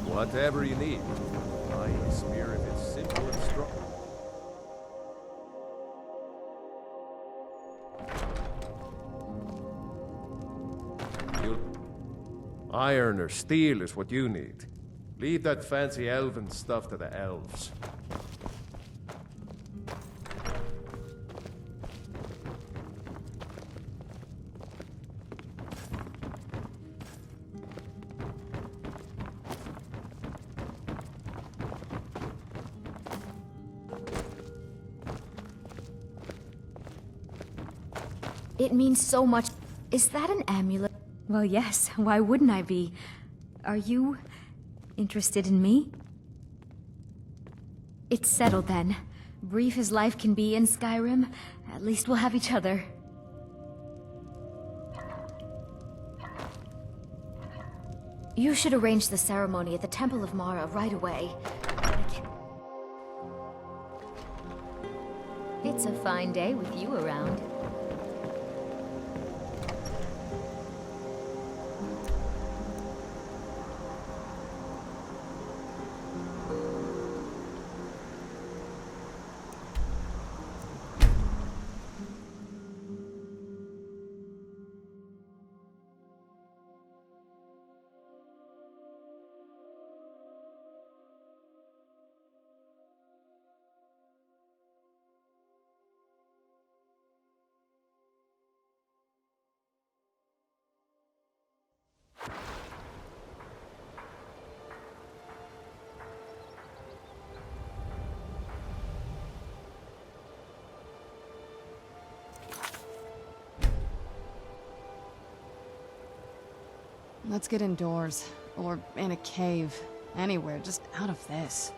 Whatever you need. My spear if it's simple and strong. Iron or steel is what you need. Leave that fancy elven stuff to the elves. It means so much. Is that an amulet? Well, yes. Why wouldn't I be? Are you interested in me? It's settled then. Brief as life can be in Skyrim, at least we'll have each other. You should arrange the ceremony at the Temple of Mara right away. It's a fine day with you around. Let's get indoors. Or in a cave. Anywhere, just out of this.